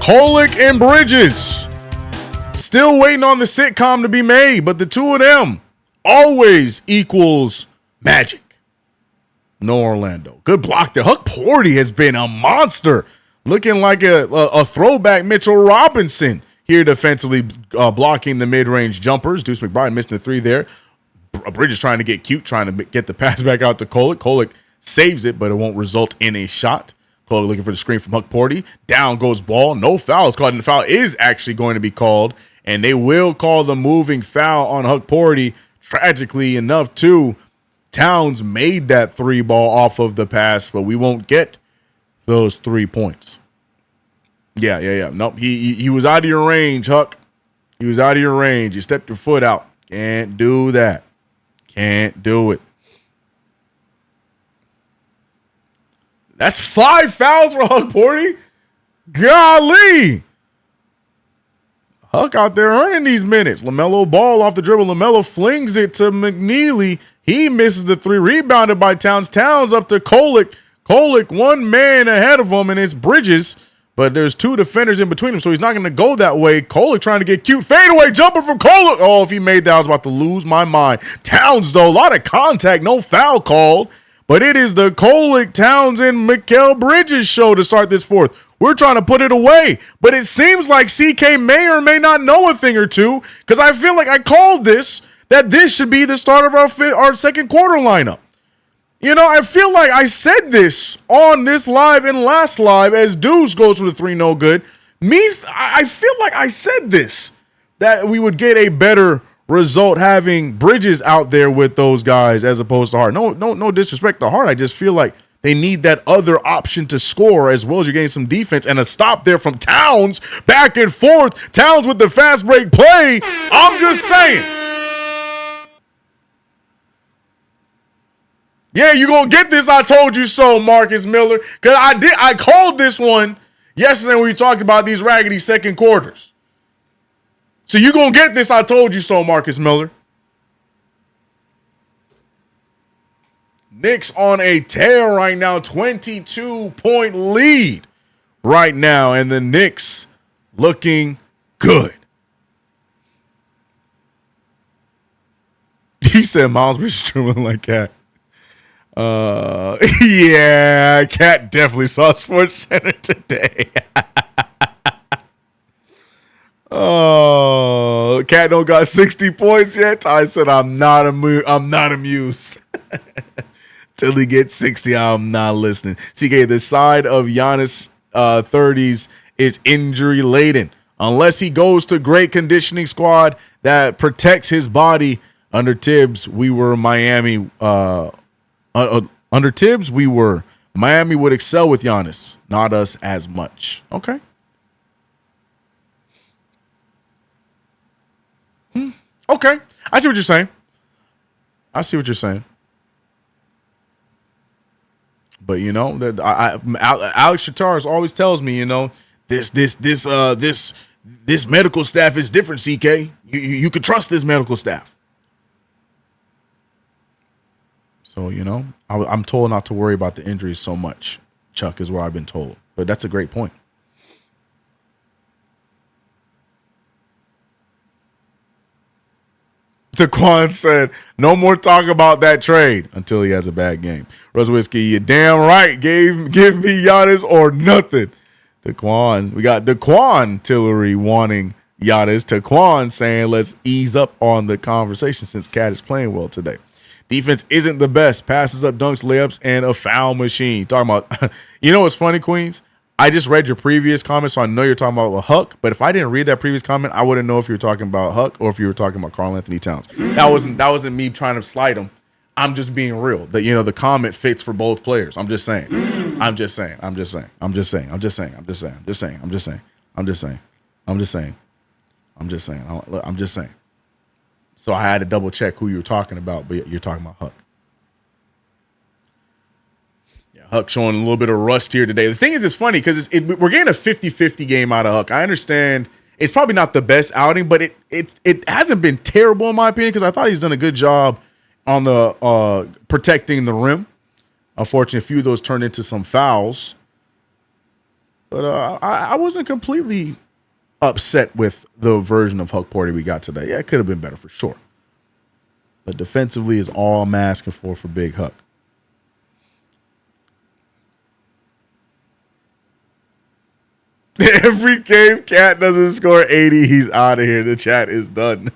[SPEAKER 2] Kolek and Bridges. Still waiting on the sitcom to be made, but the two of them always equals magic. No Orlando. Good block there. Huck Porty has been a monster. Looking like a throwback Mitchell Robinson here defensively, blocking the mid-range jumpers. Deuce McBride missing the three there. Bridges trying to get cute, trying to get the pass back out to Kolek. Kolek saves it, but it won't result in a shot. Kolek looking for the screen from Huck Porty. Down goes ball. No foul is called, and the foul is actually going to be called, and they will call the moving foul on Huck Porty. Tragically enough, too, Towns made that three ball off of the pass, but we won't get those 3 points. Yeah. Nope. He was out of your range, Huck. He was out of your range. You stepped your foot out. Can't do that. Can't do it. That's 5 fouls for Huck Porty. Golly. Huck out there earning these minutes. LaMelo Ball off the dribble. LaMelo flings it to McNeely. He misses the three. Rebounded by Towns. Towns up to Kolek. Kolek, one man ahead of him, and it's Bridges. But there's two defenders in between him, so he's not going to go that way. Kolek trying to get cute. Fadeaway jumper from Kolek. Oh, if he made that, I was about to lose my mind. Towns, though, a lot of contact. No foul called. But it is the Kolek, Towns, and Mikal Bridges show to start this fourth. We're trying to put it away. But it seems like CK may or may not know a thing or two, because I feel like I called this, that this should be the start of our second quarter lineup. You know, I feel like I said this on this live and last live as Deuce goes for the three, no good. I feel like I said this, that we would get a better result having Bridges out there with those guys as opposed to Hart. No disrespect to Hart. I just feel like they need that other option to score as well as you're getting some defense, and a stop there from Towns back and forth. Towns with the fast break play. I'm just saying. Yeah, you're going to get this I told you so, Marcus Miller. Because I called this one yesterday when we talked about these raggedy second quarters. So you're going to get this I told you so, Marcus Miller. Knicks on a tear right now, 22-point lead right now, and the Knicks looking good. He said Miles Bridges dribbling like Cat. Yeah, Cat definitely saw Sports Center today. Oh, Cat don't got 60 points yet. I said I'm not amused. Till he gets 60, I'm not listening. CK, the side of Giannis 30s is injury laden. Unless he goes to great conditioning squad that protects his body. Under Tibbs, we were Miami. Under Tibbs, Miami would excel with Giannis, not us as much. Okay. Okay. I see what you're saying. But you know, Alex Shattars always tells me, you know, this medical staff is different. CK, you could trust this medical staff. So, you know, I'm told not to worry about the injuries so much, Chuck, is what I've been told. But that's a great point. Taquan said, no more talk about that trade until he has a bad game. Russ Whiskey, you damn right. Give me Giannis or nothing. Taquan, we got Daquan Tillery wanting Giannis. Taquan saying, let's ease up on the conversation since Cat is playing well today. Defense isn't the best. Passes up, dunks, layups, and a foul machine. Talking about, you know what's funny, Queens? I just read your previous comment, so I know you're talking about Huck. But if I didn't read that previous comment, I wouldn't know if you were talking about Huck or if you were talking about Karl Anthony Towns. That wasn't me trying to slight him. I'm just being real. That, you know, the comment fits for both players. I'm just saying. So I had to double check who you were talking about, but you're talking about Huck. Yeah, Huck showing a little bit of rust here today. The thing is, it's funny because we're getting a 50-50 game out of Huck. I understand it's probably not the best outing, but it hasn't been terrible in my opinion because I thought he's done a good job on the protecting the rim. Unfortunately, a few of those turned into some fouls. But I wasn't completely upset with the version of Huck Porty we got today. Yeah, it could have been better for sure. But defensively is all I'm asking for Big Huck. Every game Cat doesn't score 80, he's out of here. The chat is done.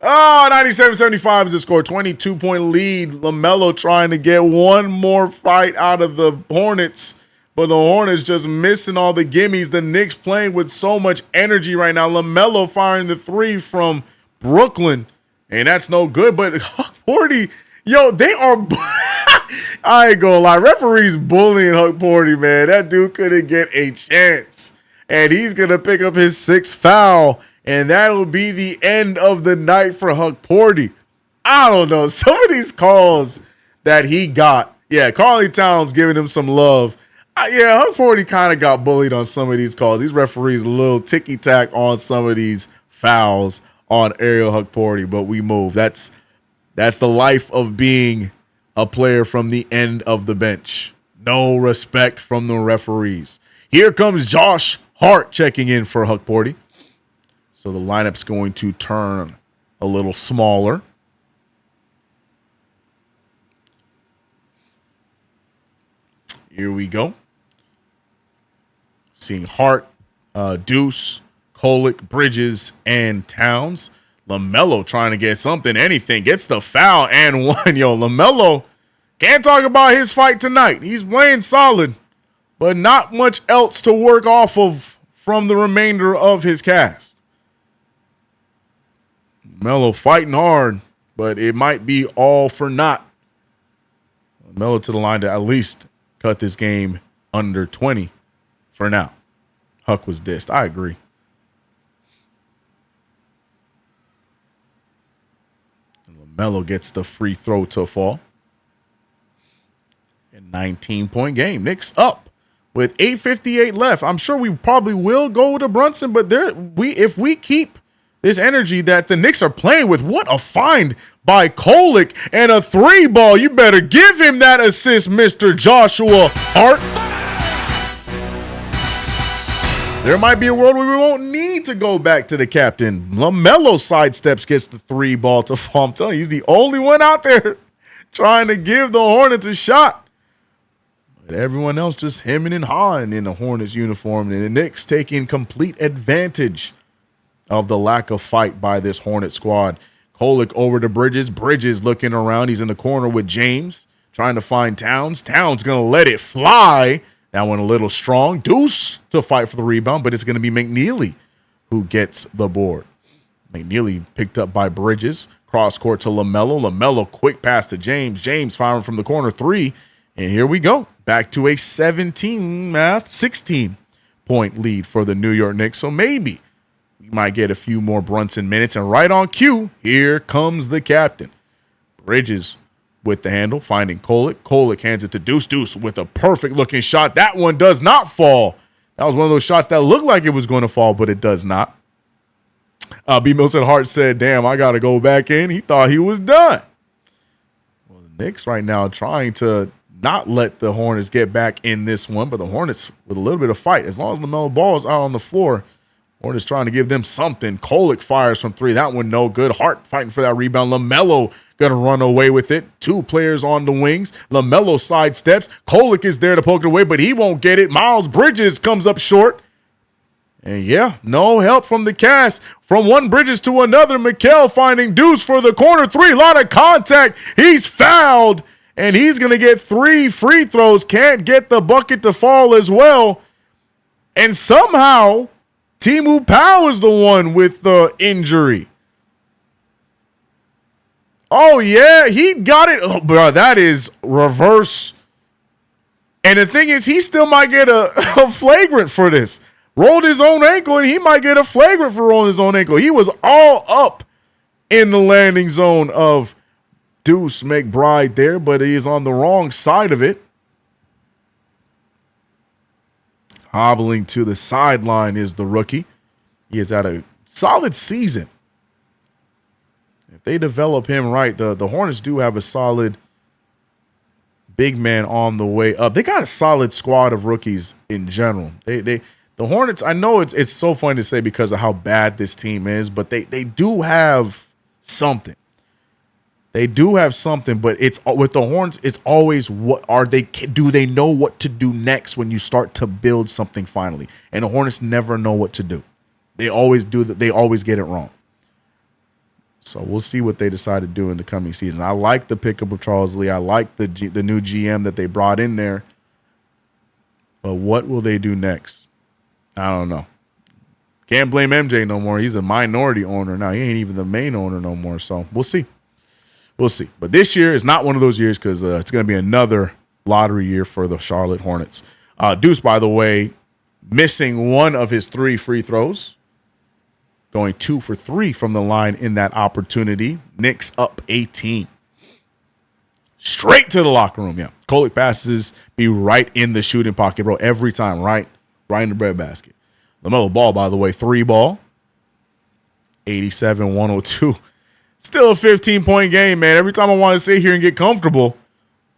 [SPEAKER 2] 97-75 is the score. 22-point lead. LaMelo trying to get one more fight out of the Hornets. But the Hornets just missing all the gimmies. The Knicks playing with so much energy right now. LaMelo firing the three from Brooklyn. And that's no good. But Huck Porty, yo, they are... I ain't gonna lie. Referees bullying Huck Porty, man. That dude couldn't get a chance. And he's going to pick up his sixth foul. And that'll be the end of the night for Huck Porty. I don't know. Some of these calls that he got. Yeah, Karl Towns giving him some love. Yeah, Huck Porty kind of got bullied on some of these calls. These referees a little ticky-tack on some of these fouls on Ariel Huck Porty. But we move. That's the life of being a player from the end of the bench. No respect from the referees. Here comes Josh Hart checking in for Huck Porty. So the lineup's going to turn a little smaller. Here we go. Seeing Hart, Deuce, Kolick, Bridges, and Towns. LaMelo trying to get something, anything. Gets the foul and one. Yo, LaMelo can't talk about his fight tonight. He's playing solid, but not much else to work off of from the remainder of his cast. LaMelo fighting hard, but it might be all for naught. LaMelo to the line to at least cut this game under 20 for now. Huck was dissed. I agree. LaMelo gets the free throw to fall. A 19-point game. Knicks up with 8:58 left. I'm sure we probably will go to Brunson, but if we keep this energy that the Knicks are playing with, what a find by Kolick and a three ball. You better give him that assist, Mr. Joshua Hart. There might be a world where we won't need to go back to the captain. LaMelo sidesteps, gets the three ball to fall. I'm telling you, he's the only one out there trying to give the Hornets a shot. But everyone else just hemming and hawing in the Hornets uniform. And the Knicks taking complete advantage of the lack of fight by this Hornet squad. Kolick over to Bridges. Bridges looking around. He's in the corner with James, trying to find Towns. Towns going to let it fly. That one a little strong. Deuce to fight for the rebound, but it's going to be McNeely who gets the board. McNeely picked up by Bridges. Cross court to LaMelo. LaMelo quick pass to James. James firing from the corner three. And here we go. Back to a 16-point lead for the New York Knicks. So maybe we might get a few more Brunson minutes. And right on cue, here comes the captain. Bridges with the handle, finding Kolick. Kolick hands it to Deuce. Deuce with a perfect-looking shot. That one does not fall. That was one of those shots that looked like it was going to fall, but it does not. B. Milton Hart said, damn, I got to go back in. He thought he was done. Well, the Knicks right now trying to not let the Hornets get back in this one, but the Hornets with a little bit of fight. As long as LaMelo Ball is out on the floor, Hornets trying to give them something. Kolick fires from three. That one no good. Hart fighting for that rebound. LaMelo going to run away with it. Two players on the wings. LaMelo sidesteps. Kolick is there to poke it away, but he won't get it. Miles Bridges comes up short. And yeah, no help from the cast. From one Bridges to another, Mikal finding Deuce for the corner three. A lot of contact. He's fouled, and he's going to get 3 free throws. Can't get the bucket to fall as well. And somehow, Timu Powell is the one with the injury. Oh, yeah, he got it. Oh, bro, that is reverse. And the thing is, he still might get a flagrant for this. Rolled his own ankle, and he might get a flagrant for rolling his own ankle. He was all up in the landing zone of Deuce McBride there, but he is on the wrong side of it. Hobbling to the sideline is the rookie. He has had a solid season. If they develop him right, the Hornets do have a solid big man on the way up. They got a solid squad of rookies in general. The Hornets, I know it's so funny to say because of how bad this team is, but they do have something. They do have something, but it's with the Hornets, it's always do they know what to do next when you start to build something finally? And the Hornets never know what to do. They always do that. They always get it wrong. So we'll see what they decide to do in the coming season. I like the pickup of Charles Lee. I like the new GM that they brought in there. But what will they do next? I don't know. Can't blame MJ no more. He's a minority owner now. He ain't even the main owner no more. So we'll see. We'll see. But this year is not one of those years because it's going to be another lottery year for the Charlotte Hornets. Deuce, by the way, missing one of his 3 free throws. Going 2 for 3 from the line in that opportunity. Knicks up 18. Straight to the locker room. Yeah. Kolek passes be right in the shooting pocket, bro. Every time. Right in the breadbasket. LaMelo Ball, by the way, 3 ball. 87-102. Still a 15-point game, man. Every time I want to sit here and get comfortable,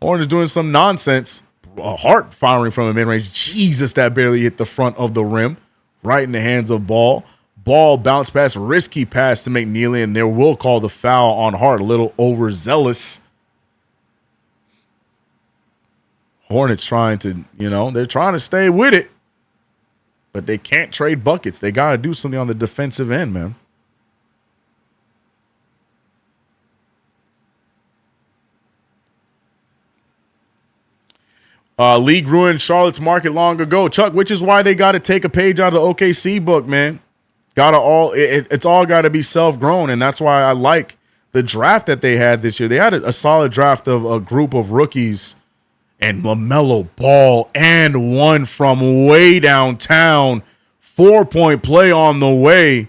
[SPEAKER 2] Hornets doing some nonsense. Hart firing from a mid-range. Jesus, that barely hit the front of the rim. Right in the hands of Ball. Ball bounce pass, risky pass to McNeely, and they will call the foul on Hart. A little overzealous. Hornets trying to, they're trying to stay with it. But they can't trade buckets. They got to do something on the defensive end, man. League ruined Charlotte's market long ago, Chuck, which is why they got to take a page out of the OKC book, man. It's all got to be self-grown, and that's why I like the draft that they had this year. They had a solid draft of a group of rookies and LaMelo Ball and one from way downtown, 4-point play on the way.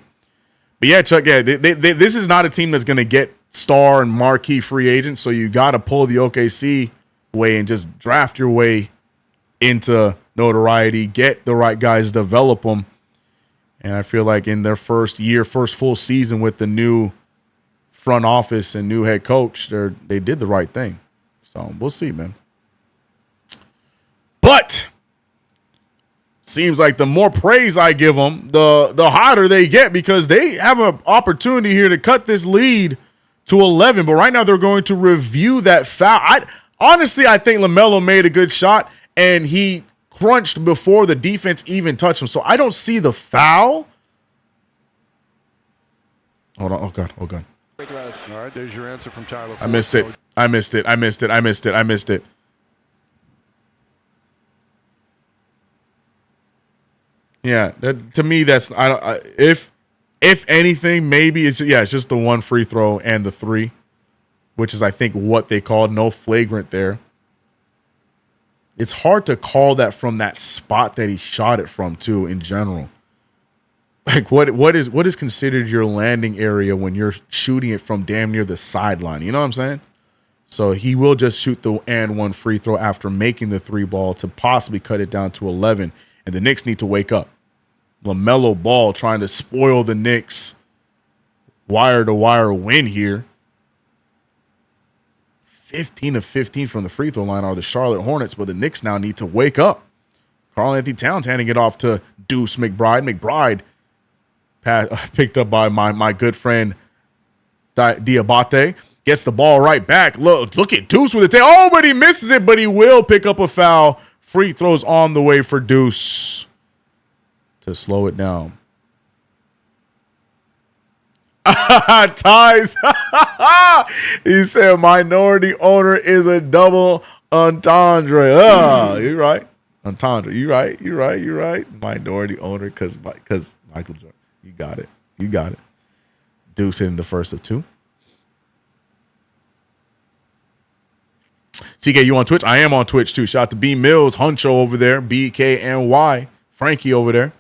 [SPEAKER 2] But yeah, Chuck, this is not a team that's going to get star and marquee free agents, so you got to pull the OKC way and just draft your way into notoriety, get the right guys, develop them. And I feel like in their first full season with the new front office and new head coach, they did the right thing. So we'll see, man. But seems like the more praise I give them, the hotter they get because they have an opportunity here to cut this lead to 11. But right now they're going to review that foul. Honestly, I think LaMelo made a good shot, and he crunched before the defense even touched him. So I don't see the foul. Hold on. Oh, God.
[SPEAKER 9] All right, there's your answer from Tyler.
[SPEAKER 2] I missed it. Yeah, to me, that's if anything, maybe it's just the one free throw and the 3, which is I think what they called no flagrant there. It's hard to call that from that spot that he shot it from too. In general, like what is considered your landing area when you're shooting it from damn near the sideline? You know what I'm saying? So he will just shoot the and one free throw after making the 3 ball to possibly cut it down to 11. And the Knicks need to wake up. LaMelo Ball trying to spoil the Knicks wire-to-wire win here. 15 of 15 from the free throw line are the Charlotte Hornets, but the Knicks now need to wake up. Karl-Anthony Towns handing it off to Deuce McBride. McBride picked up by my good friend Diabate. Gets the ball right back. Look at Deuce with the take. Oh, but he misses it, but he will pick up a foul. Free throws on the way for Deuce to slow it down. Ties. He said minority owner is a double entendre. You're right. Entendre. You're right. Minority owner because Michael Jordan. You got it. Deuce hitting the first of 2. CK, you on Twitch? I am on Twitch too. Shout out to B Mills, Huncho over there, BKNY, Frankie over there.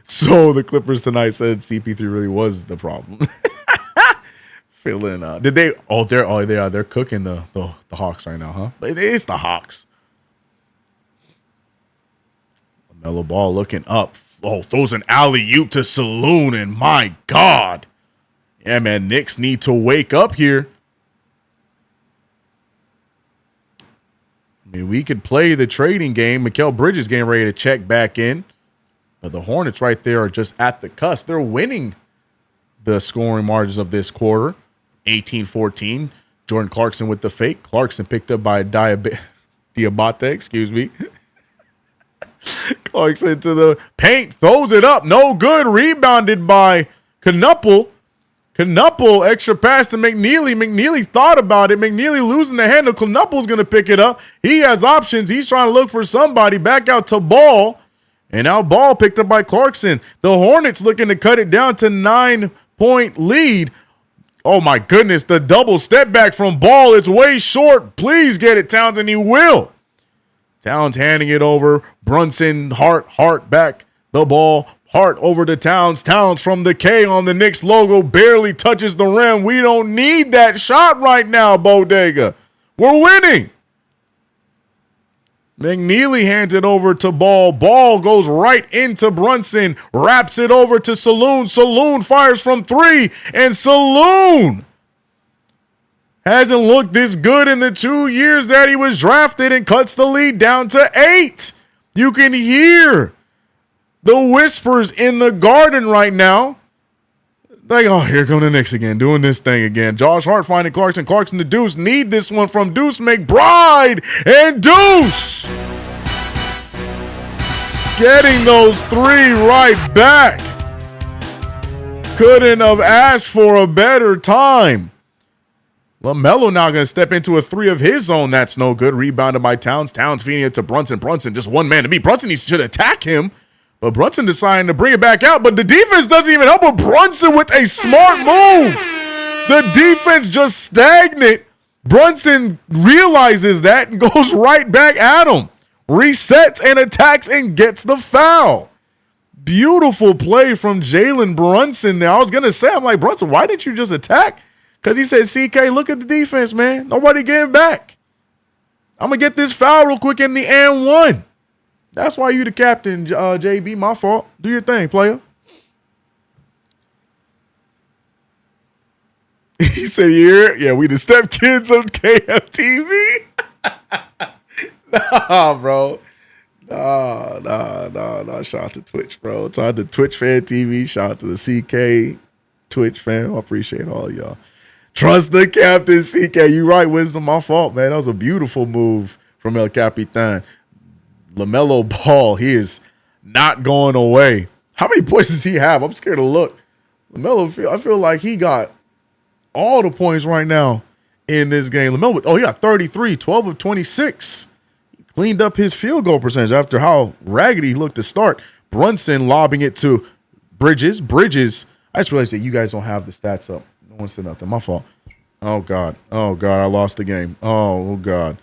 [SPEAKER 2] So the Clippers tonight said CP3 really was the problem. Feeling did they? Oh, they're cooking the Hawks right now, huh? It's the Hawks. LaMelo Ball looking up. Oh, throws an alley-oop to Saloon, and my God. Yeah, man, Knicks need to wake up here. I mean, we could play the trading game. Mikal Bridges getting ready to check back in. But the Hornets right there are just at the cusp. They're winning the scoring margins of this quarter. 18-14. Jordan Clarkson with the fake. Clarkson picked up by Diabate, excuse me. Clarkson to the paint. Throws it up. No good. Rebounded by Knuppel. Knuppel, extra pass to McNeely. McNeely thought about it. McNeely losing the handle. Knuppel's going to pick it up. He has options. He's trying to look for somebody. Back out to Ball. And now Ball picked up by Clarkson. The Hornets looking to cut it down to 9-point lead. Oh, my goodness. The double step back from Ball. It's way short. Please get it, Towns, and he will. Towns handing it over. Brunson, Hart back the ball. Hart over to Towns. Towns from the K on the Knicks logo. Barely touches the rim. We don't need that shot right now, Bodega. We're winning. McNeely hands it over to Ball. Ball goes right into Brunson. Wraps it over to Saloon. Saloon fires from 3. And Saloon hasn't looked this good in the 2 years that he was drafted and cuts the lead down to 8. You can hear the whispers in the garden right now. Like, oh, here come the Knicks again, doing this thing again. Josh Hart finding Clarkson. Clarkson to Deuce. Need this one from Deuce McBride. And Deuce getting those 3 right back. Couldn't have asked for a better time. LaMelo now going to step into a 3 of his own. That's no good. Rebounded by Towns. Towns feeding it to Brunson. Brunson, just one man to beat. Brunson should attack him. But Brunson deciding to bring it back out. But the defense doesn't even help him. Brunson with a smart move. The defense just stagnant. Brunson realizes that and goes right back at him. Resets and attacks and gets the foul. Beautiful play from Jalen Brunson there. I was going to say, I'm like, Brunson, why didn't you just attack? Because he said, CK, look at the defense, man. Nobody getting back. I'm going to get this foul real quick in the and 1. That's why you the captain, JB. My fault. Do your thing, player. He said, yeah, we the step kids of KFTV. Nah, bro. Nah. Shout out to Twitch, bro. Shout out to Twitch Fan TV. Shout out to the CK Twitch fan. I appreciate all y'all. Trust the captain, CK. You right, Wisdom. My fault, man. That was a beautiful move from El Capitan. LaMelo Ball, he is not going away. How many points does he have? I'm scared to look. LaMelo, I feel like he got all the points right now in this game. LaMelo, he got 33, 12 of 26. He cleaned up his field goal percentage after how raggedy he looked to start. Brunson lobbing it to Bridges. I just realized that you guys don't have the stats up. No one said nothing. My fault. Oh, God. I lost the game. Oh, God.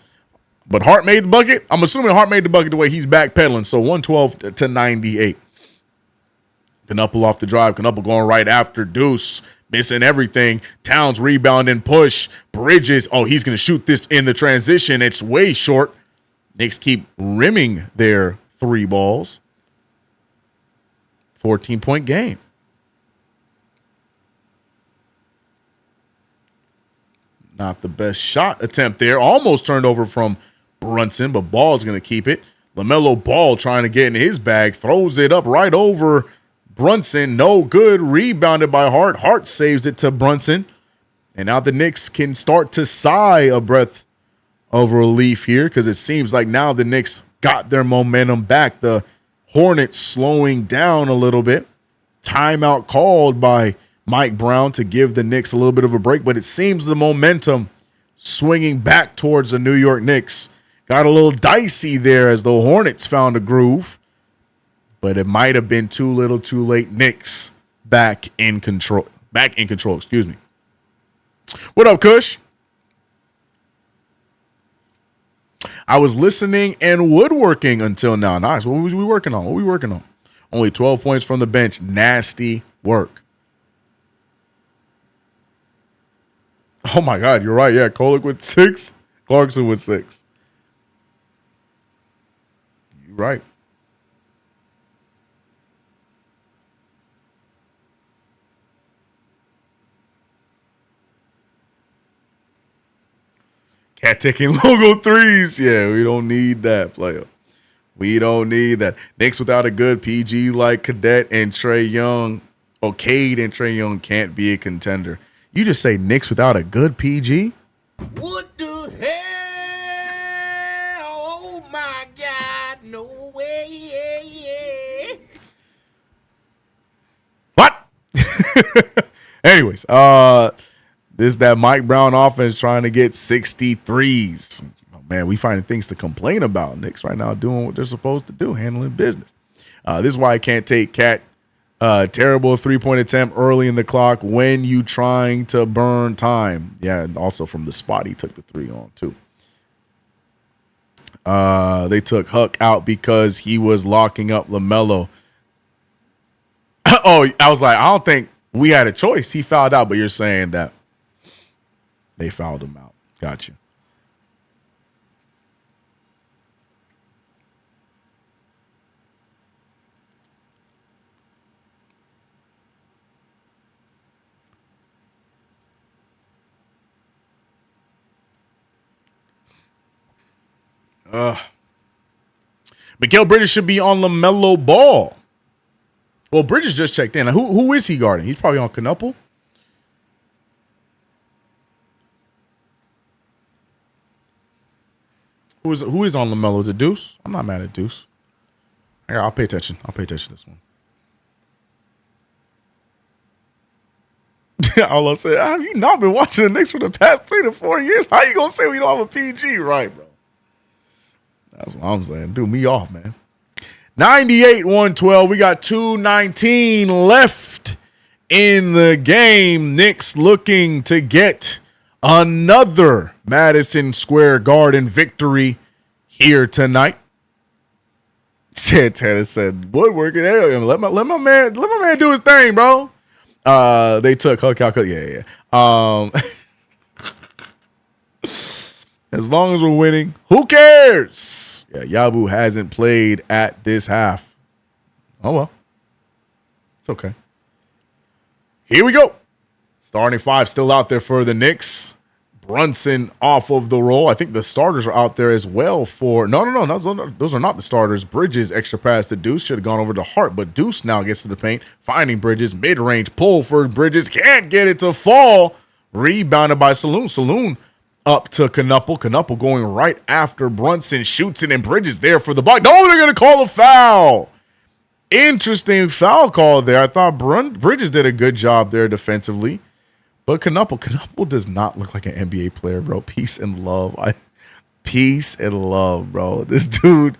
[SPEAKER 2] But Hart made the bucket. I'm assuming Hart made the bucket the way he's backpedaling. So 112 to 98. Knuppel off the drive. Knuppel going right after Deuce. Missing everything. Towns rebound and push. Bridges. Oh, he's going to shoot this in the transition. It's way short. Knicks keep rimming their 3 balls. 14-point game. Not the best shot attempt there. Almost turned over from Brunson, but Ball's going to keep it. LaMelo Ball trying to get in his bag. Throws it up right over Brunson. No good. Rebounded by Hart. Hart saves it to Brunson. And now the Knicks can start to sigh a breath of relief here because it seems like now the Knicks got their momentum back. The Hornets slowing down a little bit. Timeout called by Mike Brown to give the Knicks a little bit of a break, but it seems the momentum swinging back towards the New York Knicks. Got a little dicey there as the Hornets found a groove, but it might have been too little too late. Knicks back in control, excuse me. What up, Kush? I was listening and woodworking until now. Nice. What was we working on? Only 12 points from the bench. Nasty work. Oh, my God. You're right. Yeah, Kolek with 6. Clarkson with 6. You're right. Cat taking logo threes. Yeah, we don't need that, player. We don't need that. Knicks without a good PG like Cadet and Trae Young, or Cade and Trae Young can't be a contender. You just say Knicks without a good PG?
[SPEAKER 5] What the hell? Oh my God, no way.
[SPEAKER 2] What? Anyways, this that Mike Brown offense trying to get 63s. Oh, man, we finding things to complain about. Knicks right now doing what they're supposed to do, handling business. This is why I can't take Cat. Terrible 3-point attempt early in the clock when you trying to burn time. Yeah, and also from the spot he took the 3 on too. They took Huck out because he was locking up LaMelo. Oh, I was like, I don't think we had a choice. He fouled out, but you're saying that they fouled him out. Got you. Mikael Bridges should be on LaMelo Ball. Well, Bridges just checked in. Who is he guarding? He's probably on Knuppel. Who is on LaMelo? Is it Deuce? I'm not mad at Deuce. I'll pay attention. I'll pay attention to this one. All I say, have you not been watching the Knicks for the past 3 to 4 years? How you gonna say we don't have a PG, right, bro? That's what I'm saying. Threw me off, man. 98-112. We got 2:19 left in the game. Knicks looking to get another Madison Square Garden victory here tonight. Santana said, "Woodworking, let my man do his thing, bro." They took Huck out. Yeah. As long as we're winning, who cares? Yeah, Yabu hasn't played at this half. Oh, well. It's okay. Here we go. Starting 5 still out there for the Knicks. Brunson off of the roll. I think the starters are out there as well for... No. Those are not the starters. Bridges, extra pass to Deuce. Should have gone over to Hart, but Deuce now gets to the paint. Finding Bridges. Mid-range pull for Bridges. Can't get it to fall. Rebounded by Saloon. Saloon up to Knuppel. Knuppel going right after Brunson. Shoots it, and Bridges there for the block. No, they're going to call a foul. Interesting foul call there. I thought Bridges did a good job there defensively. But Knuppel does not look like an NBA player, bro. Peace and love. Peace and love, bro. This dude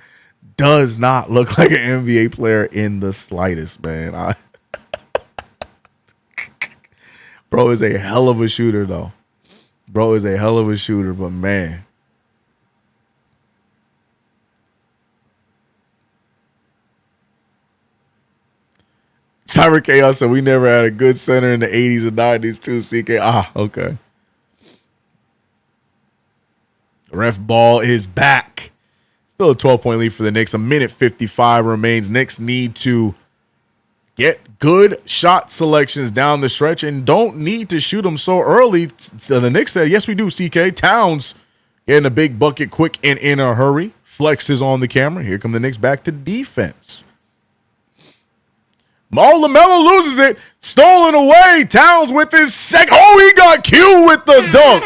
[SPEAKER 2] does not look like an NBA player in the slightest, man. Bro is a hell of a shooter, though. Bro is a hell of a shooter, but man. Cyber Chaos said we never had a good center in the 80s and 90s too, CK. Okay. Ref ball is back. Still a 12-point lead for the Knicks. 1:55 remains. Knicks need to get good shot selections down the stretch and don't need to shoot them so early. So the Knicks said, yes, we do, CK. Towns getting a big bucket quick and in a hurry. Flexes on the camera. Here come the Knicks back to defense. LaMelo loses it. Stolen away. Towns with his second. Oh, he got Q with the dunk.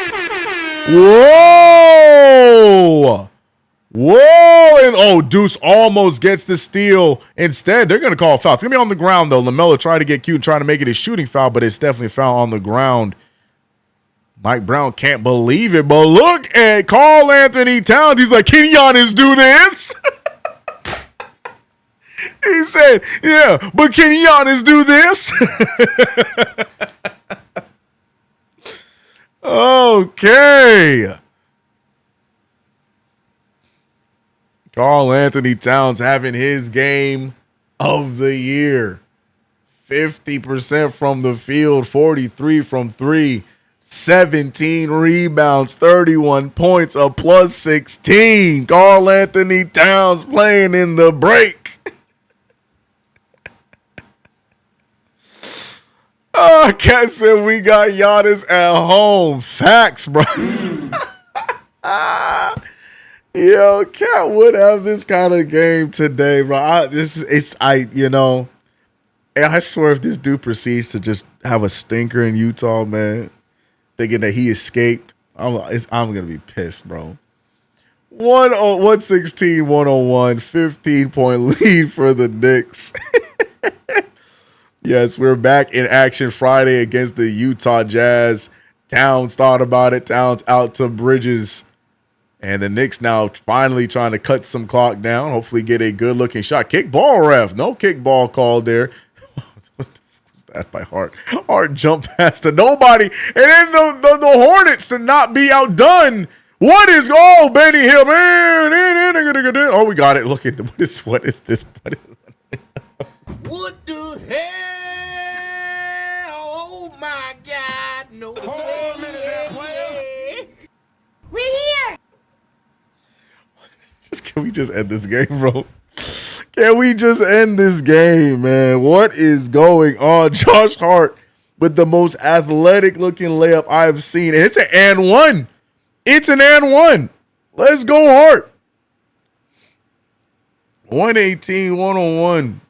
[SPEAKER 2] Whoa. And Deuce almost gets the steal. Instead, they're going to call a foul. It's going to be on the ground, though. LaMelo tried to get Q and trying to make it a shooting foul, but it's definitely a foul on the ground. Mike Brown can't believe it, but look at Karl Anthony Towns. He's like, can Giannis do this? He said, yeah, but can Giannis do this? Okay. Karl Anthony Towns having his game of the year. 50% from the field, 43 from 3, 17 rebounds, 31 points, a plus 16. Karl Anthony Towns playing in the break. Cat said we got Giannis at home. Facts, bro. Yo, Cat would have this kind of game today, bro. I swear if this dude proceeds to just have a stinker in Utah, man, thinking that he escaped, I'm going to be pissed, bro. 116, 101, 15-point lead for the Knicks. Yes, we're back in action Friday against the Utah Jazz. Towns thought about it. Towns out to Bridges. And the Knicks now finally trying to cut some clock down. Hopefully get a good-looking shot. Kick ball, ref. No kick ball called there. What the fuck was that by Hart? Hart jumped past to nobody. And then the Hornets to not be outdone. Benny Hill, man. Oh, we got it. Look at what is this?
[SPEAKER 5] What the hell? Oh my God! No. We here.
[SPEAKER 2] Can we just end this game, bro? Can we just end this game, man? What is going on? Josh Hart with the most athletic looking layup I've seen. And it's an and one. It's an and one. Let's go, Hart. 118, 101.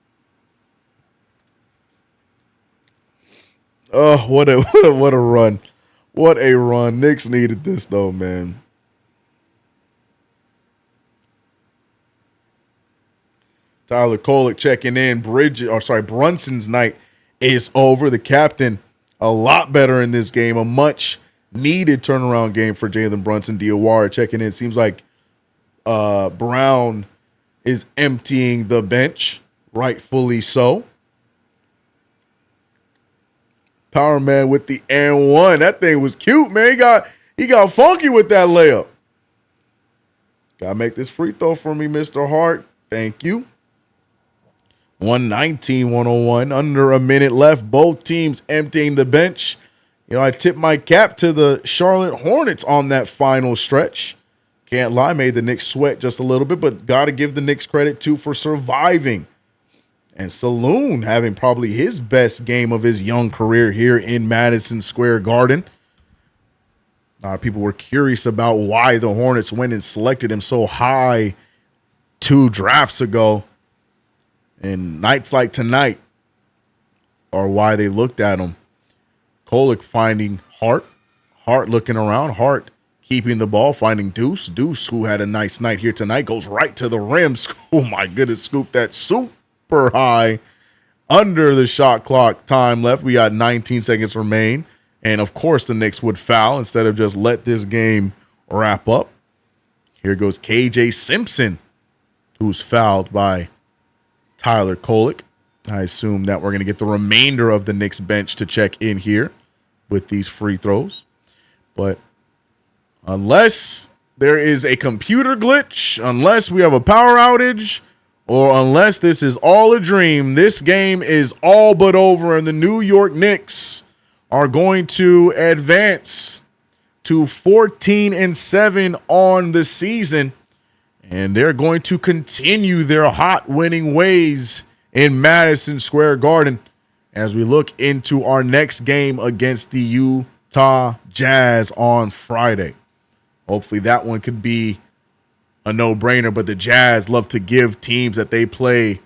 [SPEAKER 2] Oh, what a run. What a run. Knicks needed this though, man. Tyler Kolek checking in. Brunson's night is over. The captain, a lot better in this game. A much needed turnaround game for Jalen Brunson. Diawara checking in. Seems like Brown is emptying the bench, rightfully so. Power man with the and one. That thing was cute, man. He got funky with that layup. Gotta make this free throw for me, Mr. Hart. Thank you. 119, 101. Under a minute left. Both teams emptying the bench. I tip my cap to the Charlotte Hornets on that final stretch. Can't lie, made the Knicks sweat just a little bit, but got to give the Knicks credit, too, for surviving. And Saloon having probably his best game of his young career here in Madison Square Garden. A lot of people were curious about why the Hornets went and selected him so high 2 drafts ago. And nights like tonight are why they looked at him. Kolek finding Hart. Hart looking around. Hart keeping the ball, finding Deuce. Deuce, who had a nice night here tonight, goes right to the rim. Oh, my goodness, scoop that super high under the shot clock time left. We got 19 seconds remain. And, of course, the Knicks would foul instead of just let this game wrap up. Here goes KJ Simpson, who's fouled by Tyler Kolek. I assume that we're going to get the remainder of the Knicks bench to check in here with these free throws. But unless there is a computer glitch, unless we have a power outage, or unless this is all a dream, this game is all but over, and the New York Knicks are going to advance to 14-7 on the season, and they're going to continue their hot winning ways in Madison Square Garden as we look into our next game against the Utah Jazz on Friday. Hopefully that one could be a no-brainer, but the Jazz love to give teams that they play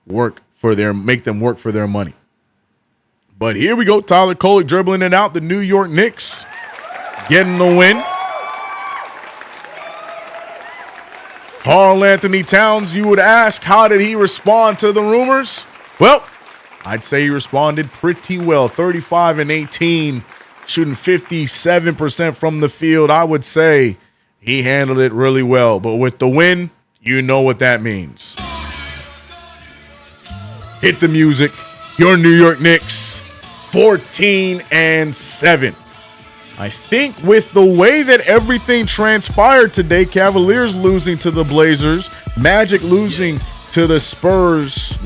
[SPEAKER 2] make them work for their money. But here we go, Tyler Kolek dribbling it out. The New York Knicks getting the win. Karl Anthony Towns, you would ask, how did he respond to the rumors? Well, I'd say he responded pretty well. 35 and 18, shooting 57% from the field. I would say he handled it really well. But with the win, you know what that means. Hit the music. Your New York Knicks, 14-7. I think with the way that everything transpired today, Cavaliers losing to the Blazers, Magic losing to the Spurs,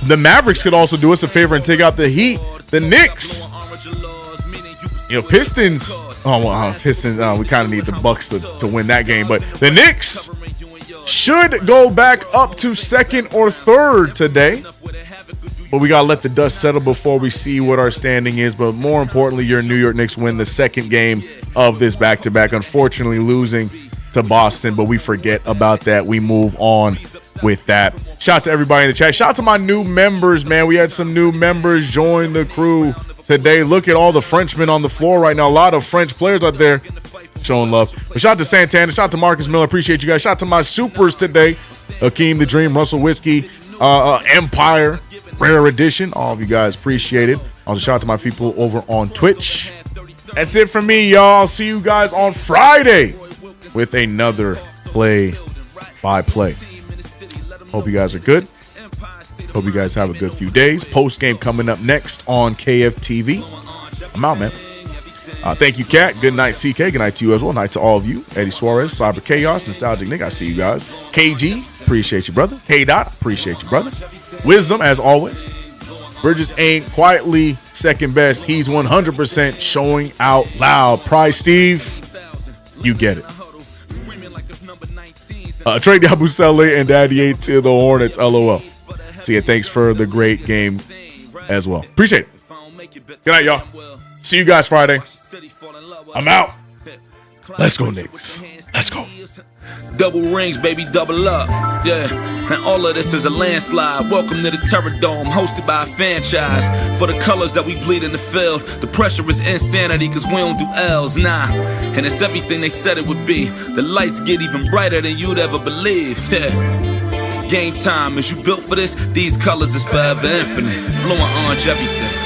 [SPEAKER 2] the Mavericks could also do us a favor and take out the Heat. The Knicks, Pistons. Pistons. We kind of need the Bucks to win that game, but the Knicks should go back up to second or third today. But we got to let the dust settle before we see what our standing is. But more importantly, your New York Knicks win the second game of this back-to-back. Unfortunately, losing to Boston, but we forget about that. We move on with that. Shout out to everybody in the chat. Shout out to my new members, man. We had some new members join the crew today. Look at all the Frenchmen on the floor right now. A lot of French players out there showing love. But shout out to Santana. Shout out to Marcus Miller. Appreciate you guys. Shout out to my supers today. Akeem the Dream, Russell Whiskey, Empire, Rare Edition. All of you guys appreciate it. Also, shout out to my people over on Twitch. That's it for me, y'all. I'll see you guys on Friday with another play-by-play. Hope you guys are good. Hope you guys have a good few days. Post game coming up next on KFTV. I'm out, man. Thank you, Kat. Good night, CK. Good night to you as well. Night to all of you. Eddie Suarez, Cyber Chaos, Nostalgic Nick. I see you guys. KG, appreciate you, brother. K-Dot, appreciate you, brother. Wisdom, as always. Bridges ain't quietly second best. He's 100% showing out loud. Price Steve, you get it. Trade Yabusele and Daddy 8 to the Hornets. LOL. See ya. Thanks for the great game as well. Appreciate it. Good night, y'all. See you guys Friday. I'm out. Let's go, Knicks. Let's go.
[SPEAKER 1] Double rings, baby, double up. Yeah, and all of this is a landslide. Welcome to the Terror Dome, hosted by a franchise. For the colors that we bleed in the field, the pressure is insanity, cause we don't do L's, nah. And it's everything they said it would be. The lights get even brighter than you'd ever believe. Yeah, it's game time. Is you built for this? These colors is forever infinite. Blowing orange everything.